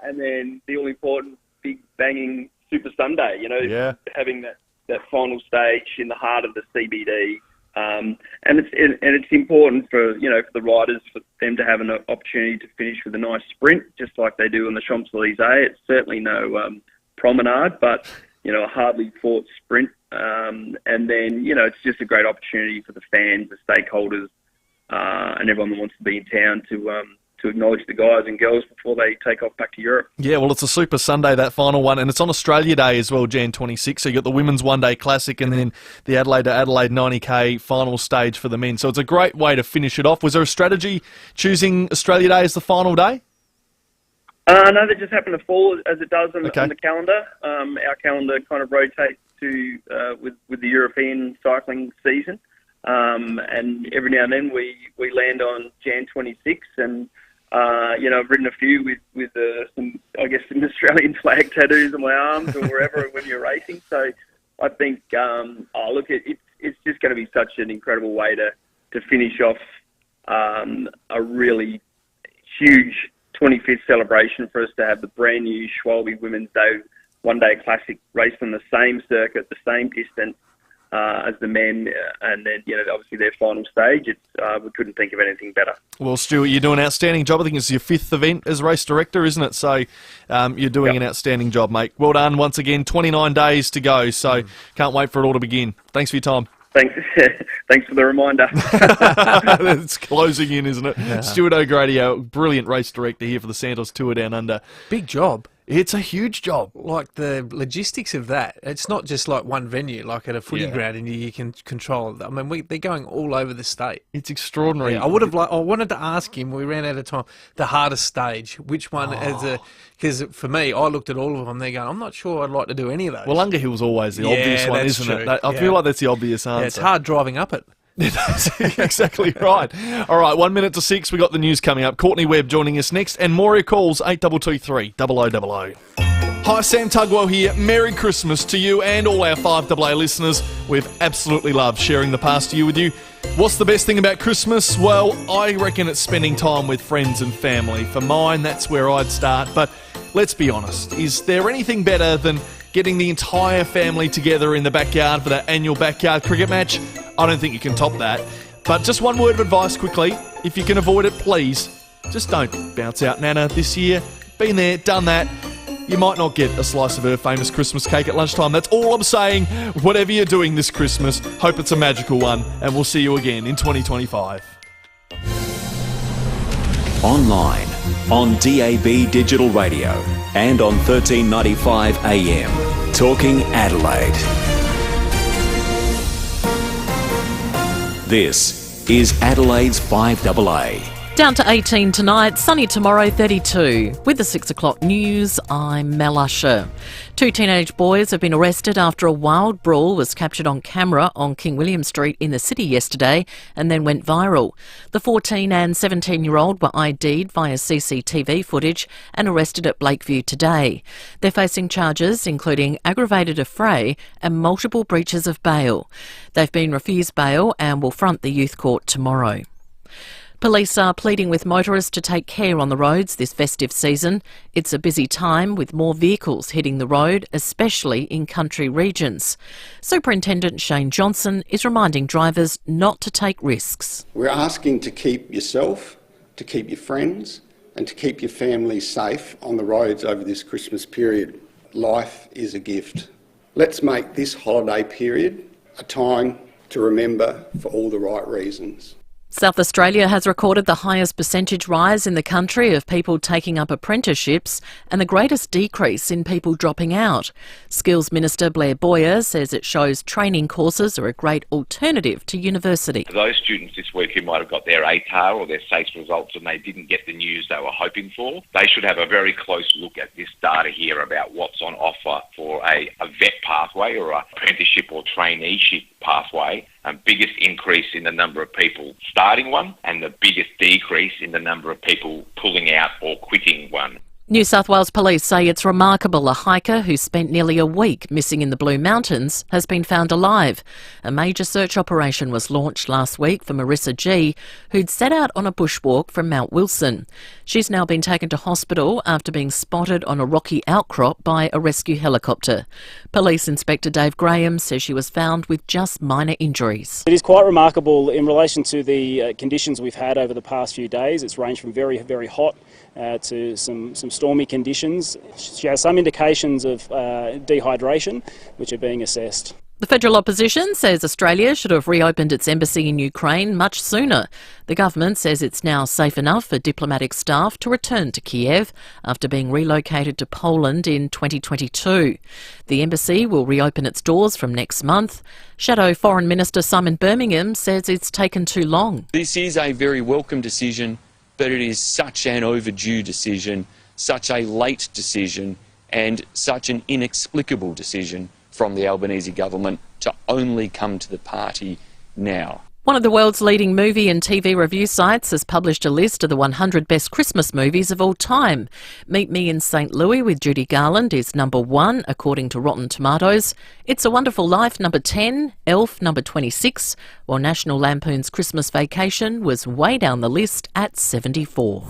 S17: and then the all important big banging Super Sunday, you know, having that final stage in the heart of the CBD. And it's important for, you know, for the riders, for them to have an opportunity to finish with a nice sprint, just like they do on the Champs-Élysées. It's certainly no promenade, but, you know, a hardly fought sprint. And then, you know, it's just a great opportunity for the fans, the stakeholders, and everyone that wants to be in town to acknowledge the guys and girls before they take off back to Europe.
S10: Yeah, well, it's a Super Sunday, that final one, and it's on Australia Day as well, Jan 26. So you got the Women's One Day Classic and then the Adelaide to Adelaide 90K final stage for the men. So it's a great way to finish it off. Was there a strategy choosing Australia Day as the final day?
S17: No, that just happened to fall as it does on the calendar. Our calendar kind of rotates to with the European cycling season, and every now and then we land on Jan 26, and you know, I've ridden a few with some Australian flag tattoos on my arms or wherever when you're racing. So I think, it's just going to be such an incredible way to finish off a really huge 25th celebration for us to have the brand new Schwalbe Women's Day One Day Classic raced on the same circuit, the same distance as the men, and then, you know, obviously their final stage. We couldn't think of anything better.
S10: Well, Stuart, you're doing an outstanding job. I think it's your 5th event as race director, isn't it? So you're doing an outstanding job, mate. Well done once again. 29 days to go, so can't wait for it all to begin. Thanks for your time.
S17: Thanks for the reminder.
S10: It's closing in, isn't it?
S28: Yeah.
S10: Stuart O'Grady, our brilliant race director here for the Santos Tour Down Under.
S28: Big job.
S10: It's a huge job.
S28: Like the logistics of that, it's not just like one venue, like at a footy ground, and you can control it. I mean, they're going all over the state.
S10: It's extraordinary.
S28: Yeah, I wanted to ask him. We ran out of time. The hardest stage, which one? Because for me, I looked at all of them. They're going, I'm not sure I'd like to do any of those.
S10: Well, Unger Hill's always the obvious one, isn't
S28: true.
S10: it? I feel like that's the obvious answer.
S28: Yeah, it's hard driving up it.
S10: That's exactly right. All right, 1 minute to 6. We got the news coming up. Courtney Webb joining us next, and more of your calls 8223 0000. Hi, Sam Tugwell here. Merry Christmas to you and all our 5AA listeners. We've absolutely loved sharing the past year with you. What's the best thing about Christmas? Well, I reckon it's spending time with friends and family. For mine, that's where I'd start. But let's be honest, is there anything better than getting the entire family together in the backyard for that annual backyard cricket match? I don't think you can top that. But just one word of advice quickly. If you can avoid it, please, just don't bounce out Nana this year. Been there, done that. You might not get a slice of her famous Christmas cake at lunchtime. That's all I'm saying. Whatever you're doing this Christmas, hope it's a magical one, and we'll see you again in 2025.
S1: Online, on DAB Digital Radio, and on 1395 AM. Talking Adelaide. This is Adelaide's 5AA.
S6: Down to 18 tonight, sunny tomorrow, 32. With the 6 o'clock news, I'm Mel Usher. 2 teenage boys have been arrested after a wild brawl was captured on camera on King William Street in the city yesterday and then went viral. The 14 and 17-year-old were ID'd via CCTV footage and arrested at Lakeview today. They're facing charges including aggravated affray and multiple breaches of bail. They've been refused bail and will front the youth court tomorrow. Police are pleading with motorists to take care on the roads this festive season. It's a busy time with more vehicles hitting the road, especially in country regions. Superintendent Shane Johnson is reminding drivers not to take risks.
S19: We're asking to keep yourself, to keep your friends and to keep your family safe on the roads over this Christmas period. Life is a gift. Let's make this holiday period a time to remember for all the right reasons.
S6: South Australia has recorded the highest percentage rise in the country of people taking up apprenticeships and the greatest decrease in people dropping out. Skills Minister Blair Boyer says it shows training courses are a great alternative to university.
S20: For those students this week who might have got their ATAR or their SACE results and they didn't get the news they were hoping for, they should have a very close look at this data here about what's on offer for a vet pathway or an apprenticeship or traineeship pathway. Biggest increase in the number of people starting one and the biggest decrease in the number of people pulling out or quitting one.
S6: New South Wales Police say it's remarkable a hiker who spent nearly a week missing in the Blue Mountains has been found alive. A major search operation was launched last week for Marissa G, who'd set out on a bushwalk from Mount Wilson. She's now been taken to hospital after being spotted on a rocky outcrop by a rescue helicopter. Police Inspector Dave Graham says she was found with just minor injuries.
S21: It is quite remarkable in relation to the conditions we've had over the past few days. It's ranged from very, very hot to some stormy conditions. She has some indications of dehydration, which are being assessed.
S6: The federal opposition says Australia should have reopened its embassy in Ukraine much sooner. The government says it's now safe enough for diplomatic staff to return to Kiev after being relocated to Poland in 2022. The embassy will reopen its doors from next month. Shadow Foreign Minister Simon Birmingham says it's taken too long.
S22: This is a very welcome decision, but it is such an overdue decision, such a late decision, and such an inexplicable decision from the Albanese government to only come to the party now.
S6: One of the world's leading movie and TV review sites has published a list of the 100 best Christmas movies of all time. Meet Me in St. Louis with Judy Garland is number 1, according to Rotten Tomatoes. It's a Wonderful Life, number 10. Elf, number 26. While National Lampoon's Christmas Vacation was way down the list at 74.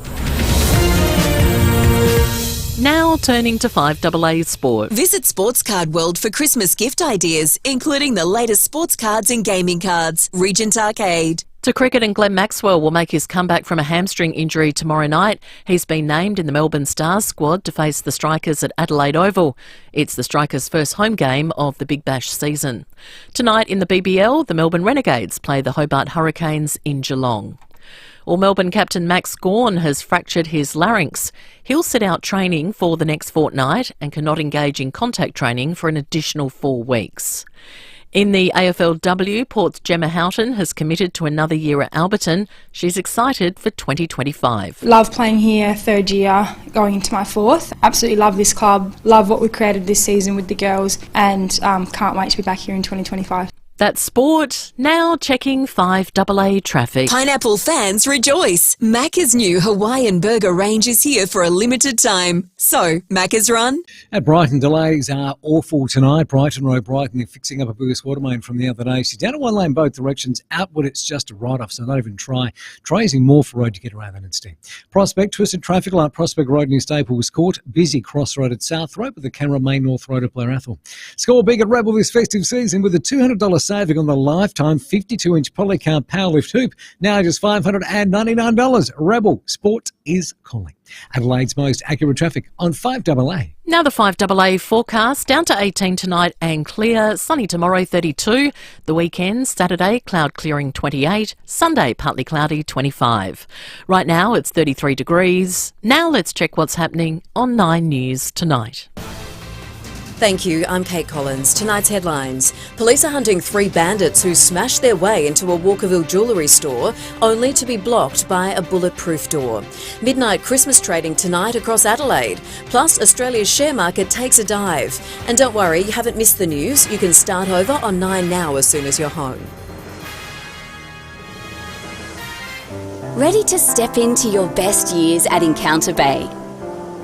S6: Now turning to 5AA Sport.
S8: Visit Sports Card World for Christmas gift ideas, including the latest sports cards and gaming cards. Regent Arcade.
S6: To cricket, and Glenn Maxwell will make his comeback from a hamstring injury tomorrow night. He's been named in the Melbourne Stars squad to face the Strikers at Adelaide Oval. It's the Strikers' first home game of the Big Bash season. Tonight in the BBL, the Melbourne Renegades play the Hobart Hurricanes in Geelong. Well, Melbourne captain Max Gawn has fractured his larynx. He'll sit out training for the next fortnight and cannot engage in contact training for an additional 4 weeks. In the AFLW, Port's Gemma Houghton has committed to another year at Alberton. She's excited for 2025.
S4: Love playing here, third year, going into my fourth. Absolutely love this club, love what we created this season with the girls, and can't wait to be back here in 2025.
S6: That's sport. Now checking 5AA traffic.
S8: Pineapple fans rejoice. Macca's new Hawaiian burger range is here for a limited time. So, Macca's run.
S7: At Brighton, delays are awful tonight. Brighton Road, Brighton, they're fixing up a burst water main from the other day. She's down a one lane both directions. Outward, it's just a write-off, so don't even try. Try using Morph Road to get around that instead. Prospect, twisted traffic light, Prospect Road near Staples Court. Busy Crossroad at South Road with the camera main North Road at Blair Athol. Score big at Rebel this festive season with a $200 saving on the lifetime 52-inch polycar powerlift hoop. Now just $599. Rebel, sport is calling. Adelaide's most accurate traffic on 5AA.
S6: Now the 5AA forecast, down to 18 tonight and clear, sunny tomorrow 32. The weekend, Saturday, cloud clearing 28, Sunday partly cloudy 25. Right now it's 33 degrees. Now let's check what's happening on 9 News tonight.
S9: Thank you, I'm Kate Collins. Tonight's headlines. Police are hunting 3 bandits who smashed their way into a Walkerville jewellery store only to be blocked by a bulletproof door. Midnight Christmas trading tonight across Adelaide. Plus, Australia's share market takes a dive. And don't worry, you haven't missed the news. You can start over on 9 Now as soon as you're home.
S11: Ready to step into your best years at Encounter Bay?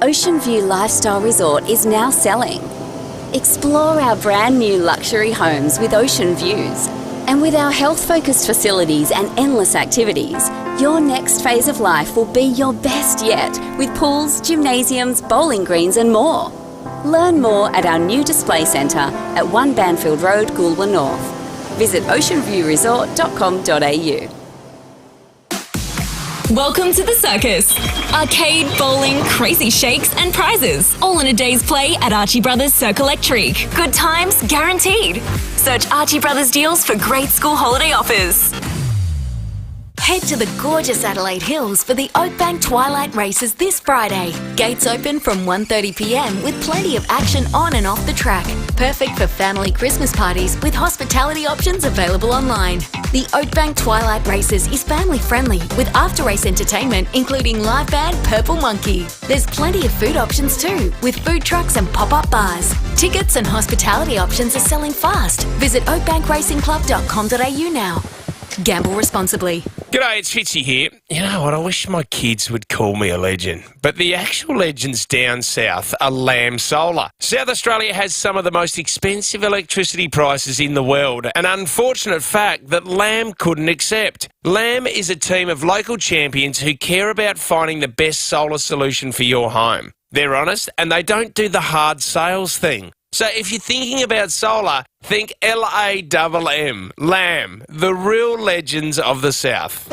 S11: Ocean View Lifestyle Resort is now selling. Explore our brand new luxury homes with ocean views. And with our health-focused facilities and endless activities, your next phase of life will be your best yet, with pools, gymnasiums, bowling greens and more. Learn more at our new display centre at 1 Banfield Road, Goolwa North. Visit oceanviewresort.com.au.
S8: Welcome to the circus. Arcade, bowling, crazy shakes and prizes. All in a day's play at Archie Brothers Circle Electric. Good times guaranteed. Search Archie Brothers deals for great school holiday offers. Head to the gorgeous Adelaide Hills for the Oakbank Twilight Races this Friday. Gates open from 1:30 p.m. with plenty of action on and off the track. Perfect for family Christmas parties with hospitality options available online. The Oakbank Twilight Races is family friendly with after-race entertainment including live band Purple Monkey. There's plenty of food options too with food trucks and pop-up bars. Tickets and hospitality options are selling fast. Visit oakbankracingclub.com.au now. Gamble responsibly.
S23: G'day, it's Fitzy here. You know what, I wish my kids would call me a legend, but the actual legends down south are Lamb Solar. South Australia has some of the most expensive electricity prices in the world, an unfortunate fact that Lamb couldn't accept. Lamb is a team of local champions who care about finding the best solar solution for your home. They're honest and they don't do the hard sales thing. So if you're thinking about solar, think LAMM, Lamb, the real legends of the South.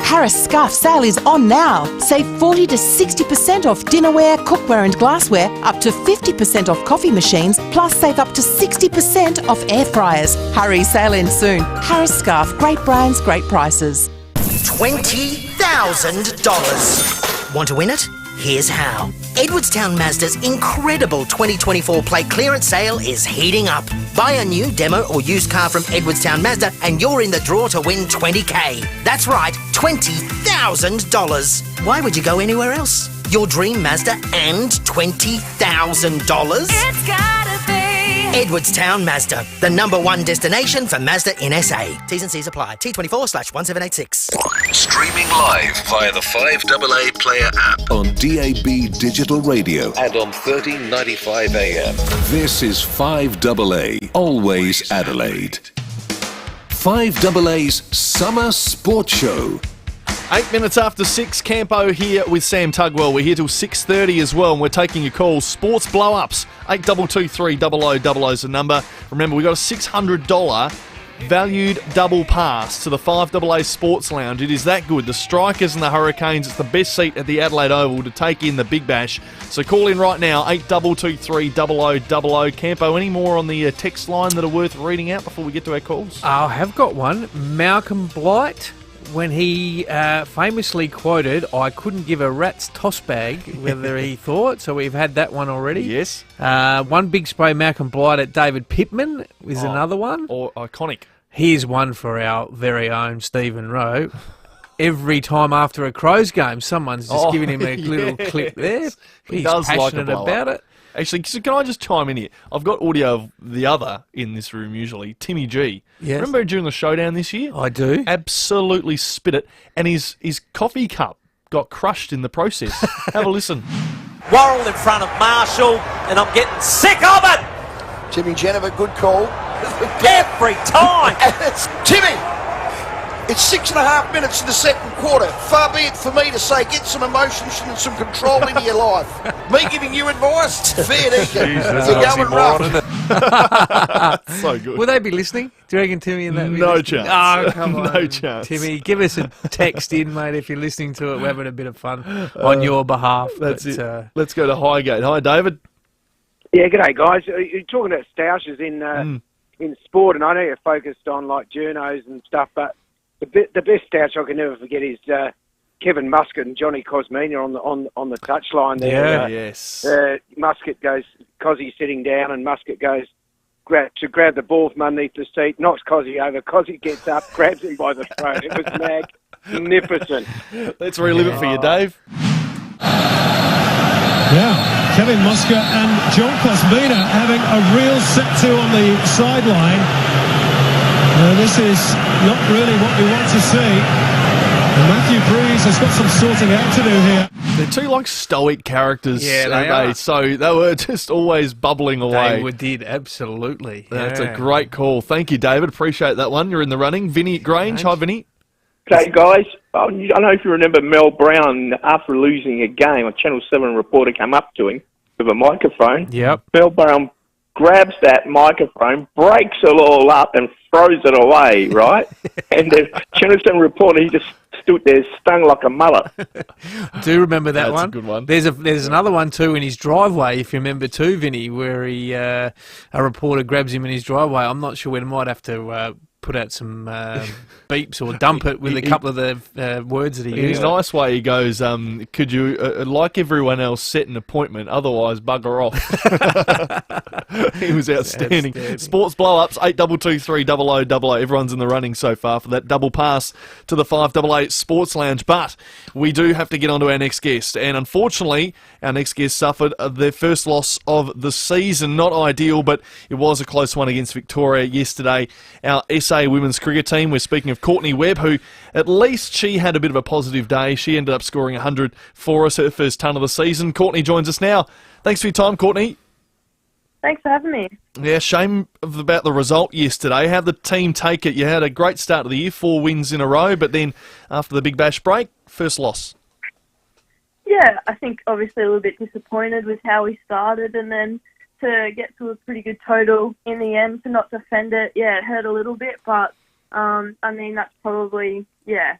S24: Harris Scarf sale is on now. Save 40 to 60% off dinnerware, cookware and glassware, up to 50% off coffee machines, plus save up to 60% off air fryers. Hurry, sale ends soon. Harris Scarf, great brands, great prices.
S25: $20,000. Want to win it? Here's how. Edwardstown Mazda's incredible 2024 plate clearance sale is heating up. Buy a new demo or used car from Edwardstown Mazda and you're in the draw to win $20,000. That's right, $20,000. Why would you go anywhere else? Your dream Mazda and $20,000?
S8: It's gotta be
S25: Edwardstown Mazda, the #1 destination for Mazda in SA. T's and C's apply. T24/1786.
S18: Streaming live via the 5AA Player app on DAB Digital Radio and on 1395 AM. This is 5AA, always Adelaide. 5AA's Summer Sports Show.
S10: 8 minutes after 6, Campo here with Sam Tugwell. We're here till 6:30 as well, and we're taking your calls. Sports blow-ups, 8223 0000 is the number. Remember, we got a $600 valued double pass to the 5AA Sports Lounge. It is that good. The Strikers and the Hurricanes, it's the best seat at the Adelaide Oval to take in the Big Bash. So call in right now, 8223 0000. Campo, any more on the text line that are worth reading out before we get to our calls?
S28: I have got one. Malcolm Blight, when he famously quoted, "I couldn't give a rat's toss bag," whether he thought. So we've had that one already.
S10: Yes.
S28: One big spray Malcolm Blight at David Pittman is another one.
S10: Or iconic.
S28: Here's one for our very own Stephen Rowe. Every time after a Crows game, someone's just giving him a little clip there. He's passionate about it.
S10: Actually, can I just chime in here? I've got audio of the other in this room usually, Timmy G.
S28: Yes.
S10: Remember during the showdown this year?
S28: I do.
S10: Absolutely spit it. And his coffee cup got crushed in the process. Have a listen.
S2: Worrell in front of Marshall, and I'm getting sick of it!
S3: Timmy Jennifer, good call.
S2: Every time!
S3: And it's Timmy! It's 6.5 minutes in the second quarter. Far be it for me to say, get some emotion and some control into your life. Me giving you advice? Fair dinkum. You're going rough.
S10: So good.
S28: Will they be listening? Do you reckon Timmy and that?
S10: No chance.
S28: Oh, come on.
S10: No chance.
S28: Timmy, give us a text in, mate, if you're listening to it. We're having a bit of fun on your behalf.
S10: That's it. Let's go to Highgate. Hi, David.
S12: Yeah, g'day, guys. You're talking about stoushes in sport, and I know you're focused on, like, journos and stuff, but the best stoush I can never forget is Kevin Muscat and Johnny Cosmina on the touchline there.
S10: Yeah, yes.
S12: Muscat goes, Cozzy's sitting down, and Muscat goes to grab the ball from underneath the seat, knocks Cozzy over. Cozzy gets up, grabs him by the throat. It was magnificent.
S10: Let's relive it for you, Dave.
S13: Yeah, Kevin Muscat and John Cosmina having a real set-to on the sideline. This is not really what we want to see. And Matthew Breeze has got some sorting out to do here.
S10: They're two like stoic characters,
S28: Yeah, they
S10: aren't
S28: are.
S10: So they were just always bubbling away.
S28: They did, absolutely.
S10: That's
S28: Yeah.
S10: a great call. Thank you, David. Appreciate that one. You're in the running. Vinny at Grange. Hi, Vinny.
S14: Okay, guys. I don't know if you remember Mel Brown, after losing a game, a Channel 7 reporter came up to him with a microphone.
S28: Yep.
S14: Mel Brown grabs that microphone, breaks it all up and throws it away, right? And the Channel 7 reporter, he just stood there stung like a mullet.
S28: I do remember that
S10: That's
S28: one.
S10: a good one.
S28: There's another one too in his driveway, if you remember too, Vinny, where he a reporter grabs him in his driveway. I'm not sure we might have to put out some beeps or dump it with a couple of the words that he
S10: In
S28: used.
S10: a nice way, he goes, could you, like everyone else, set an appointment, otherwise bugger off. He was outstanding. Sports blow-ups, 8223 0000. Everyone's in the running so far for that double pass to the 5AA Sports Lounge. But we do have to get on to our next guest. And unfortunately, our next guest suffered their first loss of the season. Not ideal, but it was a close one against Victoria yesterday. Our SA women's cricket team, we're speaking of Courtney Webb, who at least she had a bit of a positive day. She ended up scoring 100 for us, her first ton of the season. Courtney joins us now. Thanks for your time, Courtney.
S15: Thanks for having me.
S10: Yeah, shame about the result yesterday. How'd the team take it? You had a great start of the year, 4 wins in a row, but then after the Big Bash break, first loss.
S15: Yeah, I think obviously a little bit disappointed with how we started, and then to get to a pretty good total in the end, to not defend it, yeah, it hurt a little bit, but I mean, that's probably,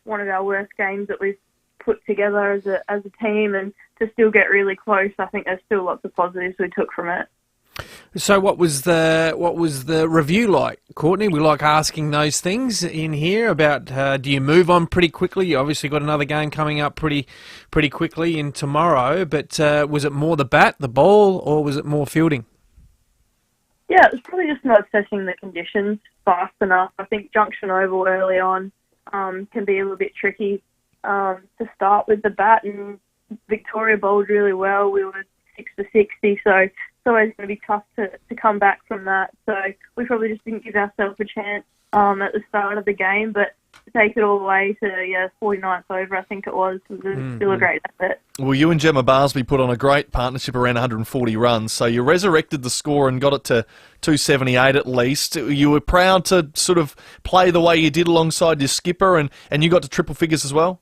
S15: one of our worst games that we've put together as a team, and to still get really close, I think there's still lots of positives we took from it.
S28: So what was the review like, Courtney? We like asking those things in here about do you move on pretty quickly? You obviously got another game coming up pretty quickly in tomorrow, but was it more the bat, the ball, or was it more fielding?
S15: Yeah, it was probably just not assessing the conditions fast enough. I think Junction Oval early on can be a little bit tricky to start with the bat, and Victoria bowled really well. We were 6 for 60, so it's always going to be tough to come back from that. So we probably just didn't give ourselves a chance at the start of the game, but to take it all the way to 49th over, I think it was still a great effort.
S10: Well, you and Gemma Barsby put on a great partnership around 140 runs, so you resurrected the score and got it to 278 at least. You were proud to sort of play the way you did alongside your skipper, and you got to triple figures as well?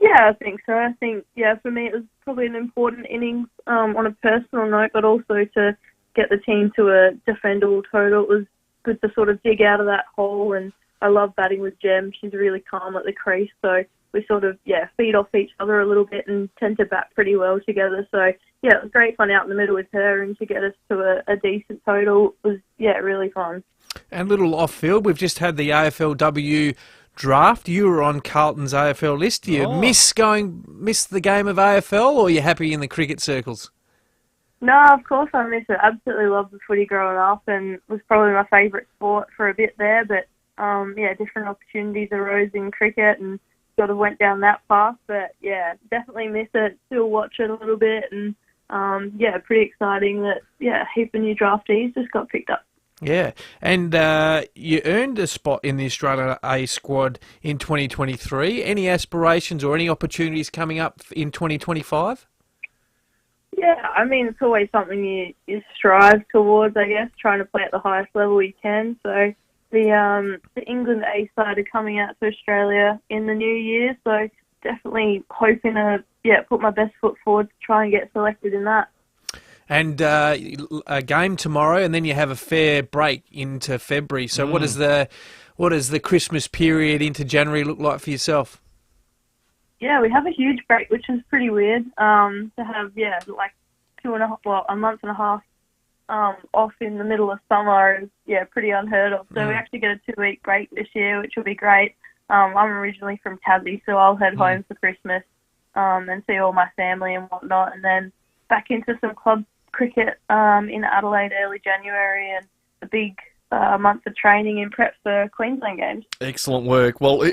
S15: Yeah, I think so. I think, for me it was probably an important innings on a personal note, but also to get the team to a defendable total. It was good to sort of dig out of that hole. And I love batting with Jem. She's really calm at the crease, so we sort of, feed off each other a little bit and tend to bat pretty well together. So, it was great fun out in the middle with her, and to get us to a decent total was, really fun.
S28: And little off-field, we've just had the AFLW draft. You were on Carlton's AFL list. Do you miss the game of AFL, or are you happy in the cricket circles?
S15: No, of course I miss it. Absolutely loved the footy growing up, and was probably my favourite sport for a bit there. But different opportunities arose in cricket, and sort of went down that path. But definitely miss it. Still watch it a little bit, and pretty exciting that a heap of new draftees just got picked up.
S28: Yeah, and you earned a spot in the Australian A squad in 2023. Any aspirations or any opportunities coming up in 2025?
S15: Yeah, I mean, it's always something you strive towards, I guess, trying to play at the highest level you can. So the England A side are coming out to Australia in the new year, so definitely hoping to put my best foot forward to try and get selected in that.
S28: And a game tomorrow, and then you have a fair break into February. So what does the Christmas period into January look like for yourself?
S15: Yeah, we have a huge break, which is pretty weird. To have a month and a half off in the middle of summer is pretty unheard of. So we actually get a 2-week break this year, which will be great. I'm originally from Tassie, so I'll head home for Christmas and see all my family and whatnot, and then back into some club cricket in Adelaide early January, and a big month of training in prep for Queensland games.
S10: Excellent work. Well,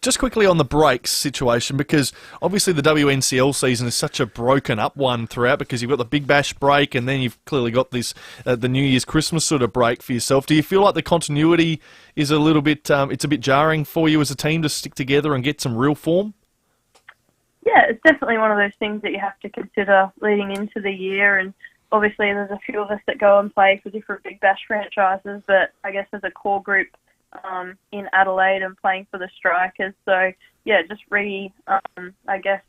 S10: just quickly on the breaks situation, because obviously the WNCL season is such a broken up one throughout, because you've got the Big Bash break, and then you've clearly got this the New Year's Christmas sort of break for yourself. Do you feel like the continuity is a little bit it's a bit jarring for you as a team to stick together and get some real form?
S15: Yeah, it's definitely one of those things that you have to consider leading into the year, and obviously there's a few of us that go and play for different Big Bash franchises, but I guess as a core group in Adelaide and playing for the Strikers, so just really, I guess,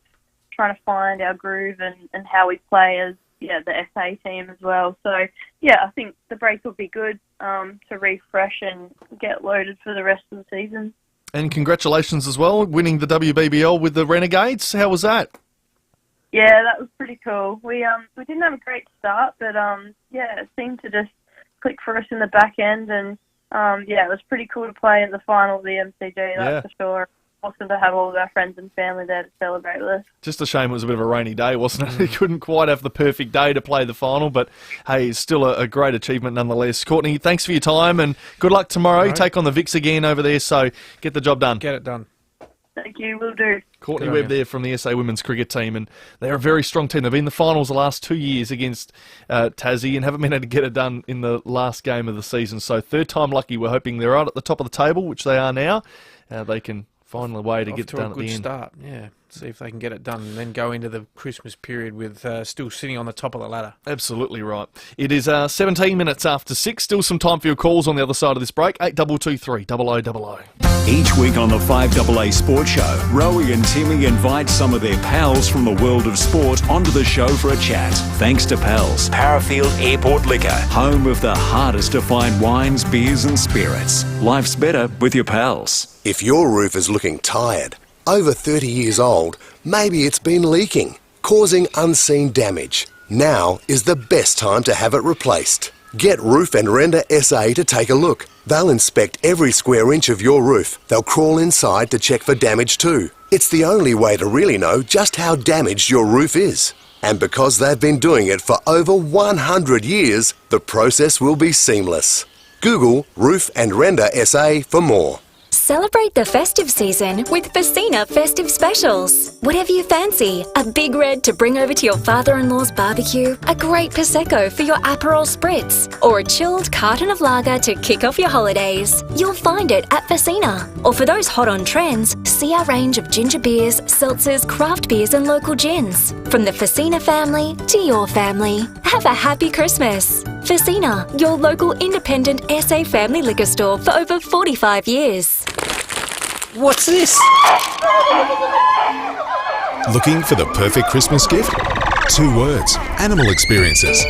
S15: trying to find our groove and how we play as the SA team as well. So I think the break will be good to refresh and get loaded for the rest of the season.
S10: And congratulations as well, winning the WBBL with the Renegades. How was that?
S15: Yeah, that was pretty cool. We didn't have a great start, but it seemed to just click for us in the back end, and it was pretty cool to play in the final of the MCG, that's for sure. Awesome to have all of our friends and family there to celebrate with us.
S10: Just a shame it was a bit of a rainy day, wasn't it? You couldn't quite have the perfect day to play the final, but hey, it's still a great achievement nonetheless. Courtney, thanks for your time, and good luck tomorrow. You take on the Vics again over there, so get the job done.
S28: Get it done.
S15: Thank you, will do.
S10: Courtney Webb there from the SA women's cricket team, and they're a very strong team. They've been in the finals the last 2 years against Tassie and haven't been able to get it done in the last game of the season. So third time lucky. We're hoping they're right at the top of the table, which they are now. They can find a way to get it done at the end.
S28: Off to a good start, yeah. See if they can get it done and then go into the Christmas period with still sitting on the top of the ladder.
S10: Absolutely right. It is 17 minutes after 6. Still some time for your calls on the other side of this break. 8223 0000.
S1: Each week on the 5AA Sports Show, Rowie and Timmy invite some of their pals from the world of sport onto the show for a chat. Thanks to Pals, Parafield Airport Liquor, home of the hardest to find wines, beers and spirits. Life's better with your pals.
S5: If your roof is looking tired, over 30 years old, maybe it's been leaking, causing unseen damage. Now is the best time to have it replaced. Get Roof and Render SA to take a look. They'll inspect every square inch of your roof. They'll crawl inside to check for damage too. It's the only way to really know just how damaged your roof is. And because they've been doing it for over 100 years, the process will be seamless. Google Roof and Render SA for more.
S8: Celebrate the festive season with FIVEAA festive specials. Whatever you fancy, a big red to bring over to your father-in-law's barbecue, a great Prosecco for your Aperol Spritz, or a chilled carton of lager to kick off your holidays. You'll find it at FIVEAA. Or for those hot on trends, see our range of ginger beers, seltzers, craft beers and local gins. From the FIVEAA family to your family. Have a happy Christmas. FIVEAA, your local independent SA family liquor store for over 45 years.
S16: What's this?
S17: Looking for the perfect Christmas gift? 2 words. Animal experiences.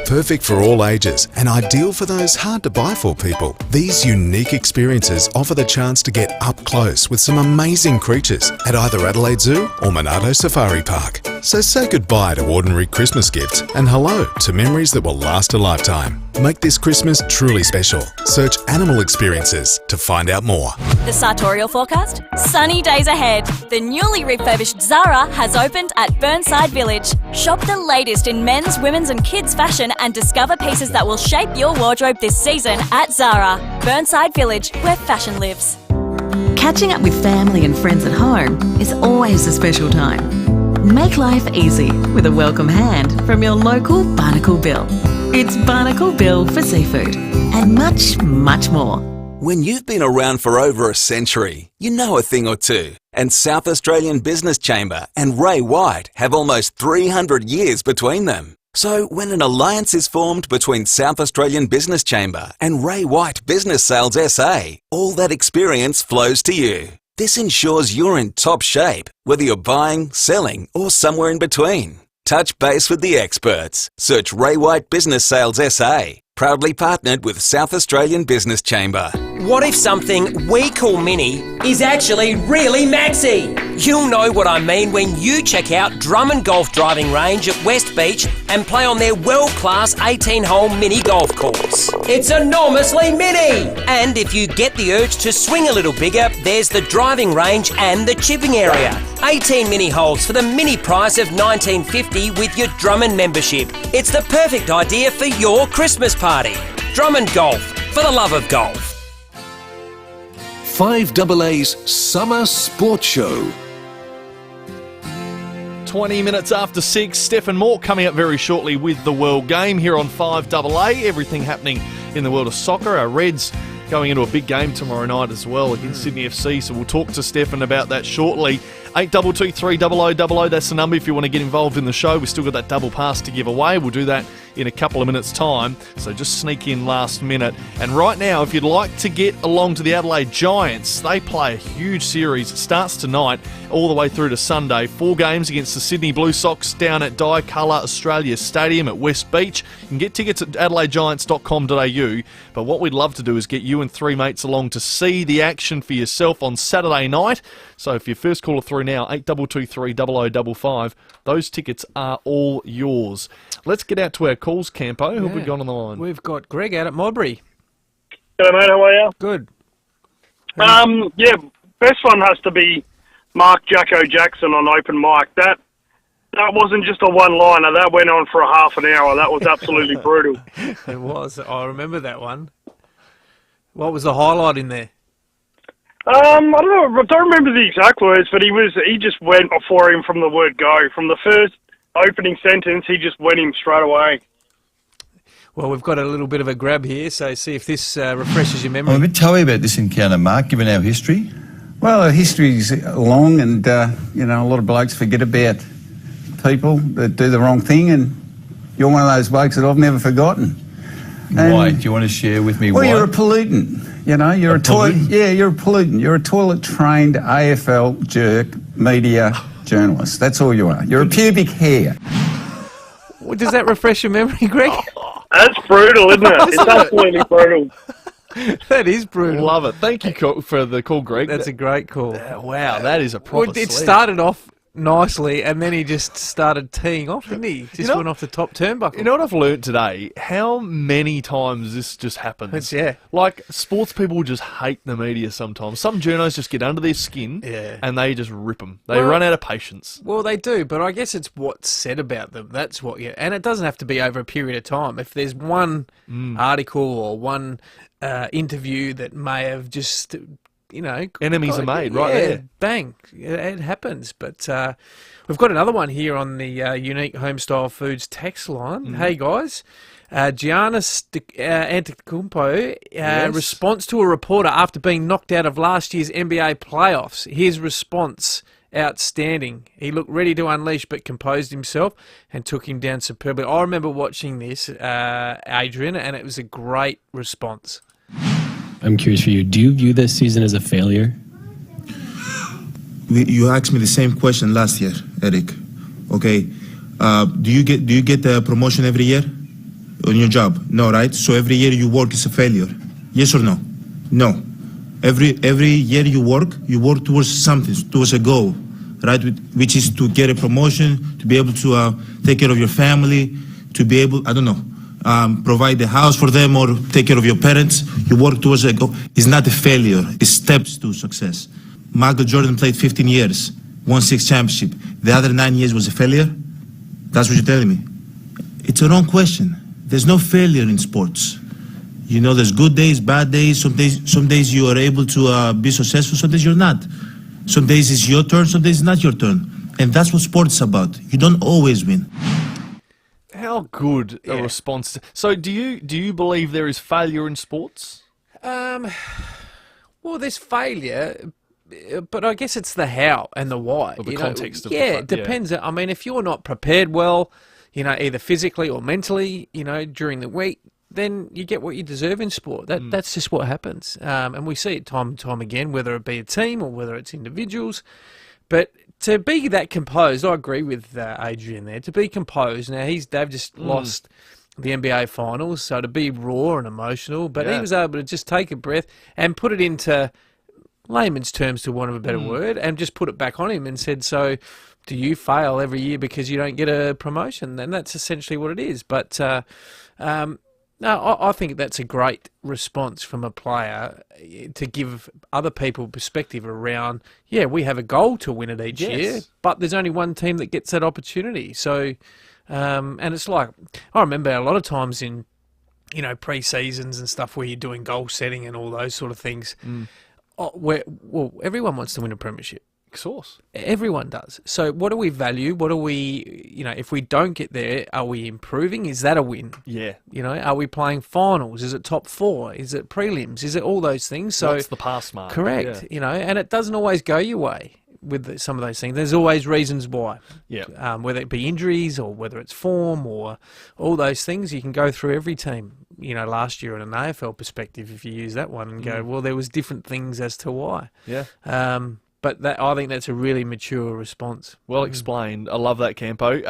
S4: Perfect for all ages and ideal for those hard-to-buy-for people. These unique experiences offer the chance to get up close with some amazing creatures at either Adelaide Zoo or Monado Safari Park. So say goodbye to ordinary Christmas gifts and hello to memories that will last a lifetime. Make this Christmas truly special. Search Animal Experiences to find out more.
S8: The sartorial forecast? Sunny days ahead. The newly refurbished Zara has opened at Burnside Village. Shop the latest in men's, women's and kids fashion and discover pieces that will shape your wardrobe this season at Zara. Burnside Village, where fashion lives.
S17: Catching up with family and friends at home is always a special time. Make life easy with a welcome hand from your local Barnacle Bill. It's Barnacle Bill for seafood and much, much more.
S19: When you've been around for over a century, you know a thing or two. And South Australian Business Chamber and Ray White have almost 300 years between them. So when an alliance is formed between South Australian Business Chamber and Ray White Business Sales SA, all that experience flows to you. This ensures you're in top shape, whether you're buying, selling, or somewhere in between. Touch base with the experts. Search Ray White Business Sales SA. Proudly partnered with South Australian Business Chamber.
S20: What if something we call mini is actually really maxi? You'll know what I mean when you check out Drummond Golf Driving Range at West Beach and play on their world-class 18-hole mini golf course. It's enormously mini! And if you get the urge to swing a little bigger, there's the driving range and the chipping area. 18 mini holes for the mini price of $19.50 with your Drummond membership. It's the perfect idea for your Christmas party. Drummond Golf, for the love of golf.
S18: 5AA's Summer Sports Show.
S10: 20 minutes after 6, Stefan Moore coming up very shortly with the World Game here on 5AA. Everything happening in the world of soccer. Our Reds going into a big game tomorrow night as well against Sydney FC, so we'll talk to Stefan about that shortly. 8223 0000, that's the number if you want to get involved in the show. We've still got that double pass to give away. We'll do that in a couple of minutes' time, so just sneak in last minute. And right now, if you'd like to get along to the Adelaide Giants, they play a huge series. It starts tonight all the way through to Sunday. 4 games against the Sydney Blue Sox down at Dicolour Australia Stadium at West Beach. You can get tickets at adelaidegiants.com.au, but what we'd love to do is get you and 3 mates along to see the action for yourself on Saturday night. So if you first caller through now, 8223 0055, those tickets are all yours. Let's get out to our calls, Campo. Who have we got on the line?
S28: We've got Greg out at Modbury.
S21: Hello, mate. How are you?
S28: Good.
S21: Yeah, best one has to be Mark Jacko Jackson on open mic. That wasn't just a one-liner. That went on for a half an hour. That was absolutely brutal.
S28: It was. I remember that one. What was the highlight in there?
S21: I don't know. I don't remember the exact words, but he just went for him from the word go. From the first opening sentence, he just went him straight away.
S28: Well, we've got a little bit of a grab here, so see if this refreshes your memory.
S22: I'm a bit toey about this encounter, Mark, given our history. Well, our history's long and, a lot of blokes forget about people that do the wrong thing, and you're one of those blokes that I've never forgotten. Why? Do you want to share with me why? Well, you're a pollutant. You're a toilet. Yeah, you're a pollutant. You're a toilet-trained AFL jerk media journalist. That's all you are. You're a pubic hair.
S28: Well, does that refresh your memory, Greg?
S21: That's brutal, isn't it? It's absolutely brutal.
S28: That is brutal.
S10: Love it. Thank you for the call, Greg.
S28: That's a great call.
S10: Wow, that is a proper
S28: Well, it
S10: sledge.
S28: started off nicely, and then he just started teeing off, didn't he? Just went off the top turnbuckle.
S10: You know what I've learnt today? How many times this just happens.
S28: Yeah.
S10: Like, sports people just hate the media sometimes. Some journos just get under their skin and they just rip them. They run out of patience.
S28: Well, they do, but I guess it's what's said about them. That's what and it doesn't have to be over a period of time. If there's one article or one interview that may have just...
S10: enemies are made right there.
S28: Bang, it happens. But we've got another one here on the Unique Homestyle Foods text line. Hey guys, Giannis Antetokounmpo response to a reporter after being knocked out of last year's NBA playoffs. His response: outstanding. He looked ready to unleash, but composed himself and took him down superbly. I remember watching this, Adrian, and it was a great response.
S26: I'm curious for you. Do you view this season as a failure?
S27: You asked me the same question last year, Eric. Okay, do you get the promotion every year? on your job? No, right? So every year you work is a failure. Yes or no? No. Every year you work towards something, towards a goal, right? Which is to get a promotion, to be able to take care of your family, to be able, provide the house for them or take care of your parents. You work towards a goal. It's not a failure. It's steps to success. Michael Jordan played 15 years, won 6 championships. The other 9 years was a failure? That's what you're telling me? It's a wrong question. There's no failure in sports. You know, there's good days, bad days. Some days you are able to be successful, some days you're not. Some days it's your turn, some days it's not your turn. And that's what sports is about. You don't always win.
S10: How good a response. So do you believe there is failure in sports?
S28: Well, there's failure, but I guess it's the how and the why.
S10: Or the context of
S28: the it depends. I mean, if you're not prepared well, either physically or mentally, during the week, then you get what you deserve in sport. That's just what happens. And we see it time and time again, whether it be a team or whether it's individuals. But to be that composed, I agree with Adrian there. To be composed, now they've just lost the NBA Finals, so to be raw and emotional, but he was able to just take a breath and put it into layman's terms, to want of a better word, and just put it back on him and said, so do you fail every year because you don't get a promotion? And that's essentially what it is. But no, I think that's a great response from a player to give other people perspective around, we have a goal to win it each year, but there's only one team that gets that opportunity. So, and it's like, I remember a lot of times in, pre-seasons and stuff where you're doing goal setting and all those sort of things, where everyone wants to win a premiership.
S10: Of course.
S28: Everyone does. So what do we value? What do we, if we don't get there, are we improving? Is that a win?
S10: Yeah.
S28: Are we playing finals? Is it top 4? Is it prelims? Is it all those things? So
S10: what's the pass mark?
S28: Correct. And it doesn't always go your way with some of those things. There's always reasons why.
S10: Yeah.
S28: Whether it be injuries or whether it's form or all those things, you can go through every team. Last year in an AFL perspective, if you use that one and go, well, there was different things as to why.
S10: Yeah.
S28: But I think that's a really mature response.
S10: Well explained. I love that, Campo.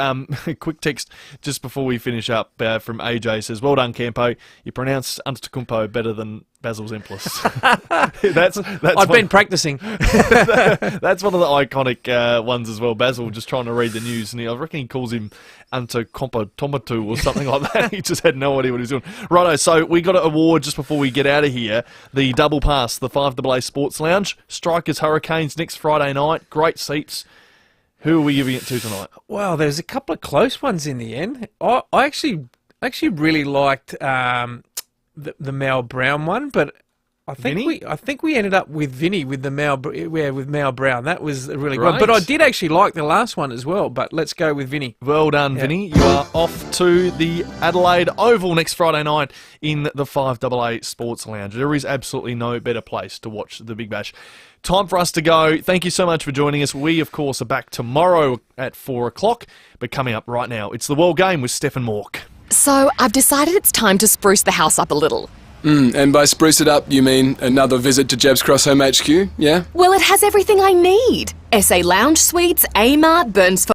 S10: A quick text just before we finish up from AJ says, well done, Campo. You pronounced Antetokounmpo better than Basil Zemplis.
S28: I've been practicing.
S10: That's one of the iconic ones as well. Basil just trying to read the news, and I reckon he calls him Antetokounmpo or something like that. He just had no idea what he was doing. Righto, so we got an award just before we get out of here. The double pass, the FIVEAA Sports Lounge. Strikers Hurricanes next Friday night. Great seats. Who are we giving it to tonight?
S28: Well, there's a couple of close ones in the end. I actually really liked the Mal Brown one, but I think we ended up with Vinny with Mal Brown. That was a really good one. But I did actually like the last one as well. But let's go with Vinny.
S10: Well done, Vinny. You are off to the Adelaide Oval next Friday night in the FIVEAA Sports Lounge. There is absolutely no better place to watch the Big Bash. Time for us to go. Thank you so much for joining us. We, of course, are back tomorrow at 4 o'clock. But coming up right now, it's the World Game with Stefan Mork.
S2: So I've decided it's time to spruce the house up a little.
S6: And by spruce it up, you mean another visit to Jeb's Cross Home HQ, yeah?
S2: Well, it has everything I need. SA Lounge Suites, A-Mart, Burns